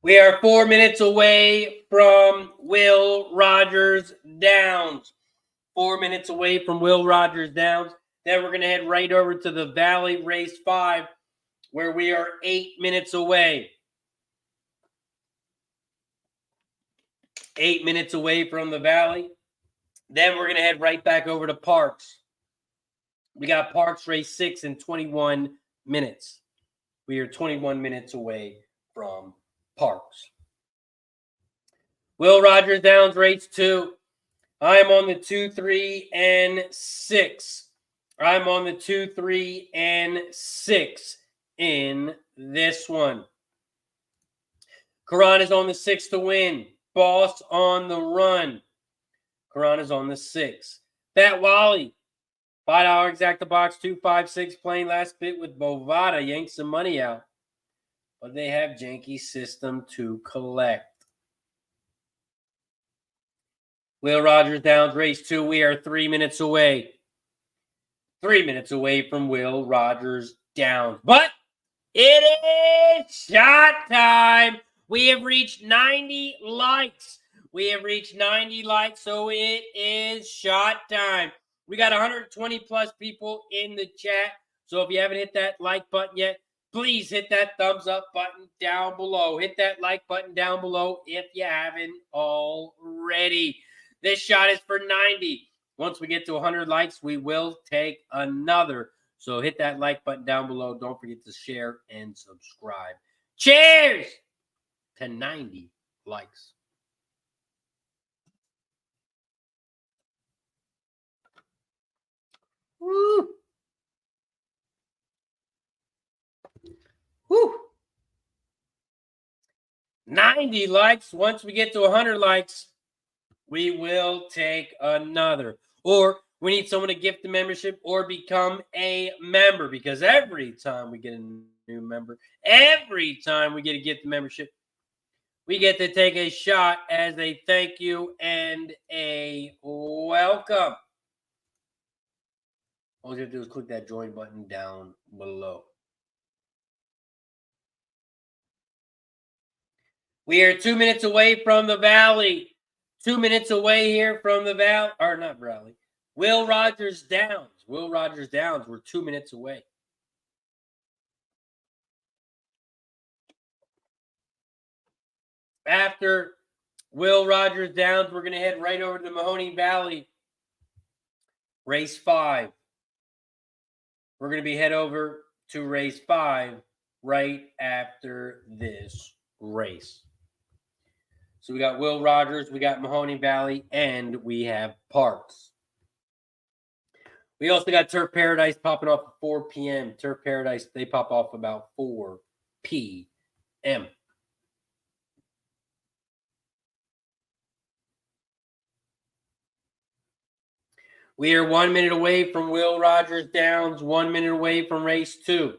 We are 4 minutes away from Will Rogers Downs. 4 minutes away from Will Rogers Downs. Then we're going to head right over to the Valley Race 5, where we are 8 minutes away. 8 minutes away from the Valley. Then we're going to head right back over to Parx. We got Parx Race 6 in 21 minutes. We are 21 minutes away from Parx. Will Rogers Downs Race 2. I'm on the 2, 3, and 6. I'm on the 2, 3, and 6 in this one. Karan is on the 6 to win. Boss on the run. Karan is on the 6. Fat Wally. $5 exacta box, 256 playing last bit with Bovada. Yanked some money out. But they have janky system to collect. Will Rogers Downs Race 2. We are 3 minutes away. 3 minutes away from Will Rogers Downs. But it is shot time. We have reached 90 likes. We have reached 90 likes, so it is shot time. We got 120 plus people in the chat. So if you haven't hit that like button yet, please hit that thumbs up button down below. Hit that like button down below if you haven't already. This shot is for 90. Once we get to 100 likes, we will take another. So hit that like button down below. Don't forget to share and subscribe. Cheers to 90 likes. Woo. Woo. 90 likes. Once we get to 100 likes, we will take another. Or We need someone to gift the membership or become a member, because every time we get a new member, every time we get to gift the membership, we get to take a shot as a thank you and a welcome. All you have to do is click that join button down below. We are 2 minutes away from the Valley. 2 minutes away here from the Valley, or not Valley. Will Rogers Downs. Will Rogers Downs. We're 2 minutes away. After Will Rogers Downs, we're going to head right over to the Mahoning Valley. Race 5. We're going to be head over to race 5 right after this race. So we got Will Rogers, we got Mahoning Valley, and we have Parx. We also got Turf Paradise popping off at 4 p.m. Turf Paradise, they pop off about 4 p.m. We are 1 minute away from Will Rogers Downs, 1 minute away from race 2.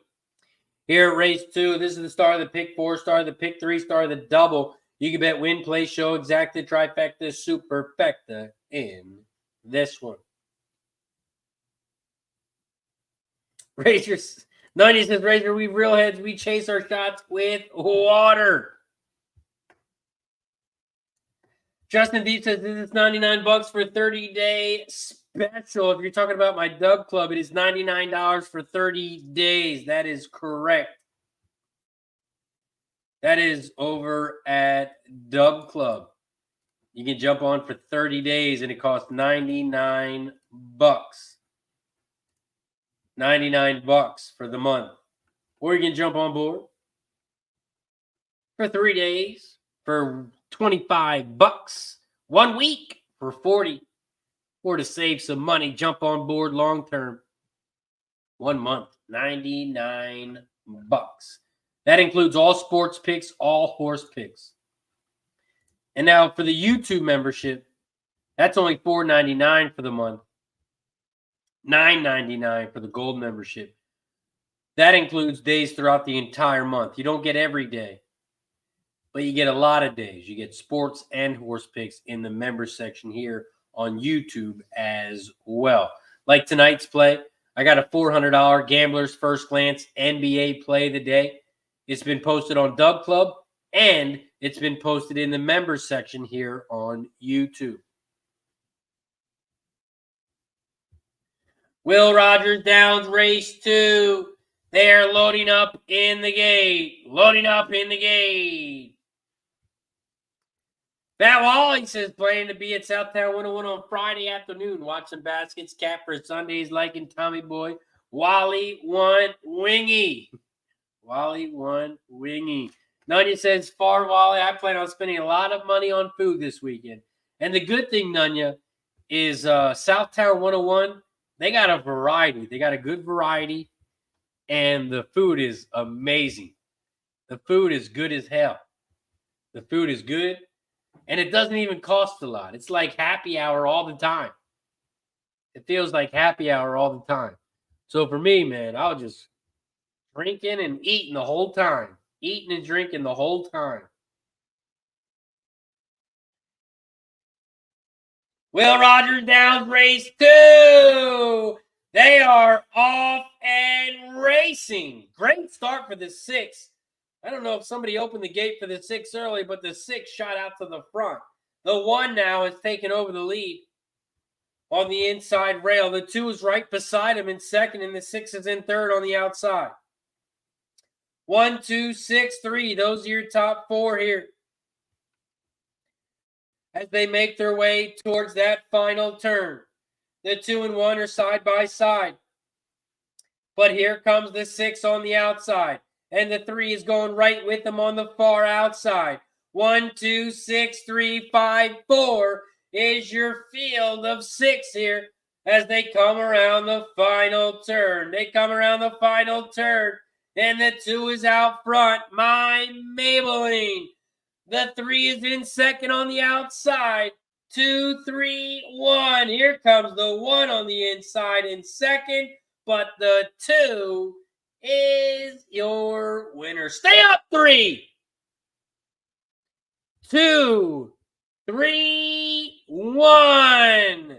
Here at race 2, this is the star of the pick 4, star of the pick 3, star of the double. You can bet win, play, show, exacta, trifecta, superfecta in this one. Razors, 90 says, Razor, we real heads, we chase our shots with water. Justin D says, this is $99 for 30-day special. If you're talking about my Doug Club, it is $99 for 30 days. That is correct. That is over at Doug Club. You can jump on for 30 days, and it costs $99. $99 for the month. Or you can jump on board for 3 days for $25. 1 week for $40. Or to save some money, jump on board long term. 1 month, $99. That includes all sports picks, all horse picks. And now for the YouTube membership, that's only $4.99 for the month. $9.99 for the gold membership. That includes days throughout the entire month. You don't get every day, but you get a lot of days. You get sports and horse picks in the member section here on YouTube as well. Like tonight's play, I got a $400 Gambler's First Glance NBA play of the day. It's been posted on Doug Club, and it's been posted in the members section here on YouTube. Will Rogers Downs race 2. They're loading up in the gate. Loading up in the gate. Matt Wally says, planning to be at Southtown 101 on Friday afternoon. Watching baskets, cat for Sundays, liking Tommy Boy. Wally one wingy. Wally one wingy. Nunya says, far Wally, I plan on spending a lot of money on food this weekend. And the good thing, Nunya, is Southtown 101, they got a variety. They got a good variety, and the food is amazing. The food is good as hell. The food is good, and it doesn't even cost a lot. It's like happy hour all the time. It feels like happy hour all the time. So for me, man, I'll just drinking and eating the whole time. Eating and drinking the whole time. Will Rogers Downs race 2. They are off and racing. Great start for the 6. I don't know if somebody opened the gate for the 6 early, but the 6 shot out to the front. The 1 now has taken over the lead on the inside rail. The 2 is right beside him in second, and the 6 is in third on the outside. 1, 2, 6, 3. Those are your top 4 here, as they make their way towards that final turn. The 2 and 1 are side by side. But here comes the 6 on the outside. And the 3 is going right with them on the far outside. 1, 2, 6, 3, 5, 4 is your field of 6 here as they come around the final turn. They come around the final turn. And the 2 is out front. My Maybelline. The 3 is in second on the outside. 2, 3, 1. Here comes the 1 on the inside in second, but the 2 is your winner. Stay up 3, 2, 3, 1.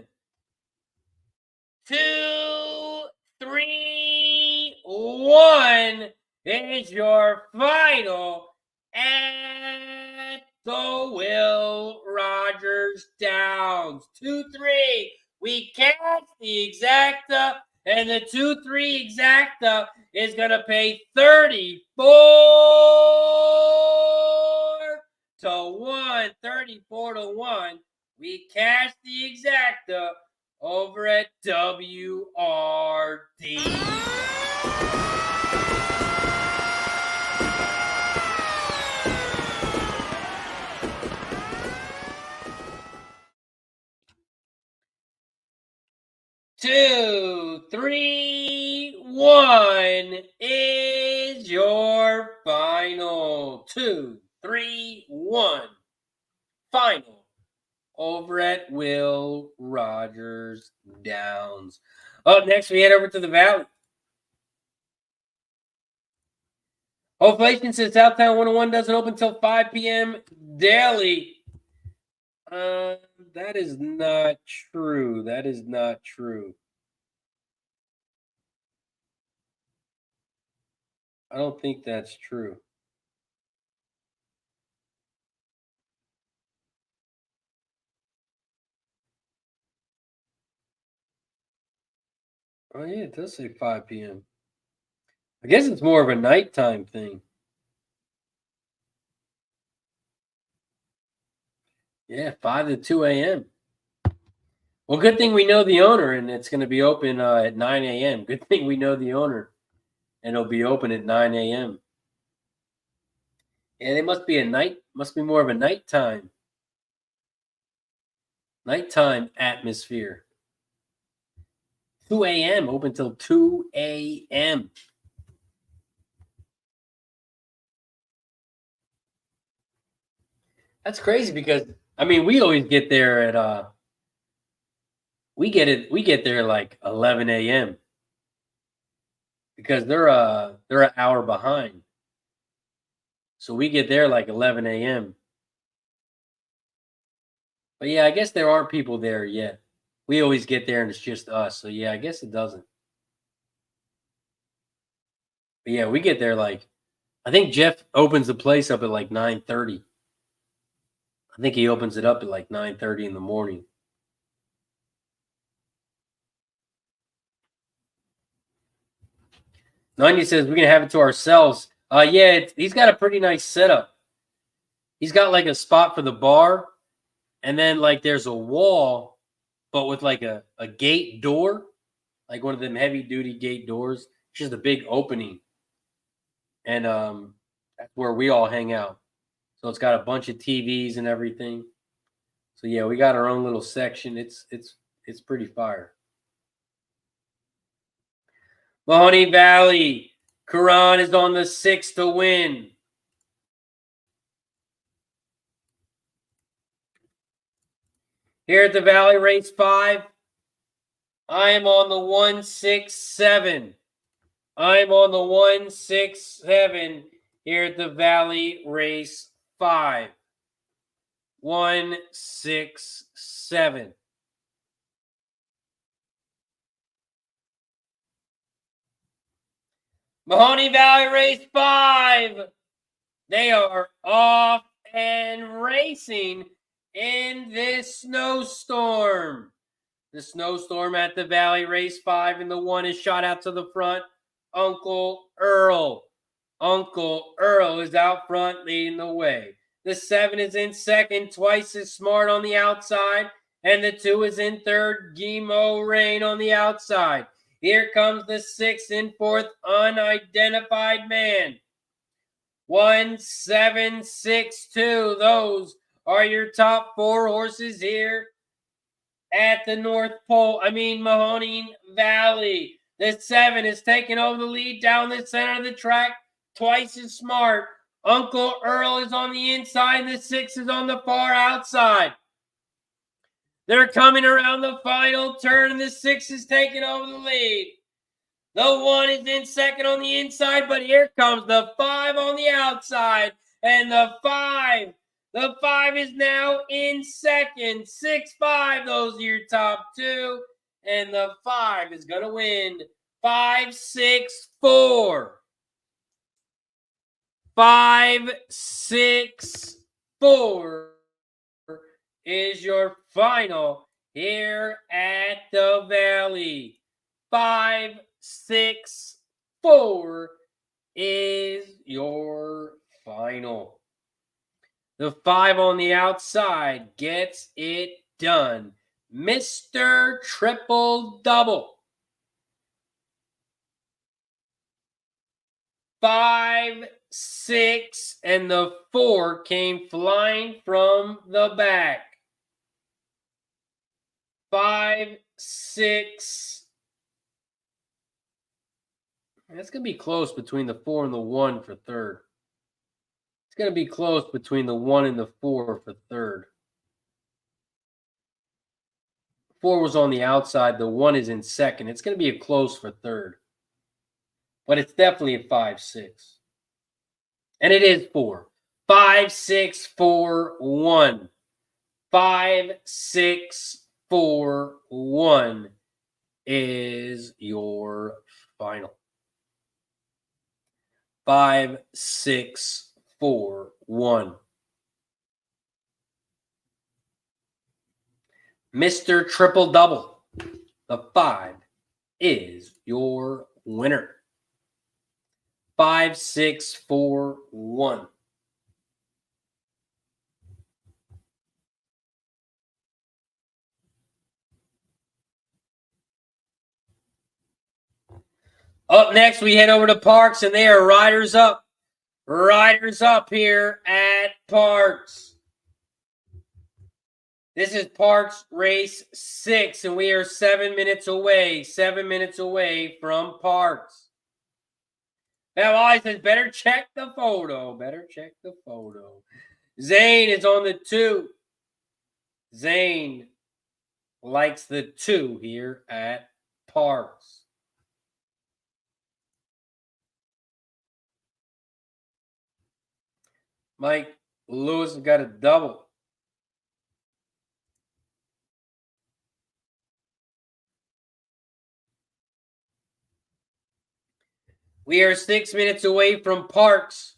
2, 3, 1 is your final at the Will Rogers Downs. 2, 3. We catch the exacta, and the 2, 3 exacta is going to pay 34-1. 34-1. We cash the exacta over at WRD. Two, 3, 1 is your final. 2, 3, 1. Final over at Will Rogers Downs. Up next, we head over to the Valley. Inflation says Southtown 101 doesn't open until 5 p.m. daily. That is not true. That is not true. I don't think that's true. Oh, yeah, it does say 5 p.m. I guess it's more of a nighttime thing. Yeah, 5 to 2 a.m. Well, good thing we know the owner, and it's going to be open at 9 a.m. Good thing we know the owner, and it'll be open at 9 a.m. Yeah, they must be more of a nighttime atmosphere. 2 a.m. open till 2 a.m. That's crazy because we always get there at we get there like 11 a.m. because they're an hour behind. So we get there like 11 a.m. But yeah, I guess there aren't people there yet. We always get there and it's just us. So yeah, I guess it doesn't. But yeah, we get there like, I think Jeff opens the place up at like 9:30. I think he opens it up at like 9:30 in the morning. Nanya says we're gonna have it to ourselves. Yeah, he's got a pretty nice setup. He's got like a spot for the bar, and then like there's a wall, but with like a gate door, like one of them heavy duty gate doors. It's just a big opening, and that's where we all hang out. So it's got a bunch of TVs and everything. So yeah, we got our own little section. It's pretty fire. Mahoning Valley, Karan is on the 6 to win. Here at the Valley Race 5, I am on the 167. I'm on the 167 here at the Valley Race 5. 167. Mahoning Valley Race 5. They are off and racing in this snowstorm. The snowstorm at the Valley Race 5, and the 1 is shot out to the front. Uncle Earl. Uncle Earl is out front leading the way. The 7 is in second, Twice as Smart on the outside. And the 2 is in third, Gimo Rain on the outside. Here comes the 6 in fourth, Unidentified Man. 1762. Those are your top 4 horses here at the Mahoning Valley. The 7 is taking over the lead down the center of the track. Twice as Smart. Uncle Earl is on the inside, and the 6 is on the far outside. They're coming around the final turn, and the 6 is taking over the lead. The 1 is in second on the inside, but here comes the 5 on the outside. And the 5 is now in second. 6-5, those are your top two. And the 5 is going to win 5-6-4. 5-6-4 is your final here at the Valley. 5-6-4 is your final. The 5 on the outside gets it done. Mr. Triple Double. 5-6, and the 4 came flying from the back. 5-6. That's going to be close between the 4 and the 1 for third. It's going to be close between the 1 and the 4 for third. 4 was on the outside. The 1 is in second. It's going to be a close for third. But it's definitely a 5-6. And it is 4. 5-6-4-1. 5-6-4-1 is your final. 5-6-4-1. Mr. Triple Double. The 5 is your winner. 5-6-4-1. Up next, we head over to Parx, and they are riders up. Riders up here at Parx. This is Parx Race 6, and we are 7 minutes away. 7 minutes away from Parx. Now, I says, better check the photo. Better check the photo. Zane is on the 2. Zane likes the 2 here at Parx. Mike Lewis got a double. We are 6 minutes away from Parx.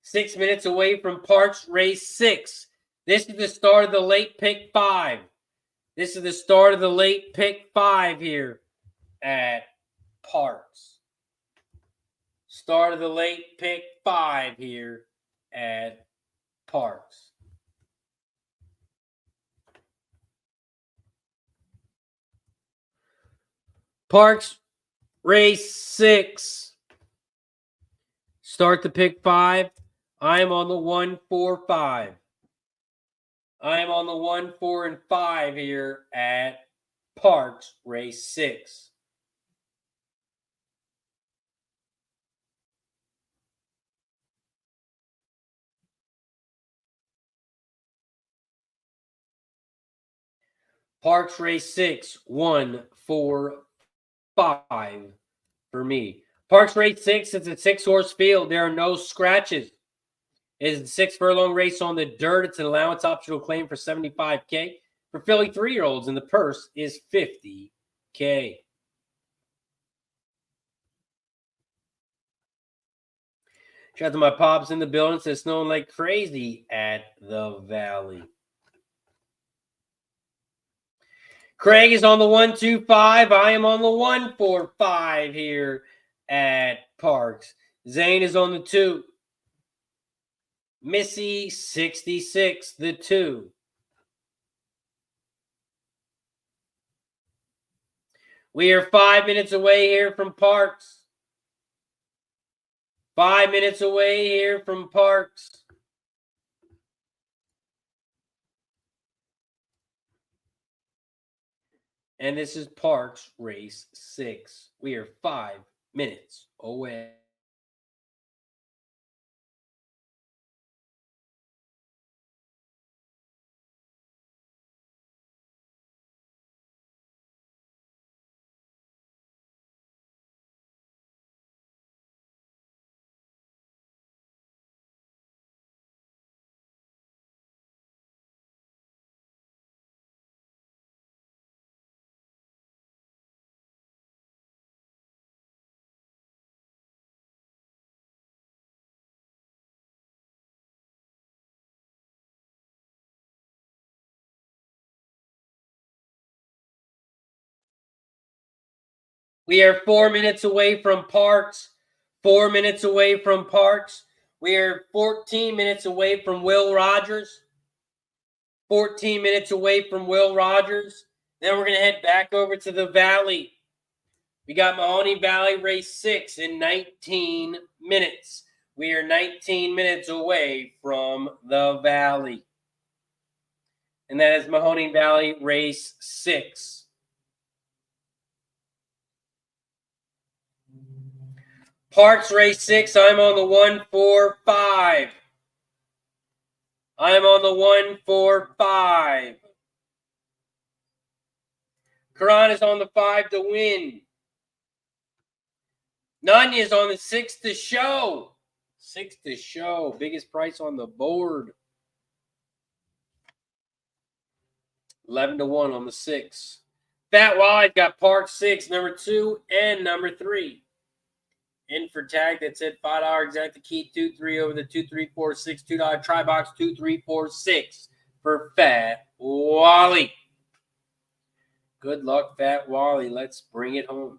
6 minutes away from Parx Race 6. This is the start of the late pick 5. This is the start of the late pick 5 here at Parx. Start of the late pick 5 here at Parx. Parx Race 6. Start the pick 5. I am on the 1, 4, 5. I am on the 1, 4, and 5 here at Parx Race 6. Parx Race 6, 1, 4, 5 for me. Parx Race 6 is a 6-horse field. There are no scratches. It is a 6-furlong race on the dirt. It's an allowance optional claim for $75K. For filly 3-year-olds, and the purse is $50K. Shout out to my pops in the building. It's snowing like crazy at the Valley. Craig is on the 1, 2, 5. I am on the 1, 4, 5 here at Parx. Zane is on the 2. Missy 66, the 2. We are 5 minutes away here from Parx. 5 minutes away here from Parx. And this is Parx Race 6. We are 5 minutes away. We are 4 minutes away from Parx. 4 minutes away from Parx. We are 14 minutes away from Will Rogers. 14 minutes away from Will Rogers. Then we're going to head back over to the Valley. We got Mahoning Valley race 6 in 19 minutes. We are 19 minutes away from the Valley. And that is Mahoning Valley race 6. Parx race 6, I'm on the 145. I'm on the 145. Karan is on the 5 to win. Nanya is on the 6 to show. 6 to show. Biggest price on the board. 11 to 1 on the 6. Fat Wide got Parx 6, number 2, and number 3. In for tag that's at $5 exact the key 2-3 over the 2-3-4-6 $2 try box 2-3-4-6 for Fat Wally. Good luck, Fat Wally. Let's bring it home.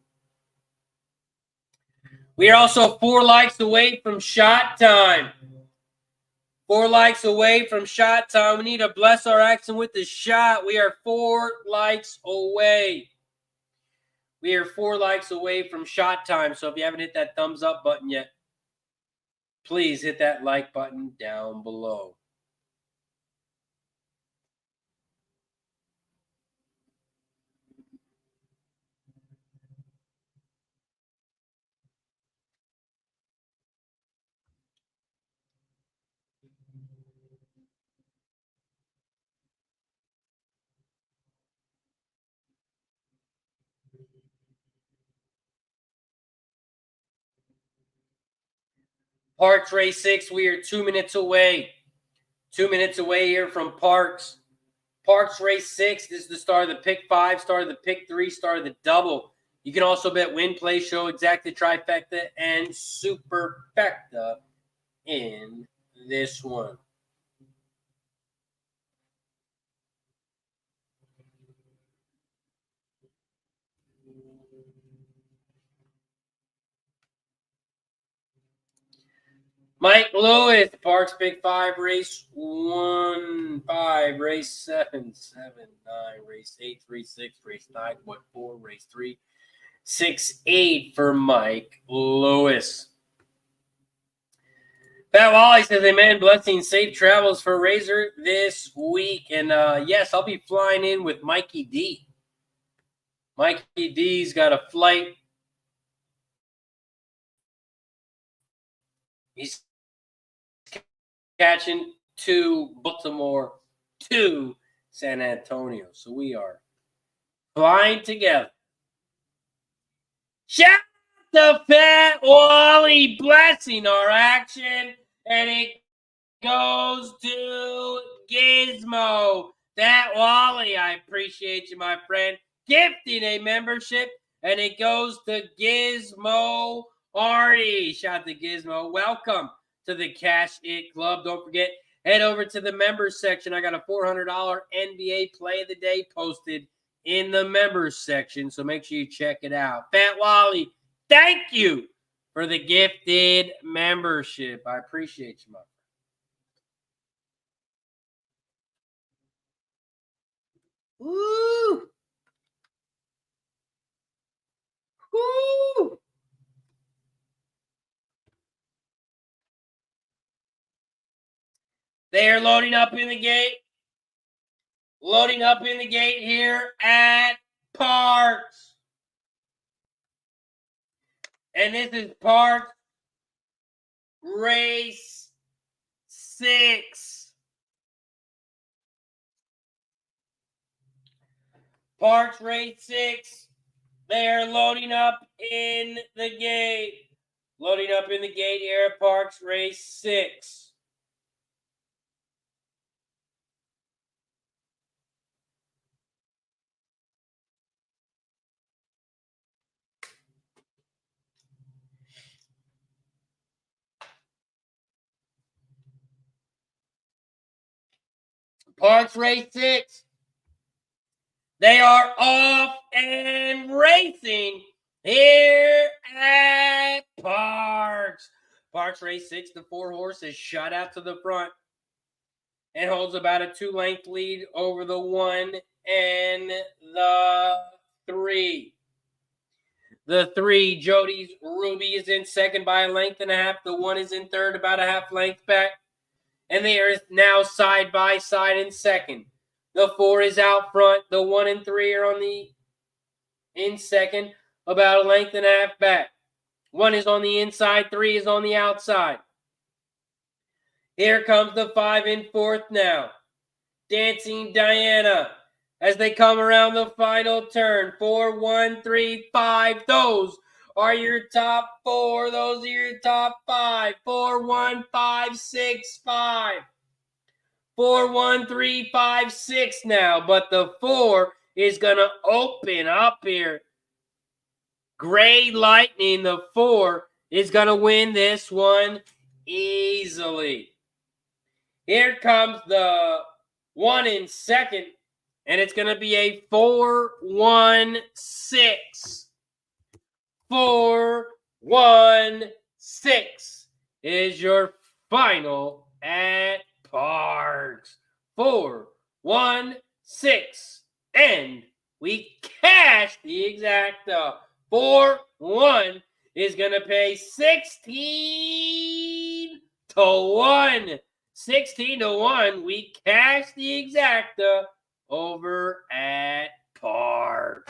We are also 4 likes away from shot time. 4 likes away from shot time. We need to bless our action with the shot. We are 4 likes away. We are 4 likes away from shot time. So if you haven't hit that thumbs up button yet, please hit that like button down below. Parx race 6, we are 2 minutes away. 2 minutes away here from Parx. Parx race 6, this is the start of the pick 5, start of the pick 3, start of the double. You can also bet win, play, show, exacta, trifecta, and superfecta in this one. Mike Lewis, Parx Pick 5, race 1, 5, race 7, 7, 9, race 8, 3, 6, race 9, 4, race 3, 6, 8 for Mike Lewis. Fat Wally says, amen, blessing, safe travels for Razor this week. And yes, I'll be flying in with Mikey D. Mikey D's got a flight. He's catching to Baltimore to San Antonio. So we are flying together. Shout out to Fat Wally blessing our action. And it goes to Gizmo. Fat Wally, I appreciate you, my friend. Gifting a membership. And it goes to Gizmo Artie. Shout out to Gizmo. Welcome to the Cash It Club. Don't forget, head over to the members section. I got a $400 NBA play of the day posted in the members section, so make sure you check it out. Fat Wally, thank you for the gifted membership. I appreciate you, my friend. Woo! Woo! They are loading up in the gate. Loading up in the gate here at Parx. And this is Parx race 6. Parx race 6. They are loading up in the gate. Loading up in the gate here at Parx race 6. Parx race 6. They are off and racing here at Parx. Parx Race 6, the 4 horse is shot out to the front and holds about a 2-length lead over the 1 and the 3. The 3, Jody's Ruby, is in second by a length and a half. The 1 is in third, about a half length back. And they are now side by side in second. The 4 is out front. The 1 and 3 are in second, about a length and a half back. 1 is on the inside, 3 is on the outside. Here comes the 5 in fourth now. Dancing Diana as they come around the final turn. 4, 1, 3, 5. Those are your top 4. Those are your top 5. 4, 1, 5, 6, 5. 4, 1, 3, 5, 6 now. But the 4 is going to open up here. Gray Lightning, the 4, is going to win this one easily. Here comes the 1 in second, and it's going to be a 4, 1, 6. 4, 1, 6 is your final at Parx. 4, 1, 6. And we cash the exacta. 4, 1 is going to pay 16 to 1. 16 to 1. We cash the exacta over at Parx.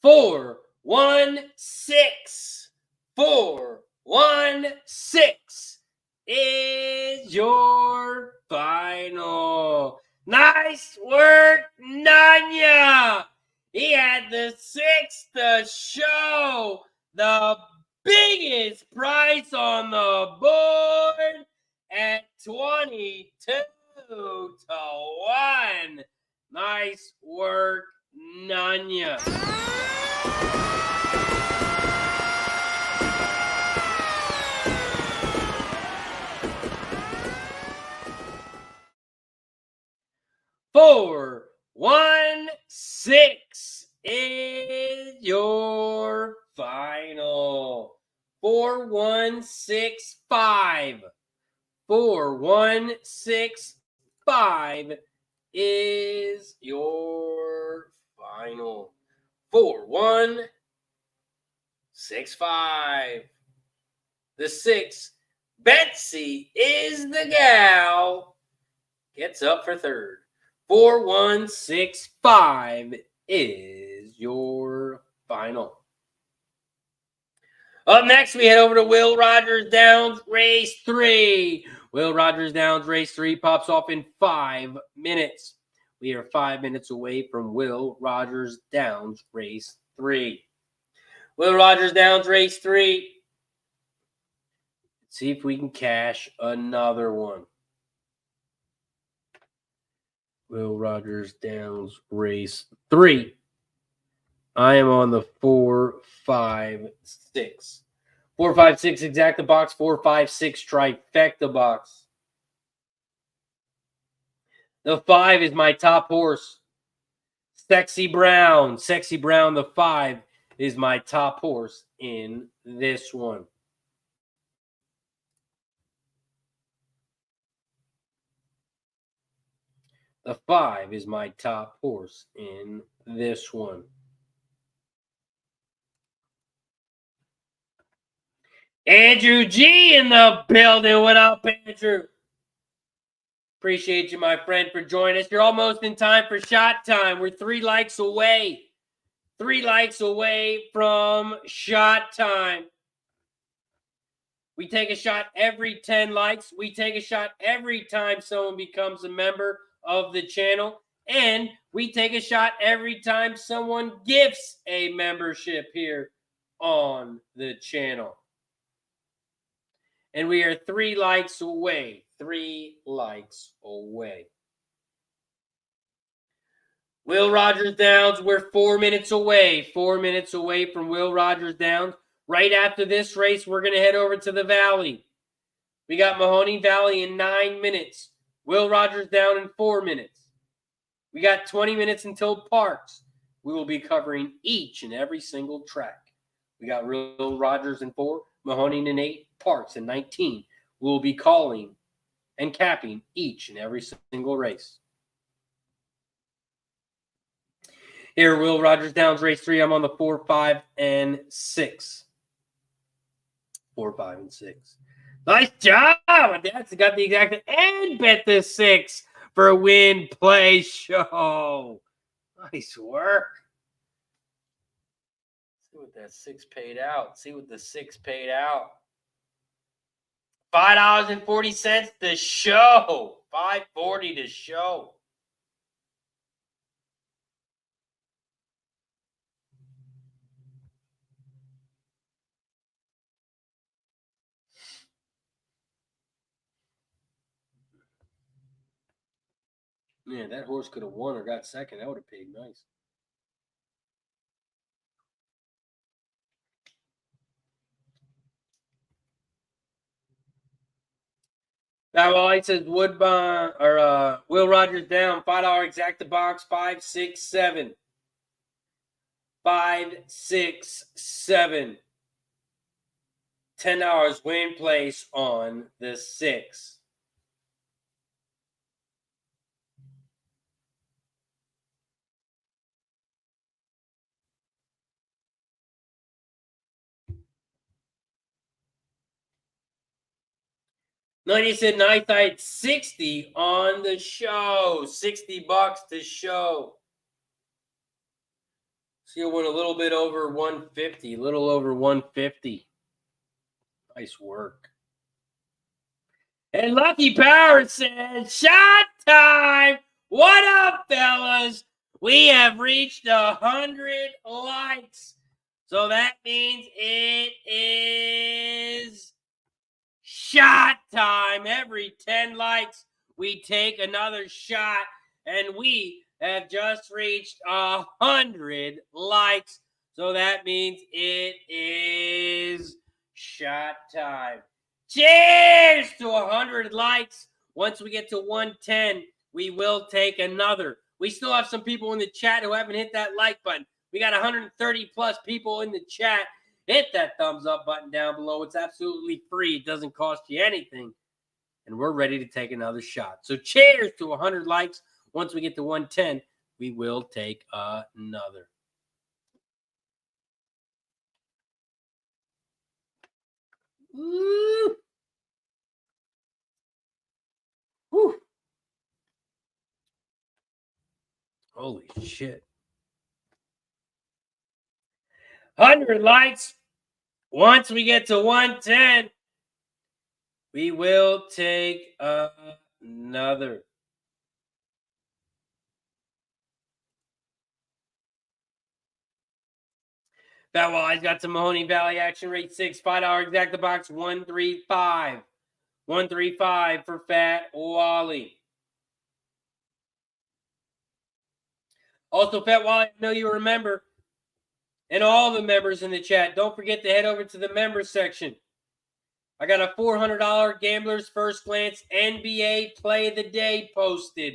Four, 1, 6. 4, 1, 6 is your final. Nice work, Nanya. He had the 6 to show. The biggest price on the board at 22 to 1. Nice work, Nanya. Four, 1, 6 is your final. 4, 1, 6, 5. 4, 1, 6, 5 is your final. 4, 1, 6, 5. The 6, Betsy is the gal, gets up for third. 4, 1, 6, 5 is your final. Up next, we head over to Will Rogers Downs Race 3. Will Rogers Downs Race 3 pops off in 5 minutes. We are 5 minutes away from Will Rogers Downs Race 3. Will Rogers Downs Race 3. Let's see if we can cash another one. Will Rogers Downs Race 3. I am on the 4, 5, 6. 4, 5, 6 exacta box. 4, 5, 6 trifecta box. The 5 is my top horse. Sexy Brown. Sexy Brown, the 5, is my top horse in this one. The 5 is my top horse in this one. Andrew G in the building. What up, Andrew? Appreciate you, my friend, for joining us. You're almost in time for shot time. We're 3 likes away. 3 likes away from shot time. We take a shot every 10 likes. We take a shot every time someone becomes a member of the channel. And we take a shot every time someone gifts a membership here on the channel. And we are 3 likes away. 3 likes away. Will Rogers Downs, we're 4 minutes away. 4 minutes away from Will Rogers Downs. Right after this race, we're going to head over to the Valley. We got Mahoning Valley in 9 minutes. Will Rogers down in 4 minutes. We got 20 minutes until Parx. We will be covering each and every single track. We got Will Rogers in 4, Mahoning in 8, Parx in 19. We will be calling and capping each and every single race. Here, Will Rogers Downs, race 3. I'm on the 4, 5, and 6. 4, 5, and 6. Nice job. That's got the exact and bet the 6 for a win play show. Nice work. See what that 6 paid out. See what the 6 paid out. $5.40 to show. $5.40 to show. Man, that horse could have won or got second. That would have paid nice. That light says Woodbine or Will Rogers down. $5 exact the box. 5, 6, 7. 5, 6, 7. $10 win place on the 6. Ninety said ninth night 60 on the show. $60 to show. So you went a little bit over 150, a little over 150. Nice work. And Lucky Power says, shot time. What up, fellas? We have reached 100 likes. So that means it is shot time. Every 10 likes, we take another shot. And we have just reached 100 likes. So that means it is shot time. Cheers to 100 likes. Once we get to 110, we will take another. We still have some people in the chat who haven't hit that like button. We got 130 plus people in the chat. Hit that thumbs up button down below. It's absolutely free. It doesn't cost you anything. And we're ready to take another shot. So cheers to 100 likes. Once we get to 110, we will take another. Woo! Woo! Holy shit. 100 likes. Once we get to 110, we will take another. That Wise got some Mahoning Valley action rate 6, $5 exact the box 135. 135 for Fat Wally. Also, Fat Wally, I know you remember, and all the members in the chat, don't forget to head over to the members section. I got a $400 Gambler's First Glance NBA Play of the Day posted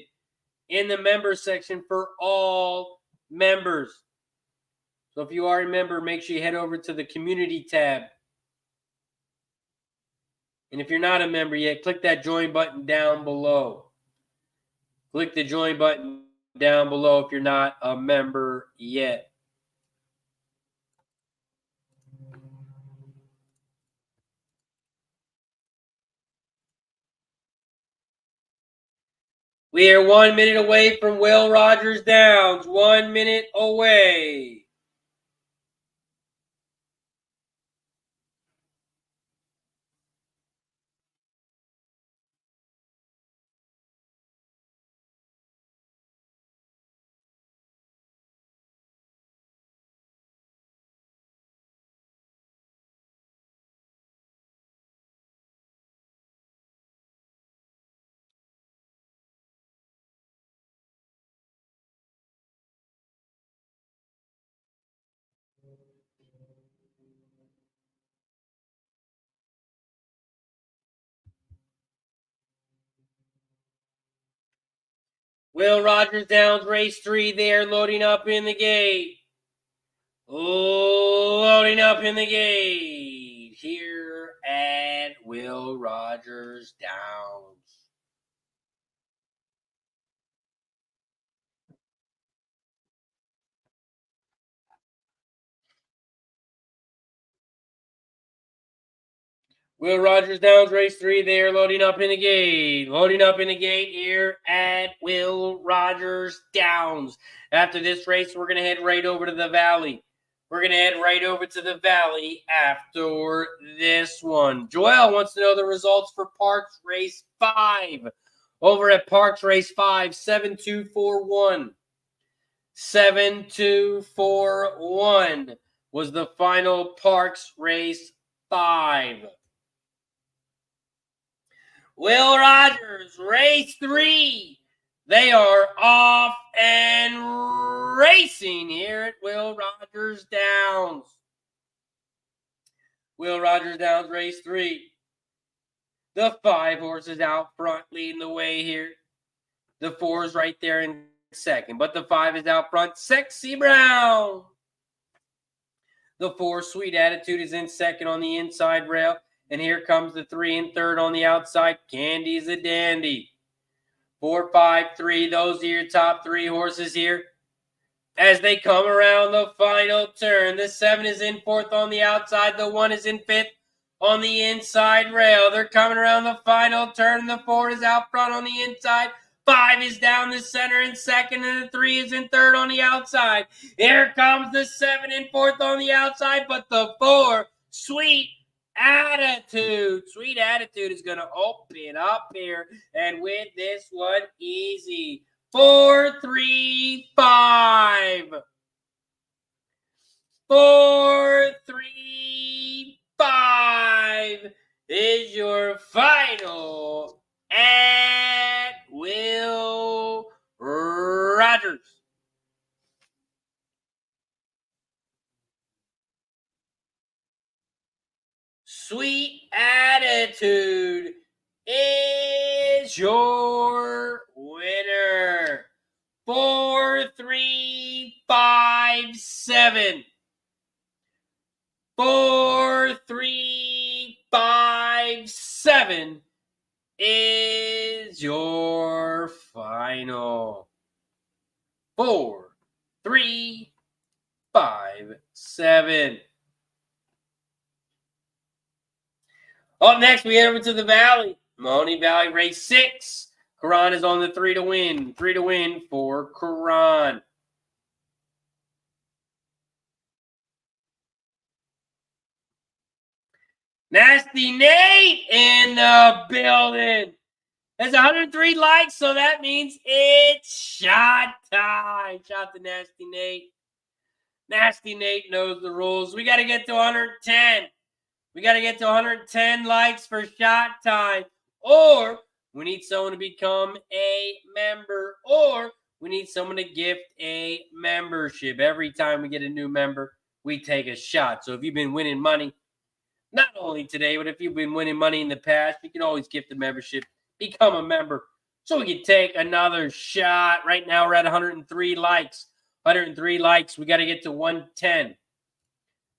in the members section for all members. So if you are a member, make sure you head over to the community tab. And if you're not a member yet, click that join button down below. Click the join button down below if you're not a member yet. We are 1 minute away from Will Rogers Downs. 1 minute away. Will Rogers Downs, race 3 there, loading up in the gate. Loading up in the gate here at Will Rogers Downs. Will Rogers Downs, race 3 there, loading up in the gate. Loading up in the gate here at Will Rogers Downs. After this race, we're going to head right over to the Valley. We're going to head right over to the Valley after this one. Joel wants to know the results for Parx Race 5. Over at Parx Race 5, 7241. 7241 was the final Parx Race 5. Will Rogers, race 3. They are off and racing here at Will Rogers Downs. Will Rogers Downs, race 3. The 5 horses out front leading the way here. The 4 is right there in second, but the 5 is out front. Sexy Brown. The 4, Sweet Attitude, is in second on the inside rail. And here comes the 3 in third on the outside. Candy's a Dandy. 4, 5, 3. Those are your top 3 horses here. As they come around the final turn, the 7 is in fourth on the outside. The 1 is in fifth on the inside rail. They're coming around the final turn. The 4 is out front on the inside. 5 is down the center in second, and the 3 is in third on the outside. Here comes the 7 in fourth on the outside, but the 4, Sweet Attitude. Sweet Attitude is going to open up here and win this one easy. 4, 3, 5. 4, 3, 5 is your final at Will Rogers. Sweet Attitude is your winner. 4, 3, 5, 7. 4, 3, 5, 7 is your final. 4, 3, 5, 7. Up next, we head over to the Valley. Mahoning Valley, race 6. Karan is on the 3 to win. 3 to win for Karan. Nasty Nate in the building. There's 103 likes, so that means it's shot time. Shot to Nasty Nate. Nasty Nate knows the rules. We got to get to 110. We got to get to 110 likes for shot time. Or we need someone to become a member. Or we need someone to gift a membership. Every time we get a new member, we take a shot. So if you've been winning money, not only today, but if you've been winning money in the past, you can always gift a membership. Become a member so we can take another shot. Right now, we're at 103 likes. 103 likes. We got to get to 110.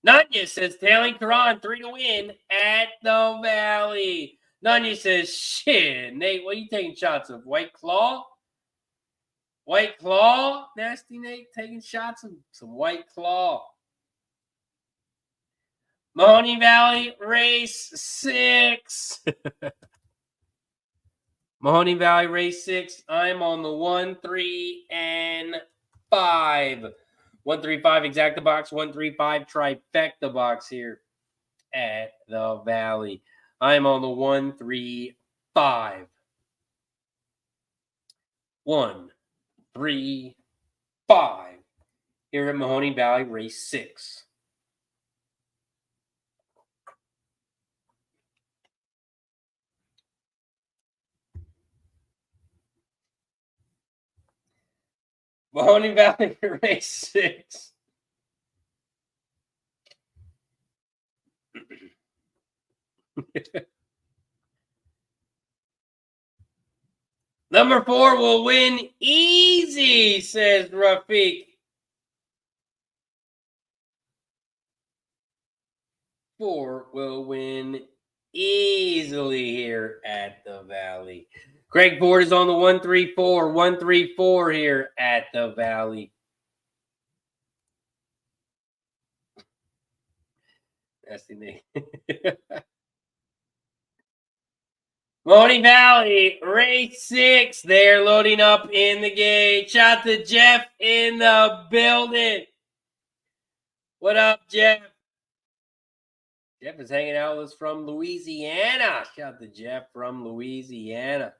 Nanya says, tailing Karan, 3 to win at the Valley. Nanya says, shit, Nate, what are you taking shots of? White Claw? White Claw? Nasty Nate taking shots of some White Claw. Mahoning Valley, race 6. Mahoning Valley, race 6. I'm on the 1, 3, and 5. 1, 3, 5 exacta box, 1, 3, 5 trifecta box here at the Valley. I'm on the 1, 3, 5. 1, 3, 5 here at Mahoning Valley, race 6. Mahoning Valley, race 6. Number 4 will win easy, says Rafiq. 4 will win easily here at the Valley. Craig Ford is on the 134. 134 here at the Valley. That's the name. Mahoning Valley, race 6. They're loading up in the gate. Shout to Jeff in the building. What up, Jeff? Jeff is hanging out with us from Louisiana. Shout to Jeff from Louisiana.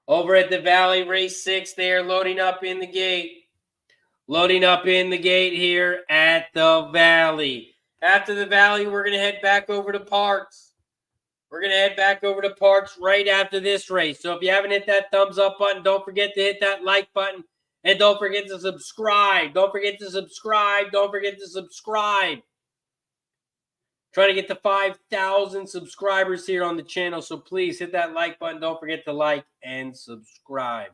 Over at the Valley, race 6, they're loading up in the gate. Loading up in the gate here at the Valley. After the Valley, we're going to head back over to Parx. We're going to head back over to Parx right after this race. So if you haven't hit that thumbs up button, don't forget to hit that like button. And don't forget to subscribe. Don't forget to subscribe. Don't forget to subscribe. Trying to get to 5,000 subscribers here on the channel. So please hit that like button. Don't forget to like and subscribe.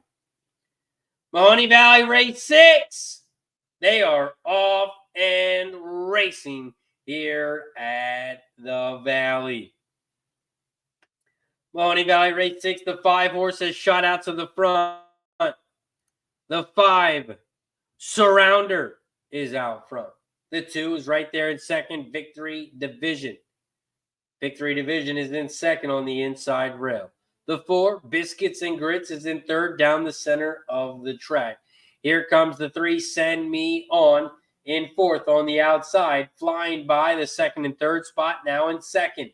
Mahoning Valley race 6. They are off and racing here at the Valley. Mahoning Valley race 6. The 5 horse has shot out to the front. The 5 Surrounder is out front. The 2 is right there in second, Victory Division. Victory Division is in second on the inside rail. The 4 Biscuits and Grits is in third down the center of the track. Here comes the 3 Send Me On in fourth on the outside, flying by the second and third spot, now in second.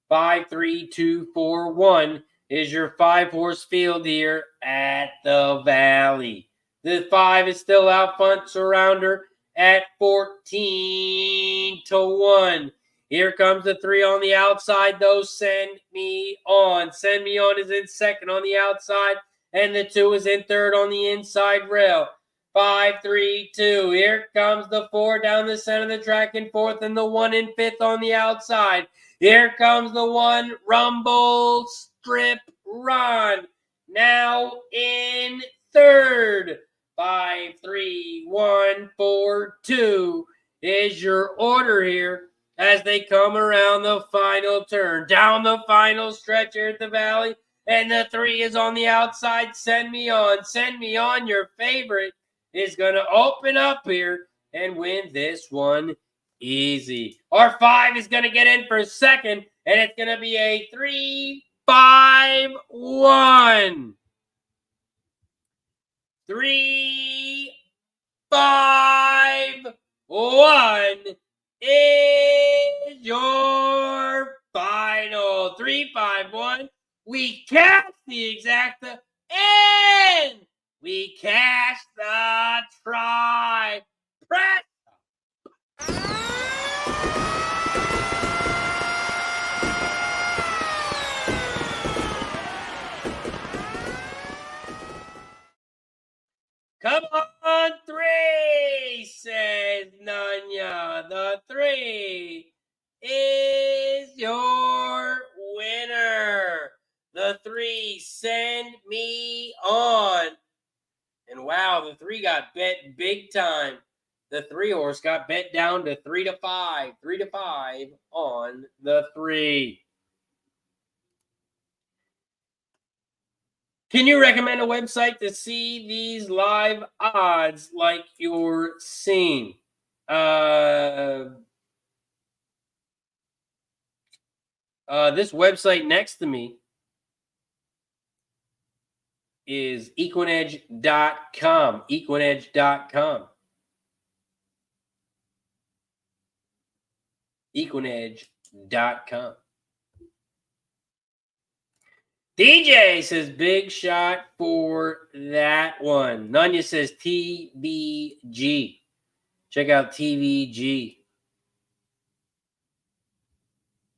5, 3, 2, 4, 1 is your 5-horse field here at the Valley. The 5 is still out front, Surrounder at 14-1. Here comes the 3 on the outside, though. Send Me On. Send Me On is in second on the outside, and the 2 is in third on the inside rail. 5, 3, 2. Here comes the 4 down the center of the track in fourth, and the 1 in fifth on the outside. Here comes the 1 Rumble Strip Run, now in third. 5, 3, 1, 4, 2 is your order here as they come around the final turn, down the final stretch here at the Valley, and the 3 is on the outside. Send Me On. Send Me On, your favorite, is going to open up here and win this one easy. Our 5 is going to get in for second, and it's going to be a 3-5-1. 3, 5, 1 is your final. 3, 5, 1. We cash the exacta and we cash the try. Press. Come on, 3, says Nanya. The 3 is your winner. The 3, Send Me On. And wow, the 3 got bet big time. The 3 horse got bet down to 3-5. 3-5 on the 3. Can you recommend a website to see these live odds like you're seeing? This website next to me is equinedge.com. Equinedge.com. Equinedge.com. DJ says big shot for that one. Nanya says TVG. Check out TVG.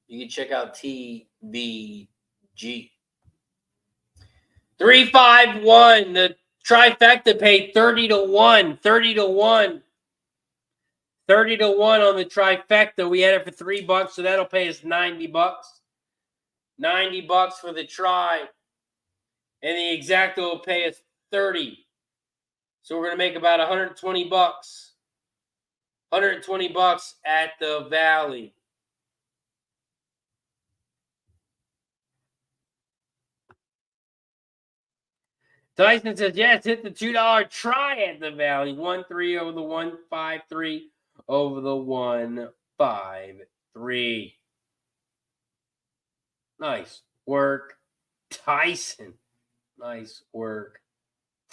You can check out TVG. 3-5-1. The trifecta paid 30-1. 30-1. 30-1 on the trifecta. We had it for $3, so that'll pay us $90. $90 for the try. And the exacta will pay us $30. So we're going to make about $120. $120 at the Valley. Tyson says, yes, hit the $2 try at the Valley. 1-3 over the 1-5-3 over the 1-5-3. Nice work, Tyson. Nice work,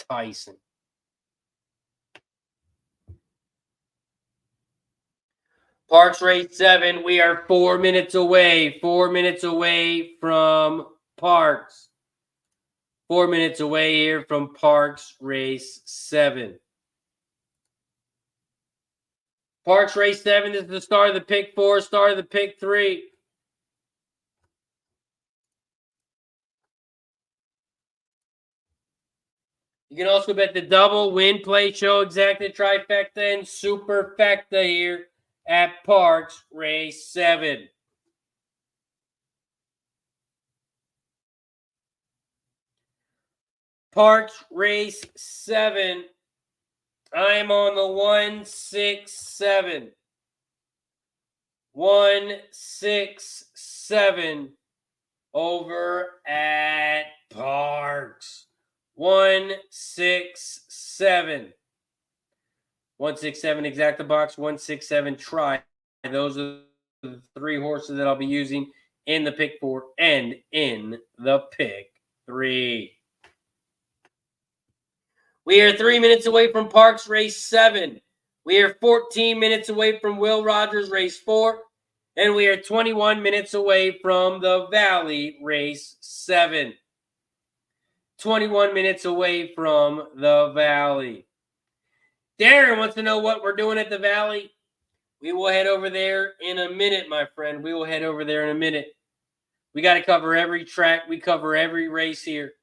Tyson. Parx Race 7, we are 4 minutes away. 4 minutes away from Parx. 4 minutes away here from Parx Race 7. Parx Race 7 is the start of the pick 4, start of the pick 3. You can also bet the double, win, play, show, exacta, trifecta, and superfecta here at Parx Race 7. Parx Race 7. I'm on the 167. 167 over at Parx. 167. 167 exacta box, 167 try. Those are the 3 horses that I'll be using in the pick 4 and in the pick 3. We are 3 minutes away from Parx Race 7. We are 14 minutes away from Will Rogers Race 4. And we are 21 minutes away from the Valley Race 7. 21 minutes away from the Valley. Darren wants to know what we're doing at the Valley. We will head over there in a minute, my friend. We will head over there in a minute. We got to cover every track. We cover every race here.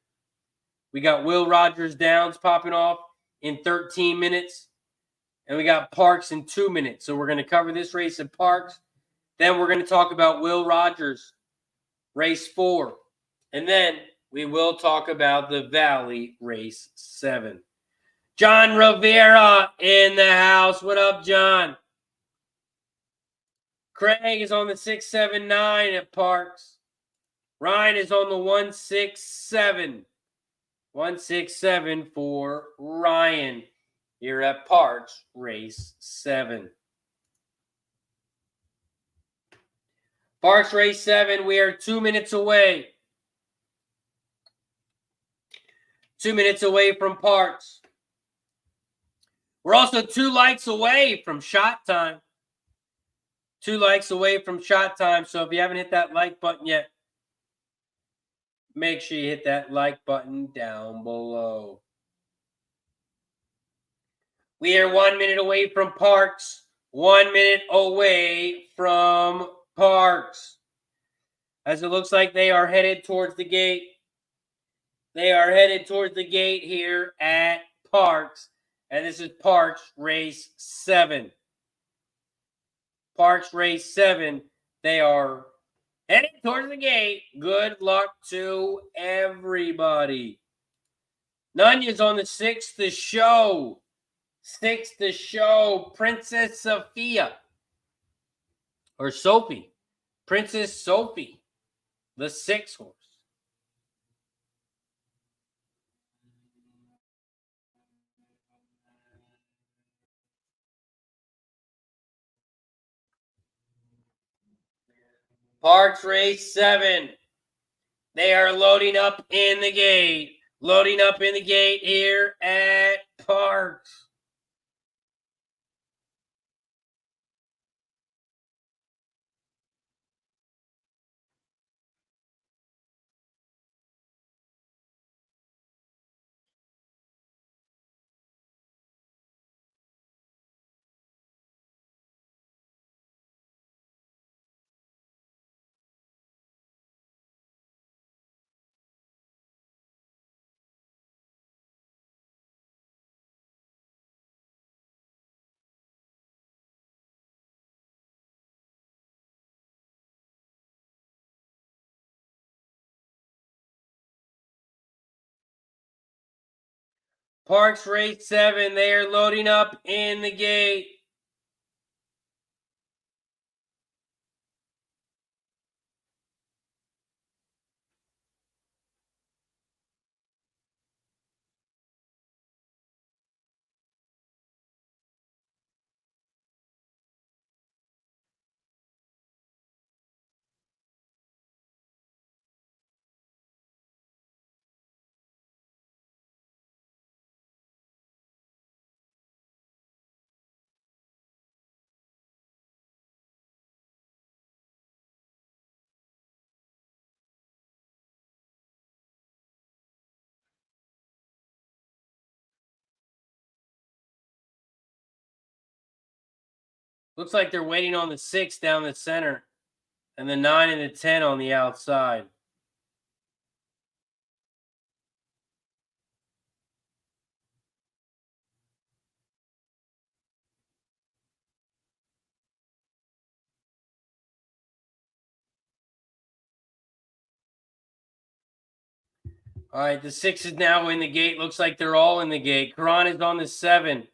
We got Will Rogers Downs popping off in 13 minutes. And we got Parx in 2 minutes. So we're going to cover this race at Parx. Then we're going to talk about Will Rogers, Race 4. And then we will talk about the Valley Race 7. John Rivera in the house. What up, John? Craig is on the 679 at Parx. Ryan is on the 167. 167 for Ryan here at Parx Race 7. Parx Race 7, we are 2 minutes away. 2 minutes away from Parx. We're also 2 likes away from shot time. 2 likes away from shot time. So if you haven't hit that like button yet, make sure you hit that like button down below. We are 1 minute away from Parx. 1 minute away from Parx. As it looks like they are headed towards the gate. They are headed towards the gate here at Parx. And this is Parx Race 7. Parx Race 7. They are heading towards the gate. Good luck to everybody. Nunya's on the 6th to show. 6th to show. Princess Sophia. Or Sophie. Princess Sophie. The 6th horse. Parx Race 7. They are loading up in the gate. Loading up in the gate here at Parx. Parx Race 7, they are loading up in the gate. Looks like they're waiting on the 6 down the center and the 9 and the 10 on the outside. All right, the 6 is now in the gate. Looks like they're all in the gate. Karan is on the 7.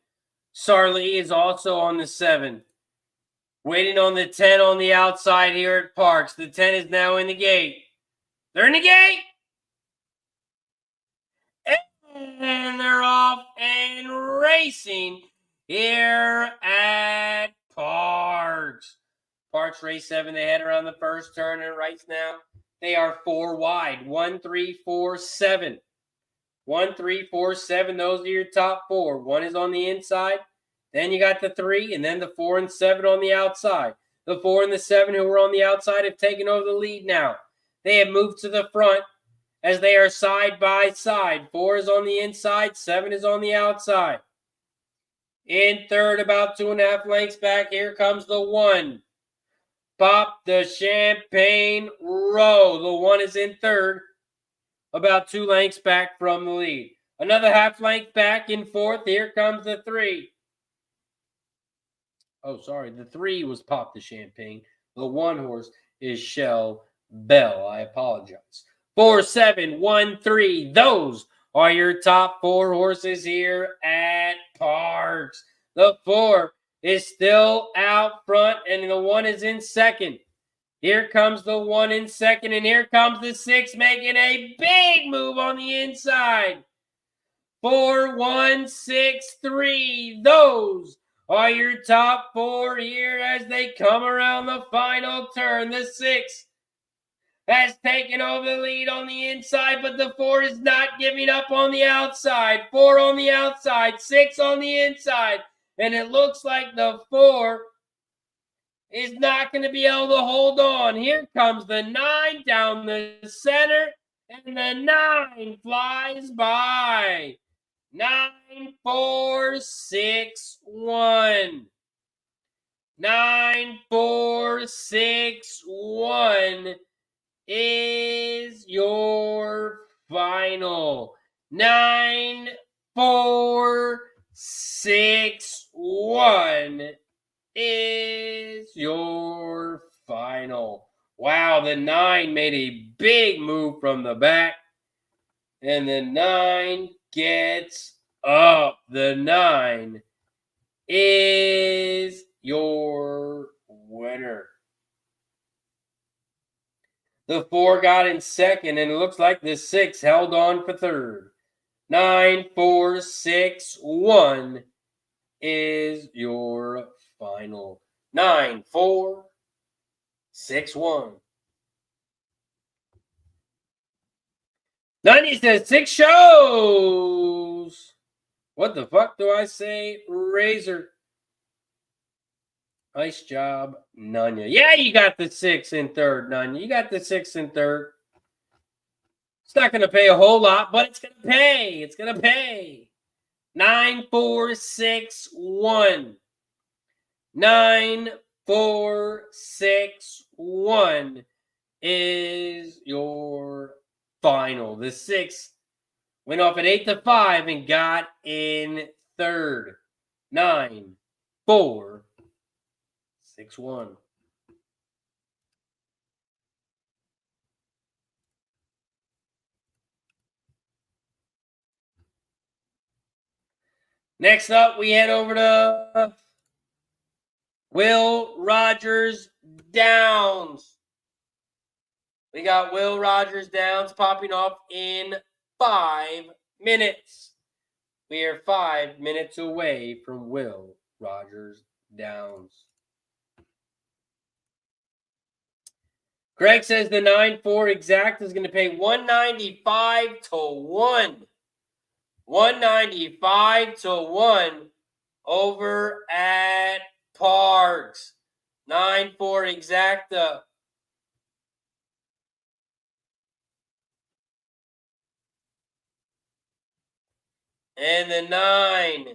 Sarli is also on the 7. Waiting on the 10 on the outside here at Parx. The 10 is now in the gate. They're in the gate! And they're off and racing here at Parx. Parx Race 7, they head around the first turn, and right now they are 4 wide. 1, 3, 4, 7. 1, 3, 4, 7. Those are your top 4. 1 is on the inside. Then you got the 3, and then the 4 and 7 on the outside. The 4 and the 7 who were on the outside have taken over the lead now. They have moved to the front as they are side by side. 4 is on the inside. 7 is on the outside. In third, about 2.5 lengths back, here comes the 1. Pop the Champagne Row. The 1 is in third, about 2 lengths back from the lead. Another half length back in fourth. Here comes the 3. Oh, sorry. The 3 was Pop the Champagne. The 1 horse is Shell Bell. I apologize. 4, 7, 1, 3. Those are your top 4 horses here at Parx. The 4 is still out front, and the 1 is in second. Here comes the 1 in second, and here comes the 6 making a big move on the inside. 4, 1, 6, 3. Those are your top 4 here as they come around the final turn. The 6 has taken over the lead on the inside, but the 4 is not giving up on the outside. 4 on the outside, 6 on the inside, and it looks like the 4 is not going to be able to hold on. Here comes the 9 down the center, and the 9 flies by. 9, 4, 6, 1. 9, 4, 6, 1 is your final. 9, 4, 6, 1 is your final. Wow, the 9 made a big move from the back, and the 9 gets up. The 9 is your winner. The 4 got in second, and it looks like the 6 held on for third. 9, 4, 6, 1 is your final. 9, 4, 6, 1. 90 says 6 shows. What the fuck do I say? Razor. Nice job, Nanya. Yeah, you got the 6 in third, Nanya. You got the 6 in third. It's not going to pay a whole lot, but it's going to pay. It's going to pay. 9, 4, 6, 1. 9, 4, 6, 1 is your final. The 6 went off at 8-5 and got in third. 9, 4, 6, 1. Next up, we head over to Will Rogers Downs. We got Will Rogers Downs popping off in 5 minutes. We are 5 minutes away from Will Rogers Downs. Greg says the 9-4 exact is going to pay 195 to 1. 195 to 1 over at Parx. 9-4 exacta. And the 9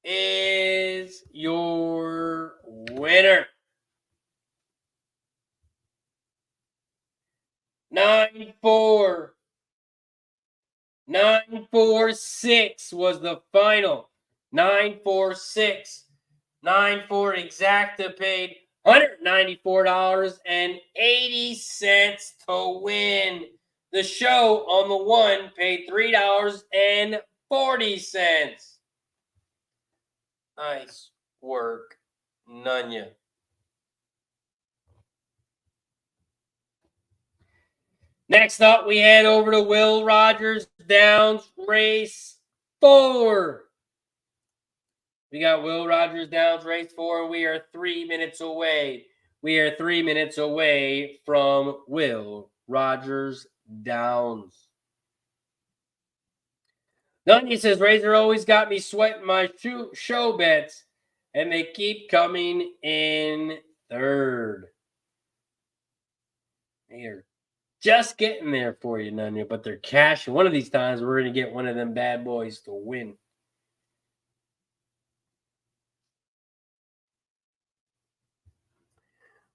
is your winner. 9-4. 9-4-6 was the final. 9-4-6. 9-4 exacta paid $194.80 to win. The show on the 1 paid $3.40. Nice work, Nunya. Next up, we head over to Will Rogers Downs Race 4. We got Will Rogers Downs Race 4. We are 3 minutes away. We are 3 minutes away from Will Rogers Downs. Nunya says, Razor always got me sweating my show bets, and they keep coming in third. They're just getting there for you, Nunya, but they're cashing. One of these times, we're going to get one of them bad boys to win.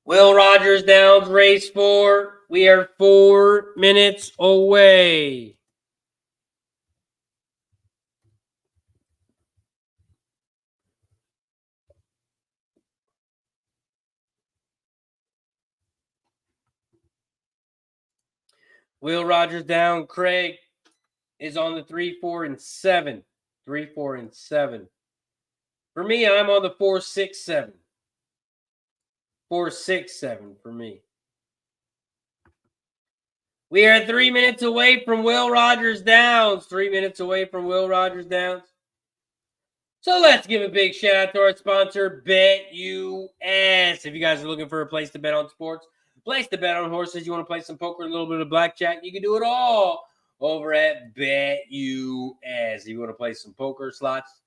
Will Rogers Downs Race 4. We are 4 minutes away. Will Rogers down. Craig is on the 3, 4, and 7. 3, 4, and 7. For me, I'm on the 4, 6, 7. 4, 6, 7 for me. We are 3 minutes away from Will Rogers Downs. 3 minutes away from Will Rogers Downs. So let's give a big shout out to our sponsor, BetUS. If you guys are looking for a place to bet on sports, place to bet on horses, you want to play some poker, a little bit of blackjack, you can do it all over at BetUS. If you want to play some poker, slots,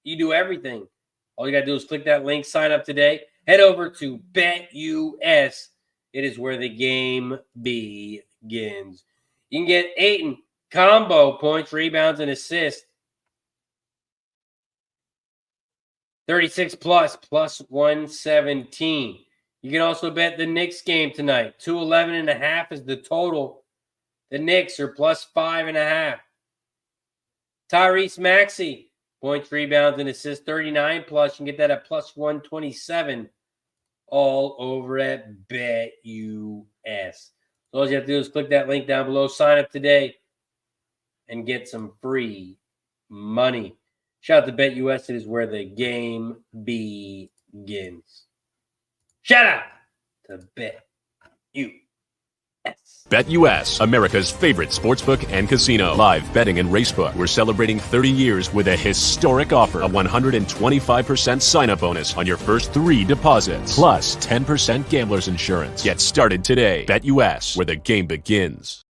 you do everything. All you got to do is click that link, sign up today, head over to BetUS. It is where the game begins. You can get Ayton combo points, rebounds, and assists. 36 plus 117. You can also bet the Knicks game tonight. 211.5 is the total. The Knicks are plus 5.5. Tyrese Maxey, points, rebounds, and assists, 39 plus. You can get that at plus 127. All over at BetUS. So all you have to do is click that link down below, sign up today, and get some free money. Shout out to BetUS. It is where the game begins. Shout out to BetUS. BetUS, America's favorite sportsbook and casino. Live betting and racebook. We're celebrating 30 years with a historic offer. A 125% sign-up bonus on your first 3 deposits. Plus 10% gambler's insurance. Get started today. BetUS, where the game begins.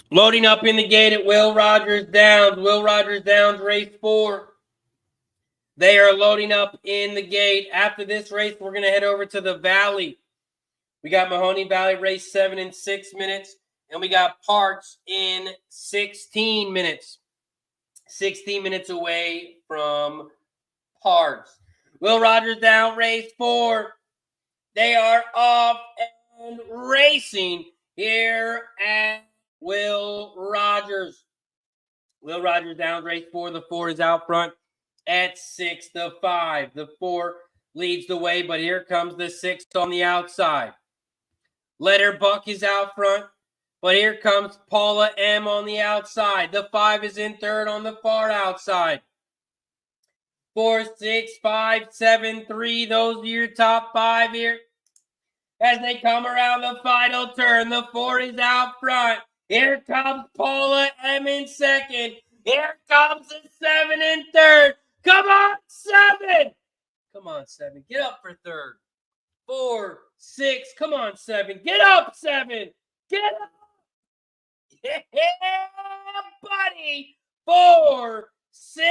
Loading up in the gate at Will Rogers Downs. Will Rogers Downs, race 4. They are loading up in the gate. After this race, we're going to head over to the Valley. We got Mahoning Valley race 7 in 6 minutes. And we got Parx in 16 minutes. 16 minutes away from Parx. Will Rogers Down, race 4. They are off and racing here at Will Rogers. Will Rogers Down, race 4. The 4 is out front at 6-5. The 4 leads the way, but here comes the 6 on the outside. Letter Buck is out front, but here comes Paula M on the outside. The 5 is in third on the far outside. 4, 6, 5, 7, 3. Those are your top 5 here. As they come around the final turn, the 4 is out front. Here comes Paula M in second. Here comes the 7 in third. Come on, 7. Come on, 7. Get up for third. 4, 6. Come on, 7. Get up, 7. Get up. Yeah, buddy. 4, 6,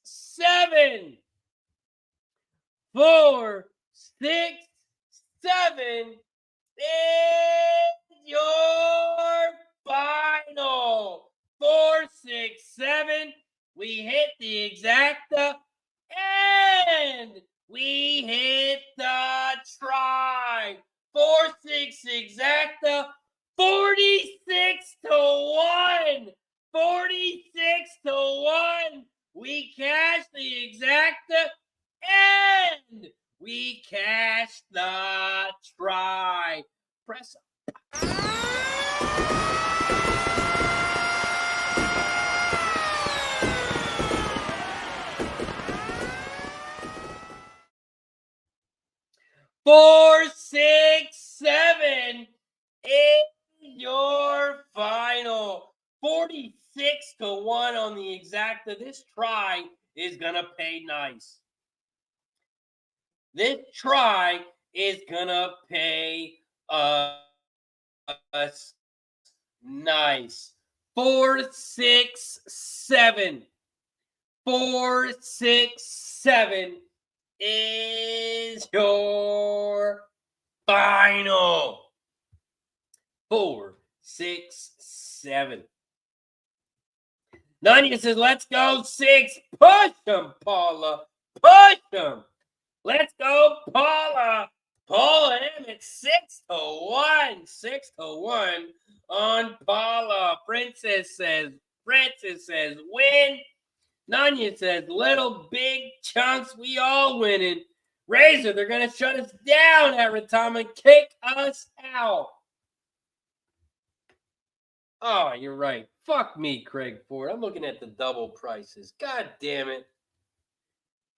7. 4, 6, 7 is your final. 4, 6, 7. We hit the exacta and we hit the try. 4, 6 exacta. 46-1. 46-1. We cashed the exacta and we cashed the try. Press up. Four, 6, 7 is your final. 46-1 on the exacta. This try is gonna pay nice. This try is gonna pay us nice. 4, 6, 7. 4, 6, 7 is your final. 4, 6, 7. Nanya says, let's go 6. Push them, Paula. Push them. Let's go, Paula. Paula M at 6-1. 6-1 on Paula. Princess says, win. Nanya says, little big chunks, we all winning. Razor, they're going to shut us down at Retama, kick us out. Oh, you're right. Fuck me, Craig Ford. I'm looking at the double prices. God damn it.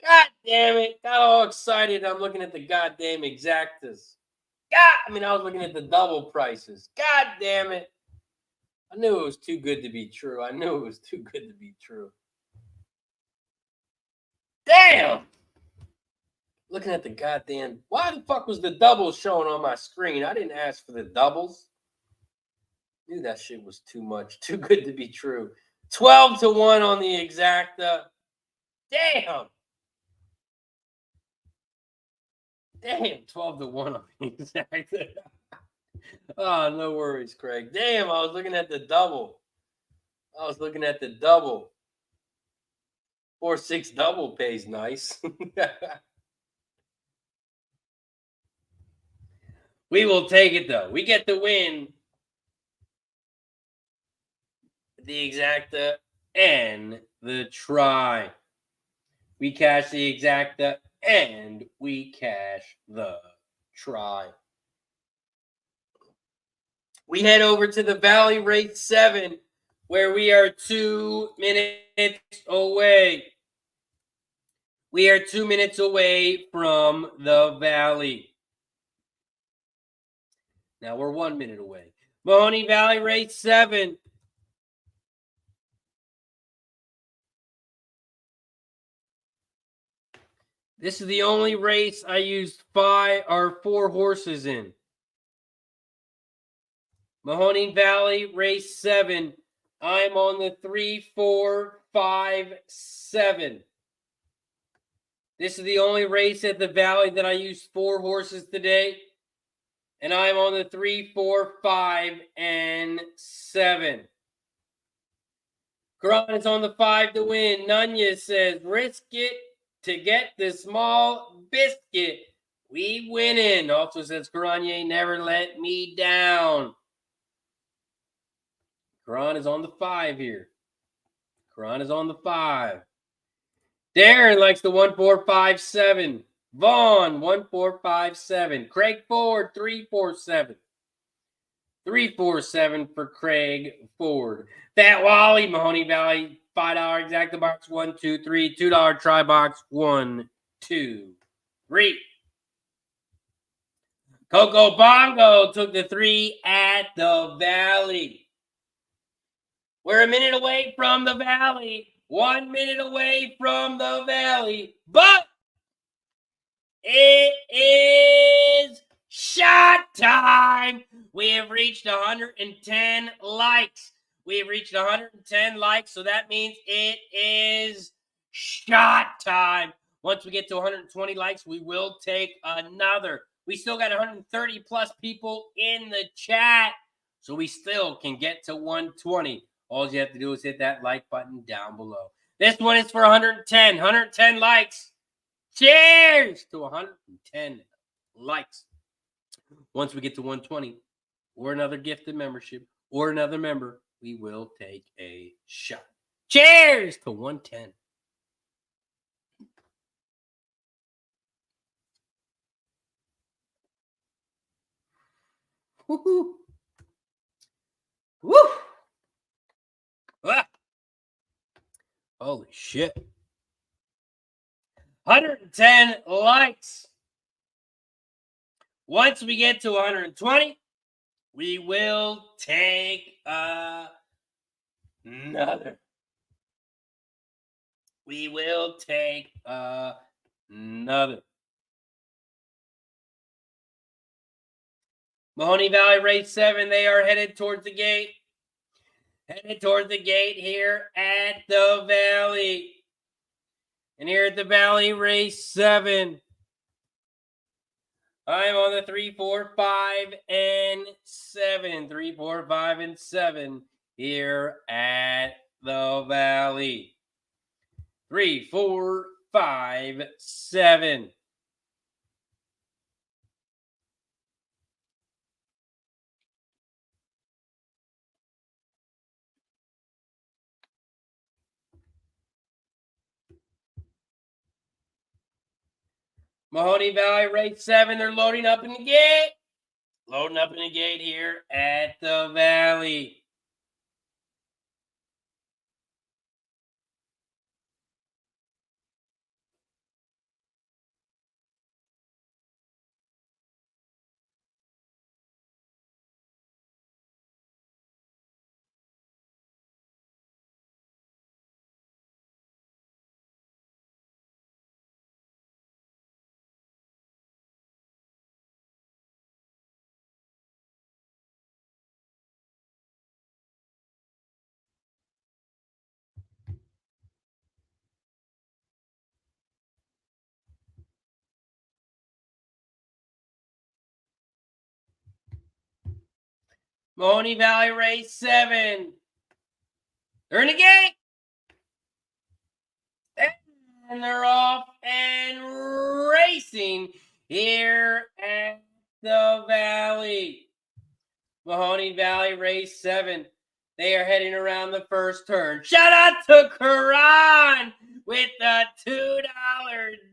God damn it. Got all excited. I'm looking at the goddamn exactas. I was looking at the double prices. God damn it. I knew it was too good to be true. Damn! Looking at the goddamn... Why the fuck was the doubles showing on my screen? I didn't ask for the doubles. Knew that shit was too much. Too good to be true. 12-1 on the exacta. Damn! 12-1 on the exacta. Oh, no worries, Craig. Damn, I was looking at the double. 4-6 double pays nice. We will take it, though. We get the win. The exacta and the try. We cash the exacta and we cash the try. We head over to the Valley race 7, where we are 2 minutes away. We are 2 minutes away from the Valley. Now we're 1 minute away. Mahoning Valley race 7. This is the only race I used 4 horses in. Mahoning Valley, race 7. I'm on the 3, 4, 5, 7. This is the only race at the Valley that I used 4 horses today. And I'm on the 3, 4, 5, and 7. Karan is on the 5 to win. Nunya says, risk it to get the small biscuit. We winning. Also says, Karan, you ain't never let me down. Karan is on the 5 here. Karan is on the 5. Darren likes the 1, 4, 5, 7. Vaughn, 1, 4, 5, 7. Craig Ford, 3, 4, 7. 3, 4, 7 for Craig Ford. Fat Wally, Mahoning Valley, $5 exacta box, 1, 2, 3. $2 try box, 1, 2, 3. Coco Bongo took the 3 at the Valley. We're a minute away from the Valley. 1 minute away from the Valley. But it is shot time. We have reached 110 likes. We have reached 110 likes, so that means it is shot time. Once we get to 120 likes, we will take another. We still got 130 plus people in the chat, so we still can get to 120. All you have to do is hit that like button down below. This one is for 110 likes. Cheers to 110 likes. Once we get to 120 or another gifted membership or another member, we will take a shot. Cheers to 110. Woo-hoo. Woo! Ah. Holy shit. 110 likes. Once we get to 120, we will take another. We will take another. Mahoning Valley race 7, they are headed towards the gate. Headed towards the gate here at the Valley. And here at the Valley, race 7. I'm on the 3, 4, 5, and 7. 3, 4, 5, and 7 here at the Valley. 3, 4, 5, 7. Mahoning Valley, race 7. They're loading up in the gate. Loading up in the gate here at the Valley. Mahoning Valley, race 7. They're in the gate. And they're off and racing here at the Valley. Mahoning Valley, race 7. They are heading around the first turn. Shout out to Karan with the $2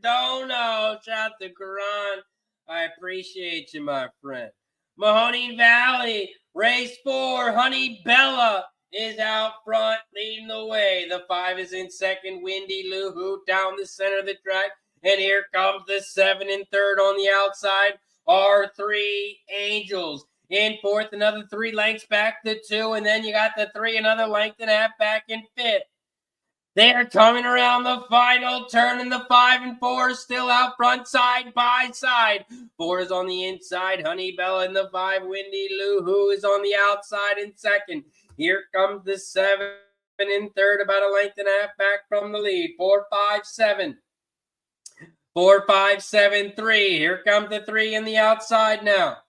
dono. Shout out to Karan. I appreciate you, my friend. Mahoning Valley, race 4. Honey Bella is out front, leading the way. The 5 is in second. Windy Lou Hoot down the center of the track. And here comes the 7 and third on the outside are 3 Angels. In fourth, another 3 lengths back to 2. And then you got the 3, another length and a half back in fifth. They are coming around the final turn, and the 5 and 4 is still out front, side by side. 4 is on the inside. Honey Bella in the 5. Windy Lou Who is on the outside in second. Here comes the 7 in third, about a length and a half back from the lead. 4, 5, 7. 4, 5, 7, 3. Here comes the 3 in the outside now.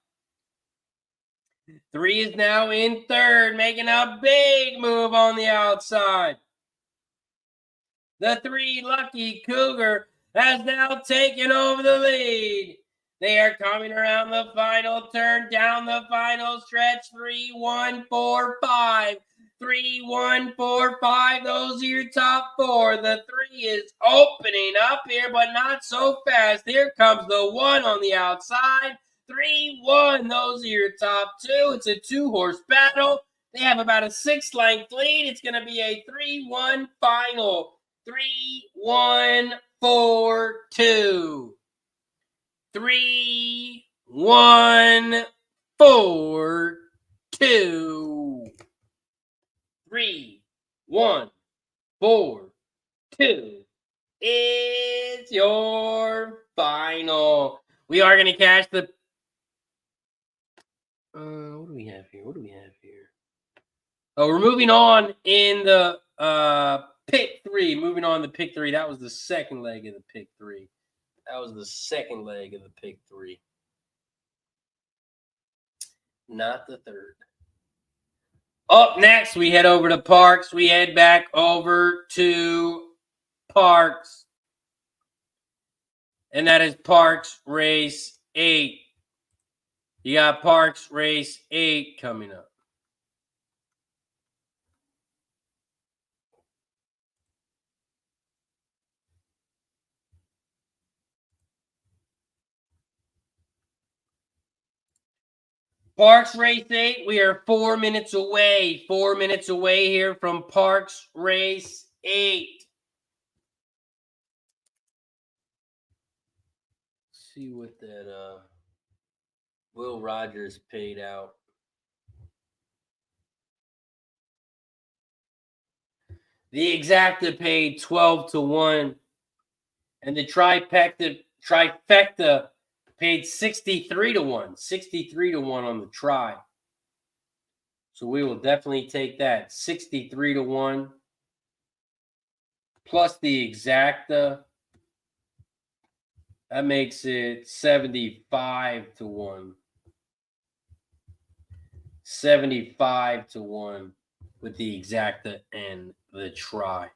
3 is now in third, making a big move on the outside. The 3 Lucky Cougar has now taken over the lead. They are coming around the final turn, down the final stretch. 3, 1, 4, 5. 3, 1, 4, 5. Those are your top 4. The 3 is opening up here, but not so fast. Here comes the 1 on the outside. 3, 1. Those are your top 2. It's a 2-horse battle. They have about a 6-length lead. It's going to be a 3-1 final. 3, 1, 4, 2. 3, 1, 4, 2. 3, 1, 4, 2 is your final. We are going to cash the. What do we have here? Oh, we're moving on in the pick 3. Moving on to pick 3. That was the second leg of the pick 3. Not the third. Up next, we head over to Parx. We head back over to Parx. And that is Parx Race 8. You got Parx Race 8 coming up. Parx Race 8, we are 4 minutes away. 4 minutes away here from Parx Race 8. Let's see what that Will Rogers paid out. The exacta paid 12-1, and the trifecta paid 63-1. 63-1 on the try. So we will definitely take that. 63-1 plus the exacta. That makes it 75-1. 75-1 with the exacta and the try.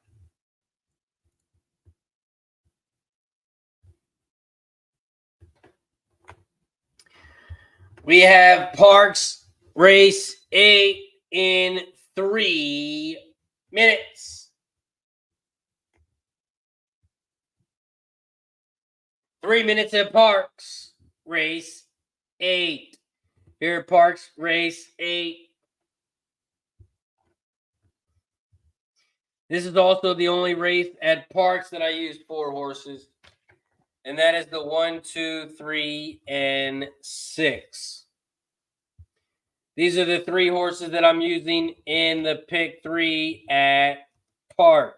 We have Parx Race 8 in 3 minutes. 3 minutes at Parx Race 8. Here at Parx Race 8. This is also the only race at Parx that I use 4 horses. And that is the 1, 2, 3, and 6. These are the 3 horses that I'm using in the pick 3 at Parx.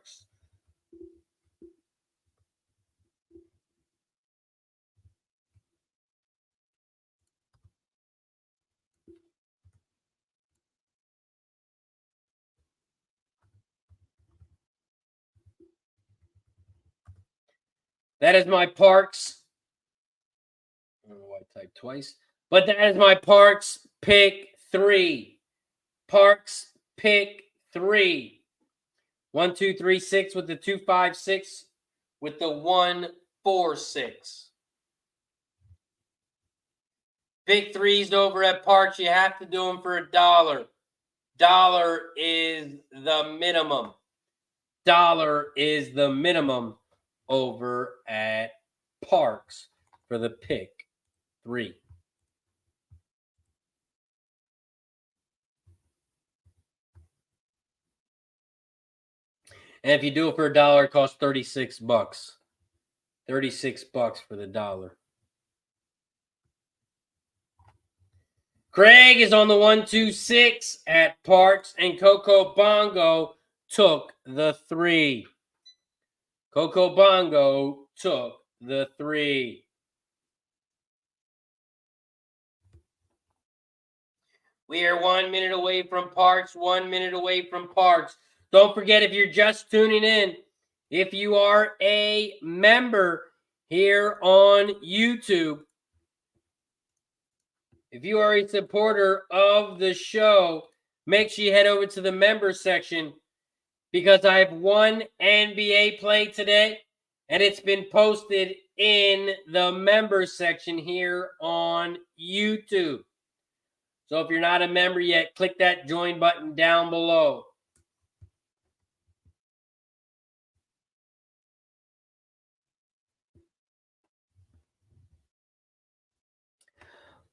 That is my Parx. I don't know why I typed twice. But that is my Parx pick 3. Parx pick 3. 1, 2, 3, 6 with the 2, 5, 6 with the 1, 4, 6. Pick 3s over at Parx. You have to do them for $1. $1 is the minimum. $1 is the minimum over at Parx for the pick 3. And if you do it for $1, it costs $36. $36 for the $1. Craig is on the 1, 2, 6 at Parx, and Coco Bongo took the 3. Coco Bongo took the 3. We are 1 minute away from Parx, 1 minute away from Parx. Don't forget, if you're just tuning in, if you are a member here on YouTube, if you are a supporter of the show, make sure you head over to the member section, because I have one NBA play today, and it's been posted in the member section here on YouTube. So if you're not a member yet, click that join button down below.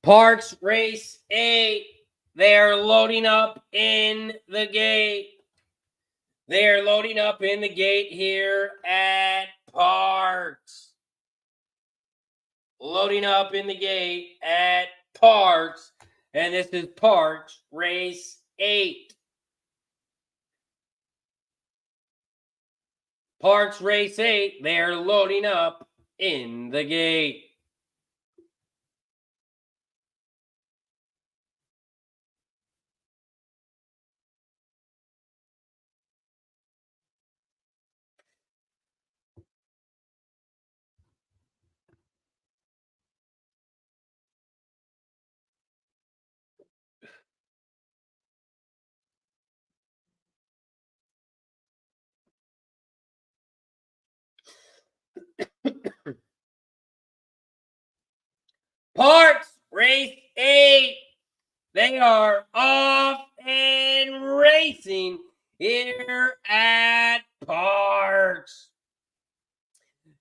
Parx Race 8. They are loading up in the gate. They are loading up in the gate here at Parx. Loading up in the gate at Parx. And this is Parx Race 8. Parx Race 8. They are loading up in the gate. Parx Race 8. They are off and racing here at Parx.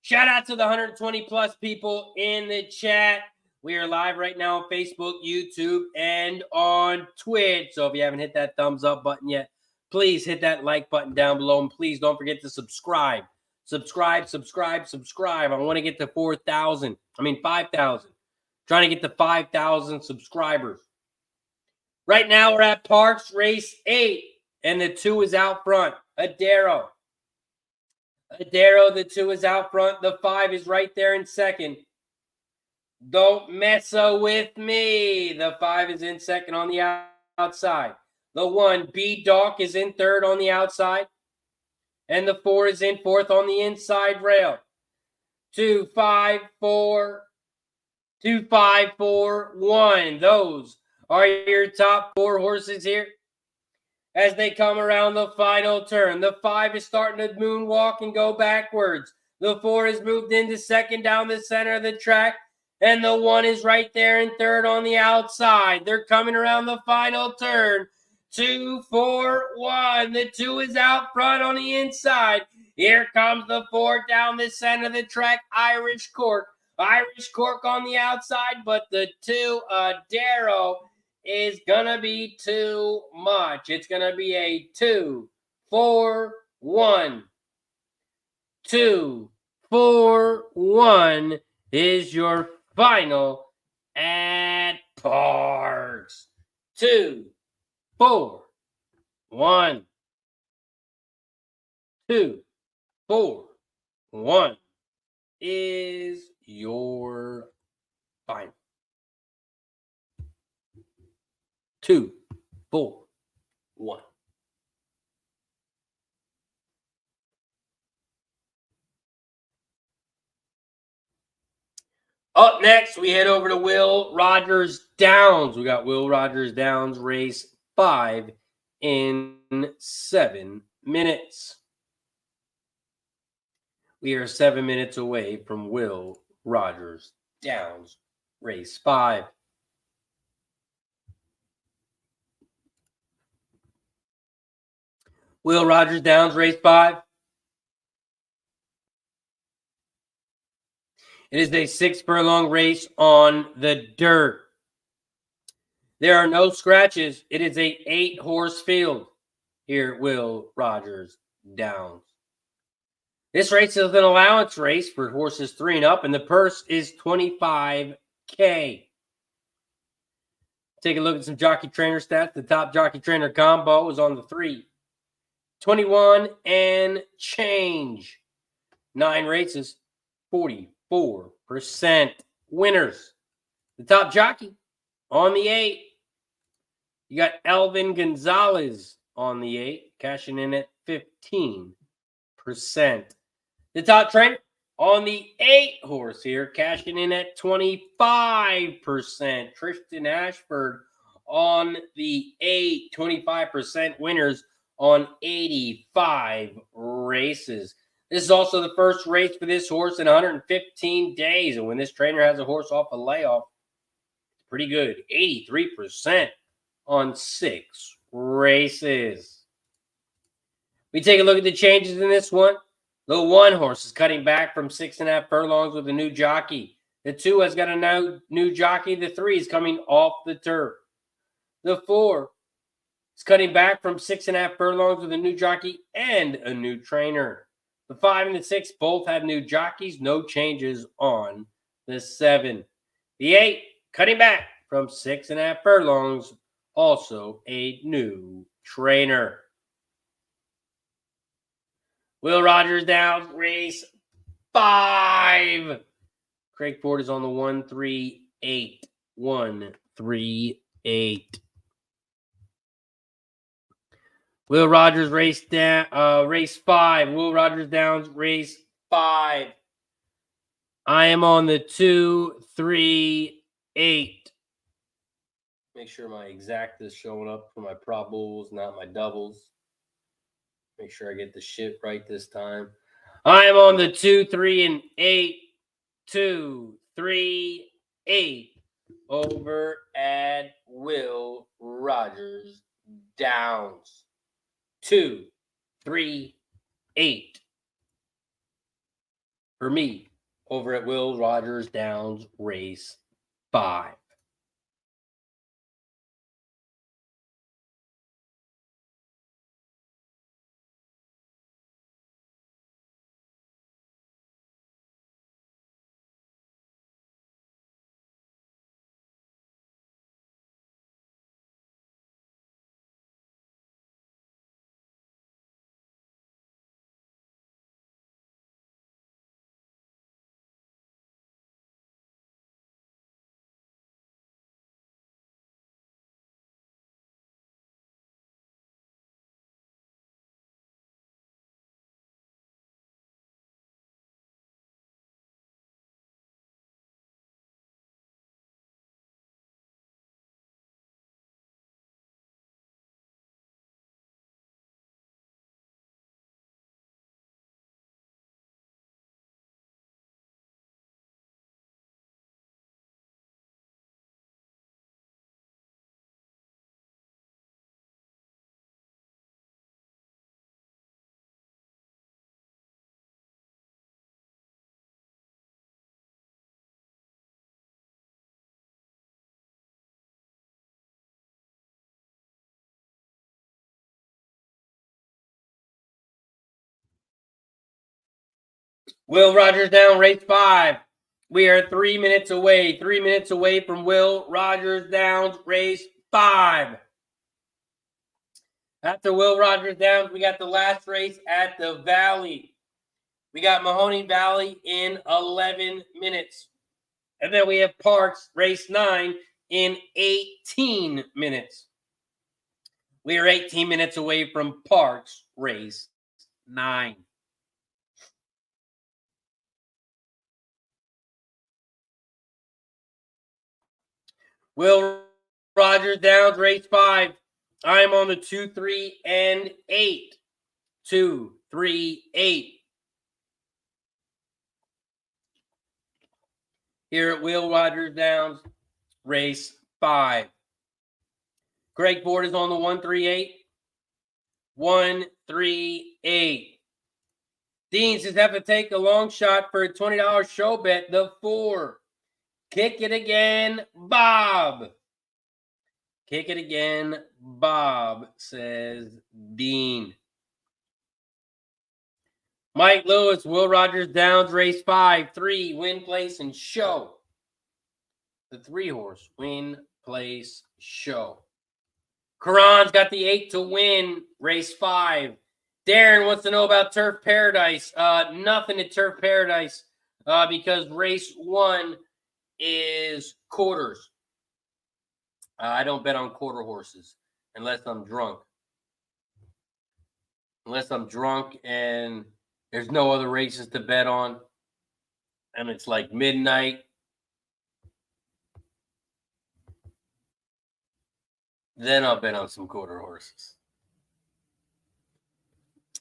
Shout out to the 120 plus people in the chat. We are live right now on Facebook, YouTube, and on Twitch. So if you haven't hit that thumbs up button yet, please hit that like button down below. And please don't forget to subscribe. Subscribe. I want to get to 5,000. Trying to get to 5,000 subscribers. Right now we're at Parx Race 8, and the 2 is out front. Adero, the 2 is out front. The 5 is right there in second. Don't mess with me. The 5 is in second on the outside. The 1, B-Doc, is in third on the outside. And the 4 is in fourth on the inside rail. 2, 5, 4. 2, 5, 4, 1. Those are your top 4 horses here as they come around the final turn. The 5 is starting to moonwalk and go backwards. The 4 has moved into second down the center of the track. And the 1 is right there in third on the outside. They're coming around the final turn. 2, 4, 1. The 2 is out front on the inside. Here comes the 4 down the center of the track. Irish Cork on the outside, but the 2, Adero, is going to be too much. It's going to be a 2, 4, 1. 2, 4, 1 is your final at Parx. 2, 4, 1. 2, 4, 1 is your final. 2, 4, 1. Up next, we head over to Will Rogers Downs. We got Will Rogers Downs race 5 in 7 minutes. We are 7 minutes away from Will Rogers Downs race 5. Will Rogers Downs race 5. It is a 6 furlong race on the dirt. There are no scratches. It is a 8-horse field here at Will Rogers Downs. This race is an allowance race for horses 3 and up, and the purse is $25K. Take a look at some jockey trainer stats. The top jockey trainer combo is on the 3. 21 and change. 9 races, 44% winners. The top jockey on the 8. You got Elvin Gonzalez on the 8, cashing in at 15%. The top trainer on the 8 horse here, cashing in at 25%. Tristan Ashford on the 8, 25% winners on 85 races. This is also the first race for this horse in 115 days. And when this trainer has a horse off a layoff, it's pretty good. 83% on 6 races. We take a look at the changes in this one. The 1 horse is cutting back from 6.5 furlongs with a new jockey. The 2 has got a new jockey. The 3 is coming off the turf. The 4 is cutting back from 6.5 furlongs with a new jockey and a new trainer. The 5 and the 6 both have new jockeys. No changes on the 7. The 8 cutting back from 6.5 furlongs. Also a new trainer. Will Rogers down, race 5. Craig Ford is on the 138. 138. Will Rogers race 5. Will Rogers Downs race 5. I am on the 238. Make sure my exact is showing up for my probables, not my doubles. Make sure I get the shit right this time. I am on the 2, 3, and 8. 2, 3, 8 over at Will Rogers Downs. 2, 3, 8 for me over at Will Rogers Downs race 5. Will Rogers down, race 5. We are 3 minutes away. 3 minutes away from Will Rogers Downs, race 5. After Will Rogers Downs, we got the last race at the Valley. We got Mahoning Valley in 11 minutes. And then we have Parx, race 9, in 18 minutes. We are 18 minutes away from Parx, race 9. Will Rogers Downs, race 5. I am on the 2, 3, and 8. 2, 3, 8. Here at Will Rogers Downs, race 5. Craig Ford is on the 138. 138. Dean says have to take a long shot for a $20 show bet. The 4. Kick it again, Bob. Kick it again, Bob, says Dean. Mike Lewis, Will Rogers Downs, race 5. 3, win, place, and show. The 3 horse, win, place, show. Karan's got the 8 to win, race 5. Darren wants to know about Turf Paradise. Nothing at Turf Paradise because race 1 is quarters. I don't bet on quarter horses unless I'm drunk. Unless I'm drunk and there's no other races to bet on. And it's like midnight. Then I'll bet on some quarter horses.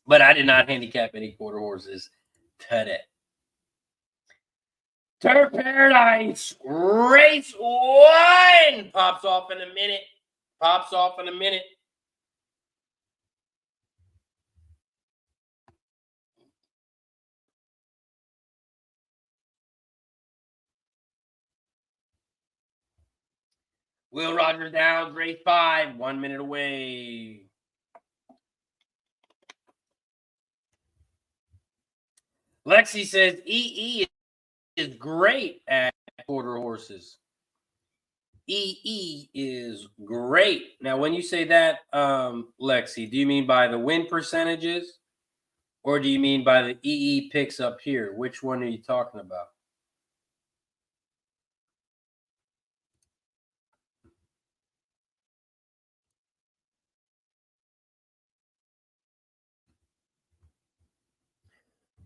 But I did not handicap any quarter horses today. Turf Paradise, race 1 pops off in a minute. Pops off in a minute. Will Rogers Downs, race 5, 1 minute away. Lexi says EE is great at quarter horses. EE is great. Now, when you say that, Lexi, do you mean by the win percentages or do you mean by the EE picks up here? Which one are you talking about?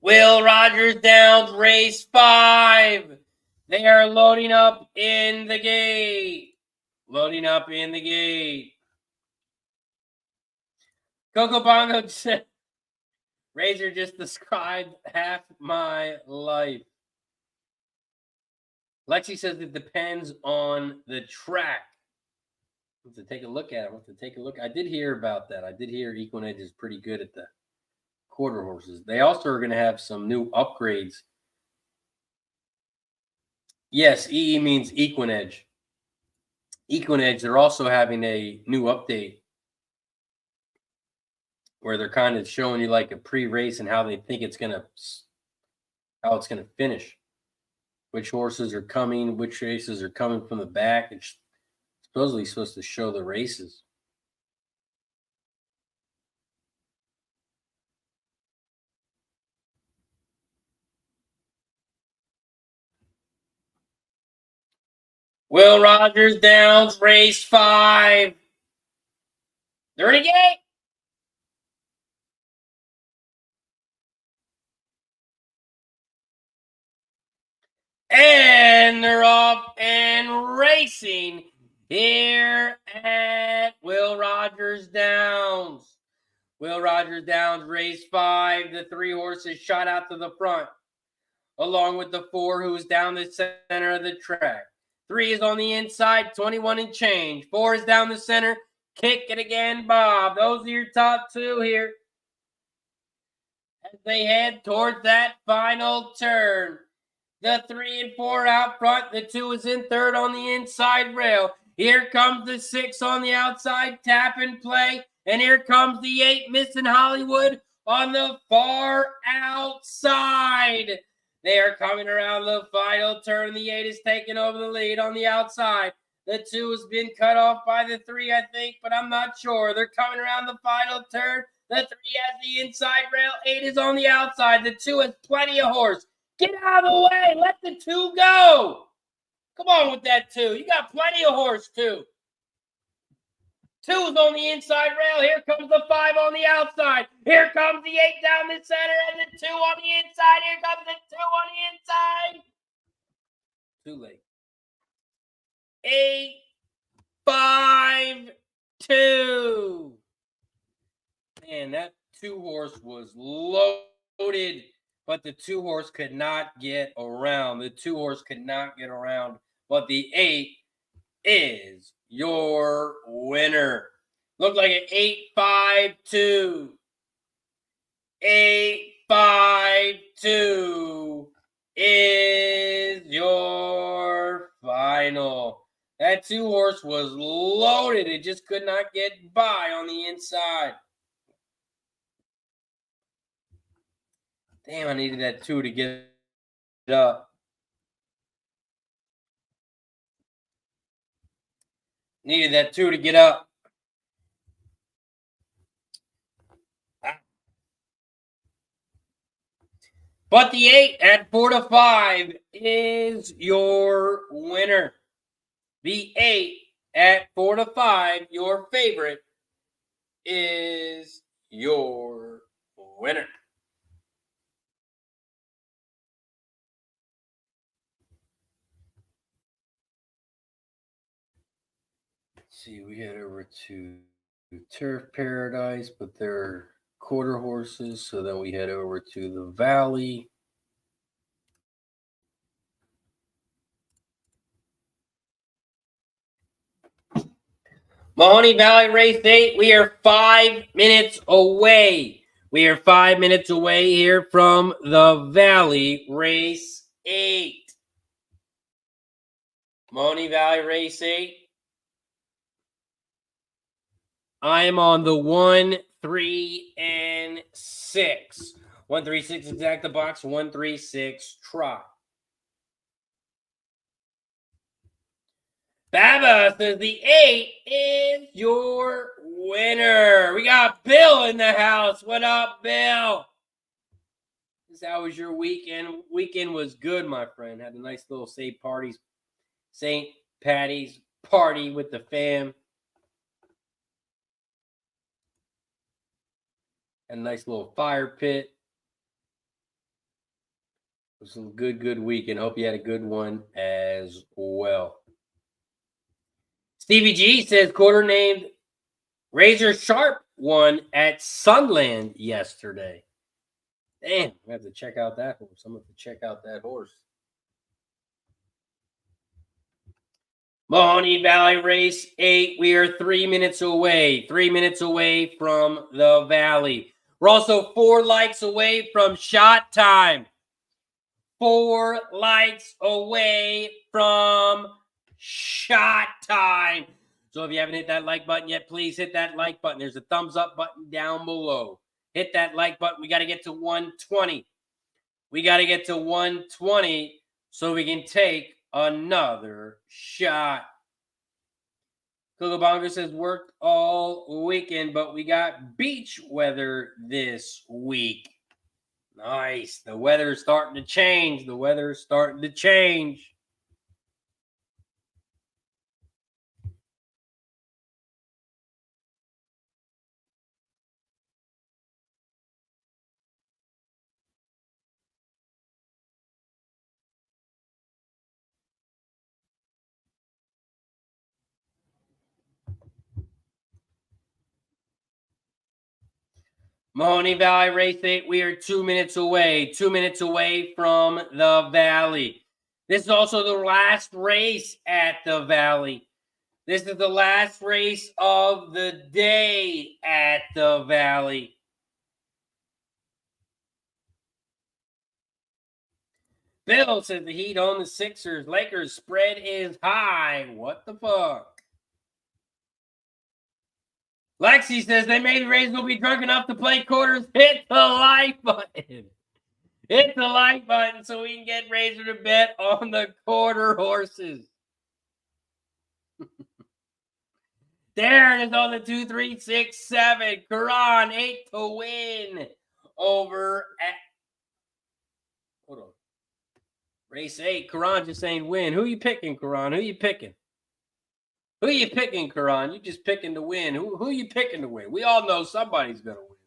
Will Rogers Downs, race 5. They are loading up in the gate. Loading up in the gate. Coco Bongo said, Razor just described half my life. Lexi says it depends on the track. I have to take a look at it. I did hear about that. I did hear Equinedge is pretty good at the quarter horses. They also are going to have some new upgrades. Yes, EE means Equinedge. Equinedge, they're also having a new update where they're kind of showing you like a pre-race and how they think it's going to finish. Which horses are coming, which races are coming from the back. It's supposedly supposed to show the races. Will Rogers Downs, race 5. They're in a gate. And they're off and racing here at Will Rogers Downs. Will Rogers Downs, race 5. The 3 horses shot out to the front, along with the 4 who's down the center of the track. 3 is on the inside, 21 and change. 4 is down the center. Kick it again, Bob. Those are your top 2 here. As they head towards that final turn. The 3 and 4 out front. The 2 is in third on the inside rail. Here comes the 6 on the outside, tap and play. And here comes the 8, Missing Hollywood, on the far outside. They are coming around the final turn. The 8 is taking over the lead on the outside. The 2 has been cut off by the 3, I think, but I'm not sure. They're coming around the final turn. The 3 has the inside rail. 8 is on the outside. The 2 has plenty of horse. Get out of the way. Let the 2 go. Come on with that 2. You got plenty of horse, 2. 2 is on the inside rail. Here comes the 5 on the outside. Here comes the 8 down the center and the 2 on the inside. Here comes the 2 on the inside. Too late. 8, 5, 2. Man, that 2 horse was loaded, but the 2 horse could not get around. The 2 horse could not get around, but the 8 is your winner. Looked like an 8-5-2. 8-5-2 is your final. That 2 horse was loaded. It just could not get by on the inside. Damn, I needed that 2 to get it up. Needed that 2 to get up. But the 8 at 4-5 is your winner. The 8 at 4-5, your favorite, is your winner. Let's see, we head over to Turf Paradise, but they're quarter horses. So then we head over to the Valley. Mahoning Valley Race 8, we are 5 minutes away. We are 5 minutes away here from the Valley Race 8. Mahoning Valley Race 8. I am on the 1, 3, and 6. 1, 3, 6 exact the box. 1, 3, 6 trot. Baba says the 8 is your winner. We got Bill in the house. What up, Bill? How was your weekend? Weekend was good, my friend. Had a nice little St. Patty's party with the fam. Had a nice little fire pit. It was a good weekend. Hope you had a good one as well. Stevie G says quarter named Razor Sharp won at Sunland yesterday. Damn, we have to check out that horse. I'm going to check out that horse. Mahoning Valley Race 8. We are 3 minutes away. 3 minutes away from the Valley. We're also 4 likes away from shot time. 4 likes away from shot time. So if you haven't hit that like button yet, please hit that like button. There's a thumbs up button down below. Hit that like button. We got to get to 120. We got to get to 120 so we can take another shot. Kugabonga says worked all weekend, but we got beach weather this week. Nice. The weather's starting to change. The weather's starting to change. Mahoning Valley Race 8, we are 2 minutes away. 2 minutes away from the Valley. This is also the last race at the Valley. This is the last race of the day at the Valley. Bill says the Heat on the Sixers. Lakers spread is high. What the fuck? Lexi says they made the Rays will be drunk enough to play quarters. Hit the like button. Hit the like button so we can get Razor to bet on the quarter horses. Darren is on the 2, 3, 6, 7. Karan 8 to win over at. Hold on. Race 8. Karan just saying win. Who you picking, Karan? Who you picking? Who you picking, Karan? You just picking to win. Who you picking to win? We all know somebody's going to win.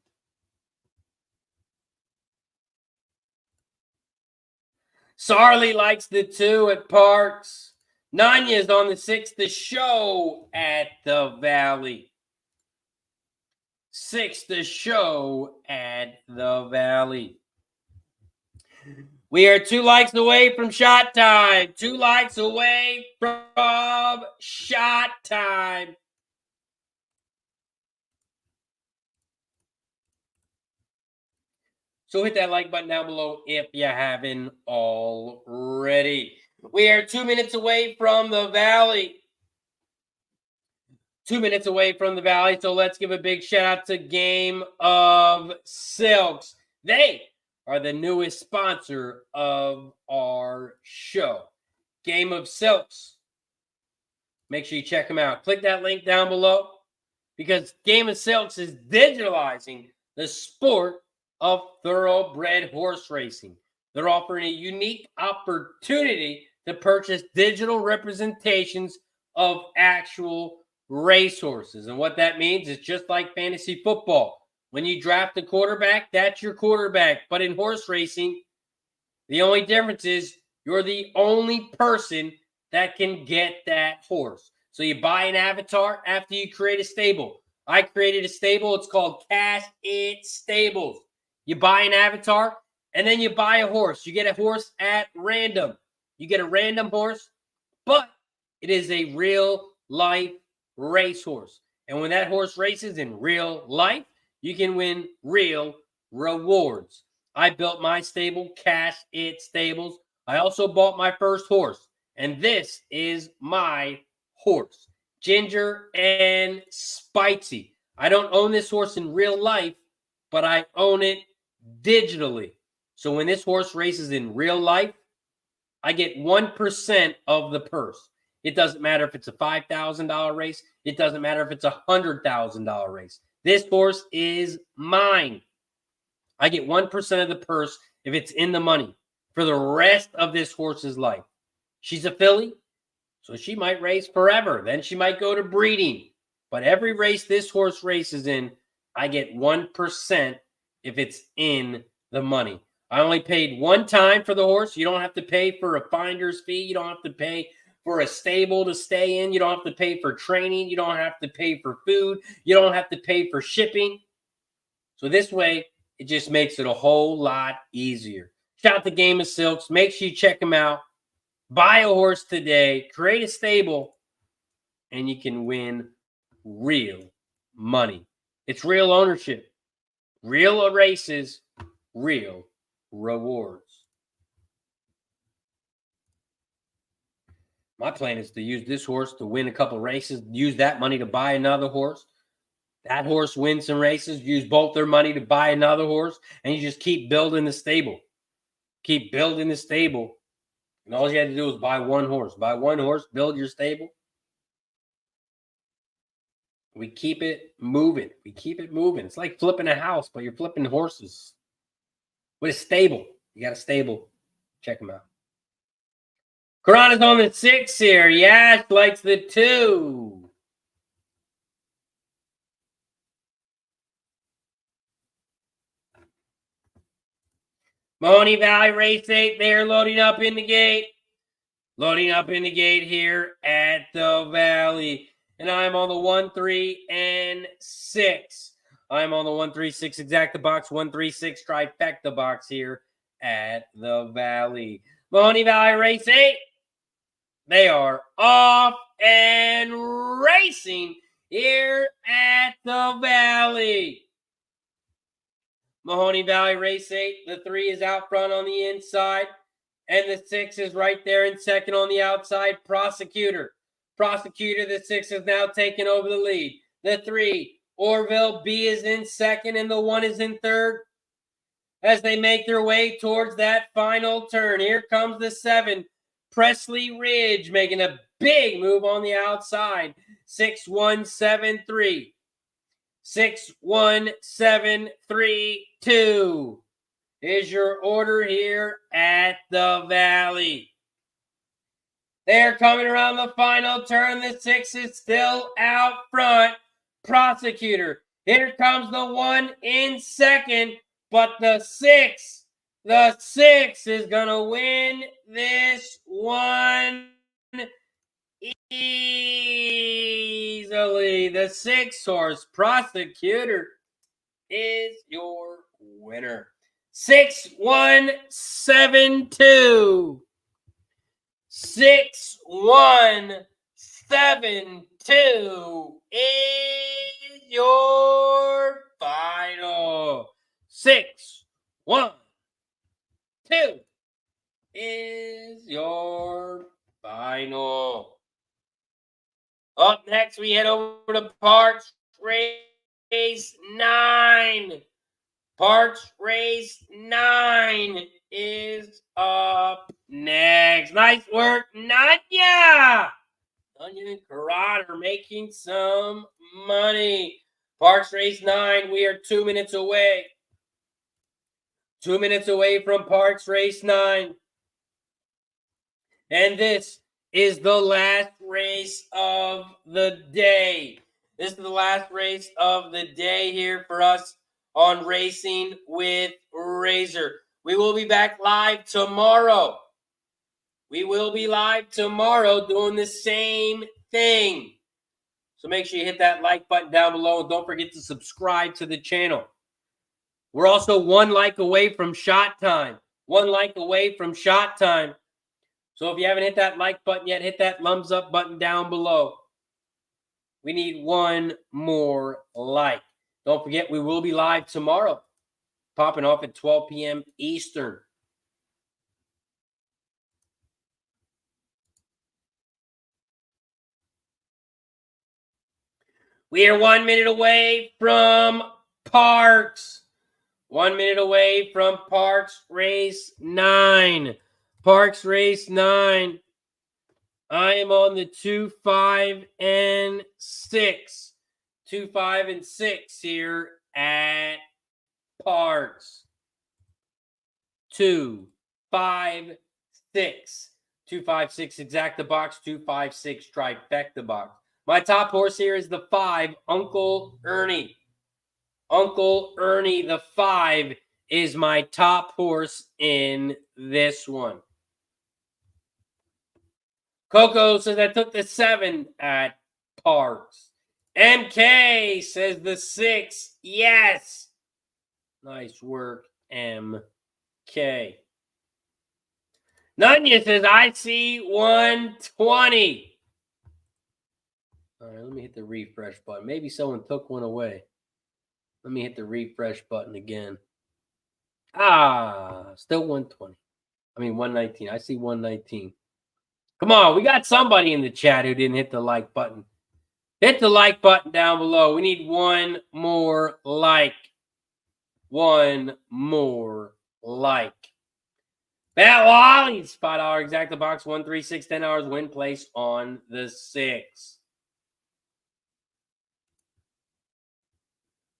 Sarley likes the 2 at Parx. Nanya's on the 6, the show at the Valley. 6, the show at the Valley. We are 2 likes away from shot time. 2 likes away from shot time. So hit that like button down below if you haven't already. We are 2 minutes away from the Valley. 2 minutes away from the Valley. So let's give a big shout out to Game of Silks. They are the newest sponsor of our show. Game of Silks. Make sure you check them out. Click that link down below because Game of Silks is digitalizing the sport of thoroughbred horse racing. they're offering a unique opportunity to purchase digital representations of actual racehorses. And what that means is just like fantasy football. When you draft a quarterback, that's your quarterback. But in horse racing, the only difference is you're the only person that can get that horse. So you buy an avatar after you create a stable. I created a stable. It's called Cash It Stables. You buy an avatar, and then you buy a horse. You get a horse at random. You get a random horse, but it is a real life racehorse. And when that horse races in real life, you can win real rewards. I built my stable, Cash It Stables. I also bought my first horse, and this is my horse, Ginger and Spicy. I don't own this horse in real life, but I own it digitally. So when this horse races in real life, I get 1% of the purse. It doesn't matter if it's a $5,000 race. It doesn't matter if it's a $100,000 race. This horse is mine. I get 1% of the purse if it's in the money for the rest of this horse's life. She's a filly, so she might race forever. Then she might go to breeding. But every race this horse races in, I get 1% if it's in the money. I only paid one time for the horse. You don't have to pay for a finder's fee. You don't have to pay for a stable to stay in. You don't have to pay for training. You don't have to pay for food. You don't have to pay for shipping. So this way, it just makes it a whole lot easier. Shout out to Game of Silks. Make sure you check them out. Buy a horse today. Create a stable. And you can win real money. It's real ownership. Real races. Real rewards. My plan is to use this horse to win a couple races. Use that money to buy another horse. That horse wins some races, use both their money to buy another horse, and you just keep building the stable. Keep building the stable. And all you had to do was buy one horse. Buy one horse, build your stable. We keep it moving. We keep it moving. It's like flipping a house, but you're flipping horses. With a stable. You got a stable. Check them out. Corana's on the 6 here. Yash likes the 2. Mahoning Valley Race 8, they're loading up in the gate. Loading up in the gate here at the Valley. And I'm on the 1, 3, and 6. I'm on the 1, 3, 6 exacta box, 1, 3, 6 trifecta box here at the Valley. Mahoning Valley Race 8, they are off and racing here at the Valley. Mahoning Valley Race 8. The 3 is out front on the inside. And the 6 is right there in second on the outside. Prosecutor. The 6 is now taking over the lead. The 3, Orville B, is in second, and the 1 is in third. As they make their way towards that final turn. Here comes the 7, Presley Ridge, making a big move on the outside. 6-1-7-3. 6-1-7-3-2 is your order here at the Valley. They're coming around the final turn. The 6 is still out front. Prosecutor. Here comes the 1 in second, but the 6 is going to win this one easily. The 6 horse, Prosecutor, is your winner. 6-1-7-2. 6-1-7-2 is your final. 6-1-2 is your final. Up next, we head over to Parx Race 9. Parx Race 9 is up next. Nice work, Nanya. Nanya and Karad are making some money. Parx Race 9, we are 2 minutes away. 2 minutes away from Parx Race 9. And this is the last race of the day. This is the last race of the day here for us on Racing with Razor. We will be back live tomorrow. We will be live tomorrow doing the same thing. So make sure you hit that like button down below. And don't forget to subscribe to the channel. We're also 1 like away from shot time. 1 like away from shot time. So if you haven't hit that like button yet, hit that thumbs up button down below. We need 1 more like. Don't forget, we will be live tomorrow, popping off at 12 p.m. Eastern. We are 1 minute away from Parx. 1 minute away from Parx Race 9. Parx Race 9. I am on the 2, 5, and 6. 2, 5, and 6 here at Parx. 2, 5, 6. 2, 5, 6 exact the box. 2, 5, 6 trifecta box. My top horse here is the 5, Uncle Ernie. Uncle Ernie, the 5, is my top horse in this one. Coco says I took the 7 at Parx. MK says the 6. Yes. Nice work, MK. Nunya says I see 120. All right, let me hit the refresh button. Maybe someone took one away. Let me hit the refresh button again. Still 120. I mean 119. I see 119. Come on, we got somebody in the chat who didn't hit the like button. Hit the like button down below. We need 1 more like. 1 more like. Matt Wally's $5 exacta box. 1, 3, 6, $10 win place on the 6.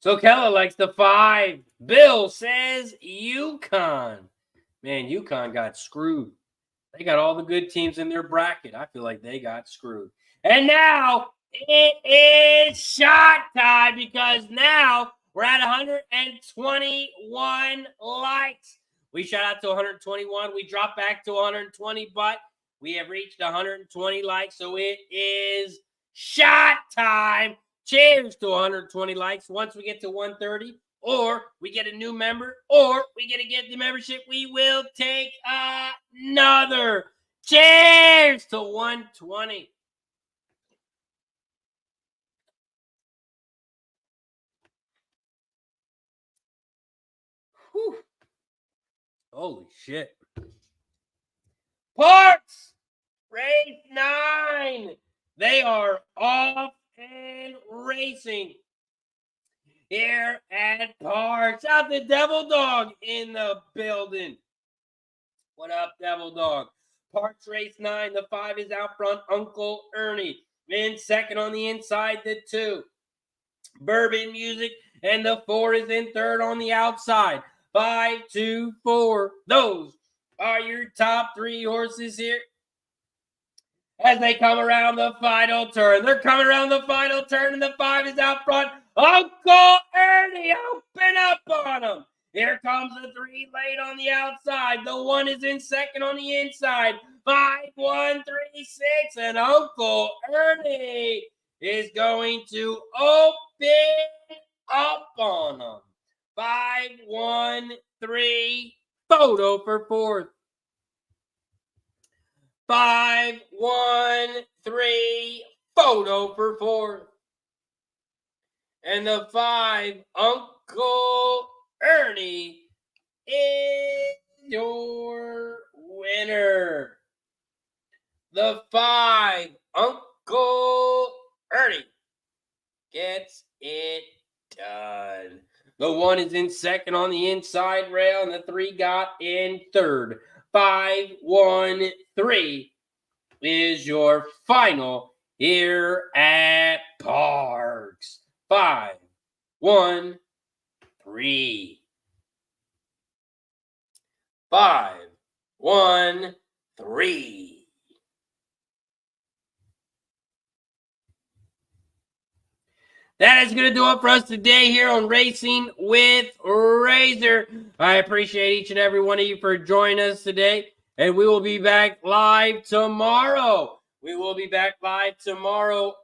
So Keller likes the 5. Bill says UConn. Man, UConn got screwed. They got all the good teams in their bracket. I feel like they got screwed. And now it is shot time because now we're at 121 likes. We shot out to 121. We dropped back to 120, but we have reached 120 likes. So it is shot time. Cheers to 120 likes. Once we get to 130, or we get a new member, or we get to get the membership, we will take another. Cheers to 120. Whew. Holy shit. Parx Race 9. They are off and racing here at Parx. Out the Devil Dog in the building. What up, Devil Dog? Parx Race 9. The 5 is out front. Uncle Ernie. In second on the inside, the 2. Bourbon Music. And the 4 is in third on the outside. 5, 2, 4. Those are your top 3 horses here as they come around the final turn. They're coming around the final turn, and the 5 is out front. Uncle Ernie, open up on him. Here comes the 3 late on the outside. The 1 is in second on the inside. 5, 1, 3, 6, and Uncle Ernie is going to open up on him. 5, 1, 3, photo for 4th. 5, 1, 3, photo for 4th. And the 5, Uncle Ernie, is your winner. The 5, Uncle Ernie, gets it done. The 1 is in second on the inside rail, and the 3 got in third. 5, 1, 3 is your final here at Parx. 5, 1, 3. 5, 1, 3. That is going to do it for us today here on Racing with Razor. I appreciate each and every one of you for joining us today. And we will be back live tomorrow. We will be back live tomorrow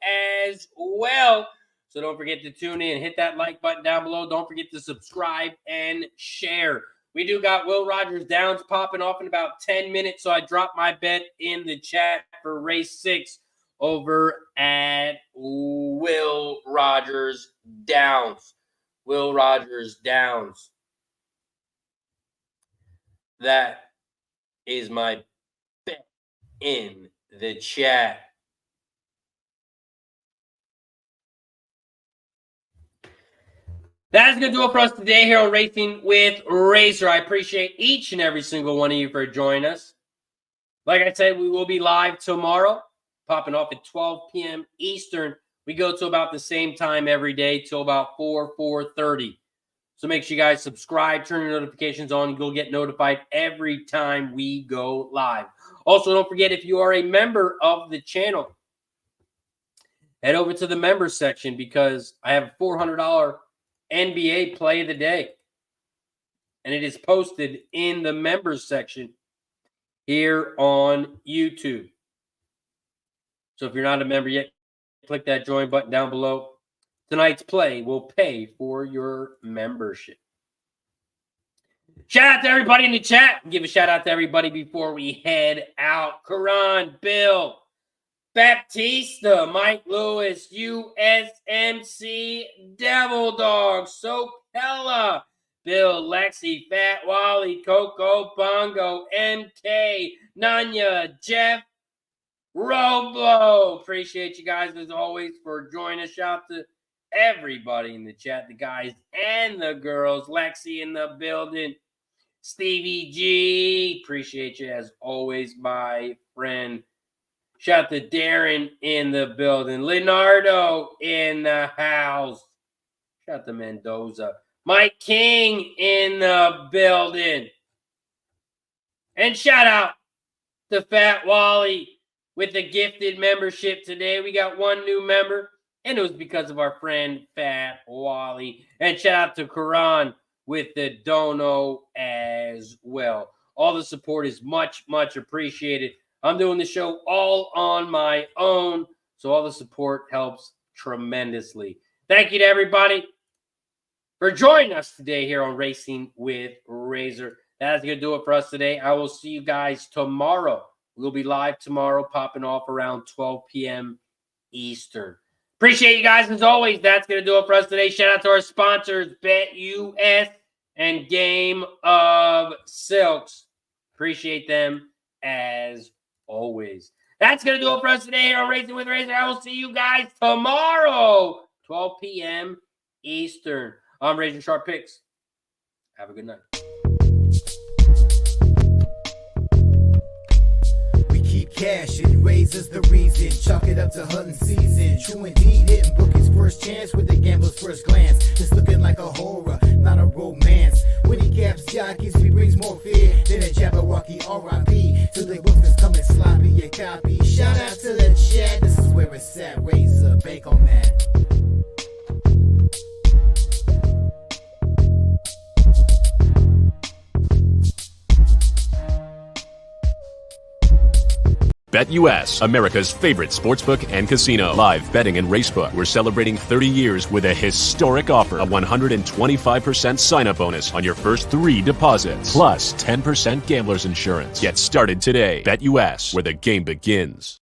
as well. So don't forget to tune in. Hit that like button down below. Don't forget to subscribe and share. We do got Will Rogers Downs popping off in about 10 minutes. So I dropped my bet in the chat for race 6 over at Will Rogers Downs. Will Rogers Downs. That is my bet in the chat. That is going to do it for us today here on Racing with Razor. I appreciate each and every single one of you for joining us. Like I said, we will be live tomorrow, popping off at 12 p.m. Eastern. We go to about the same time every day till about 4:30. So make sure you guys subscribe, turn your notifications on. You'll get notified every time we go live. Also, don't forget, if you are a member of the channel, head over to the members section because I have a $400 NBA play of the day. And it is posted in the members section here on YouTube. So if you're not a member yet, click that join button down below. Tonight's play will pay for your membership. Shout out to everybody in the chat. Give a shout out to everybody before we head out. Karan, Bill, Baptista, Mike Lewis, USMC, Devil Dog, Sopella, Bill, Lexi, Fat Wally, Coco, Bongo, MK, Nanya, Jeff, Roblo. Appreciate you guys as always for joining us. Shout out to everybody in the chat, the guys and the girls. Lexi in the building. Stevie G. Appreciate you as always, my friend. Shout out to Darren in the building. Leonardo in the house. Shout out to Mendoza. Mike King in the building. And shout out to Fat Wally with the gifted membership today. We got one new member, and it was because of our friend Fat Wally. And shout out to Karan with the dono as well. All the support is much, much appreciated. I'm doing the show all on my own, so all the support helps tremendously. Thank you to everybody for joining us today here on Racing with Razor. That's going to do it for us today. I will see you guys tomorrow. We'll be live tomorrow, popping off around 12 p.m. Eastern. Appreciate you guys as always. That's going to do it for us today. Shout out to our sponsors, BetUS and Game of Silks. Appreciate them as always. That's going to do it for us today here on Racing with Razor. I will see you guys tomorrow, 12 p.m. Eastern. I'm RazorSharpPicks. Have a good night. Cash and raises the reason. Chalk it up to hunting season. True indeed, hitting book his first chance with the gambler's first glance. It's looking like a horror, not a romance. When he caps jockeys, he brings more fear than a Jabberwocky R.I.P. To the books that's coming sloppy and copy. Shout out to the chat. This is where it's at. Razor, bank on that. BetUS, America's favorite sportsbook and casino. Live betting and racebook. We're celebrating 30 years with a historic offer. A 125% sign-up bonus on your first 3 deposits. Plus 10% gambler's insurance. Get started today. BetUS, where the game begins.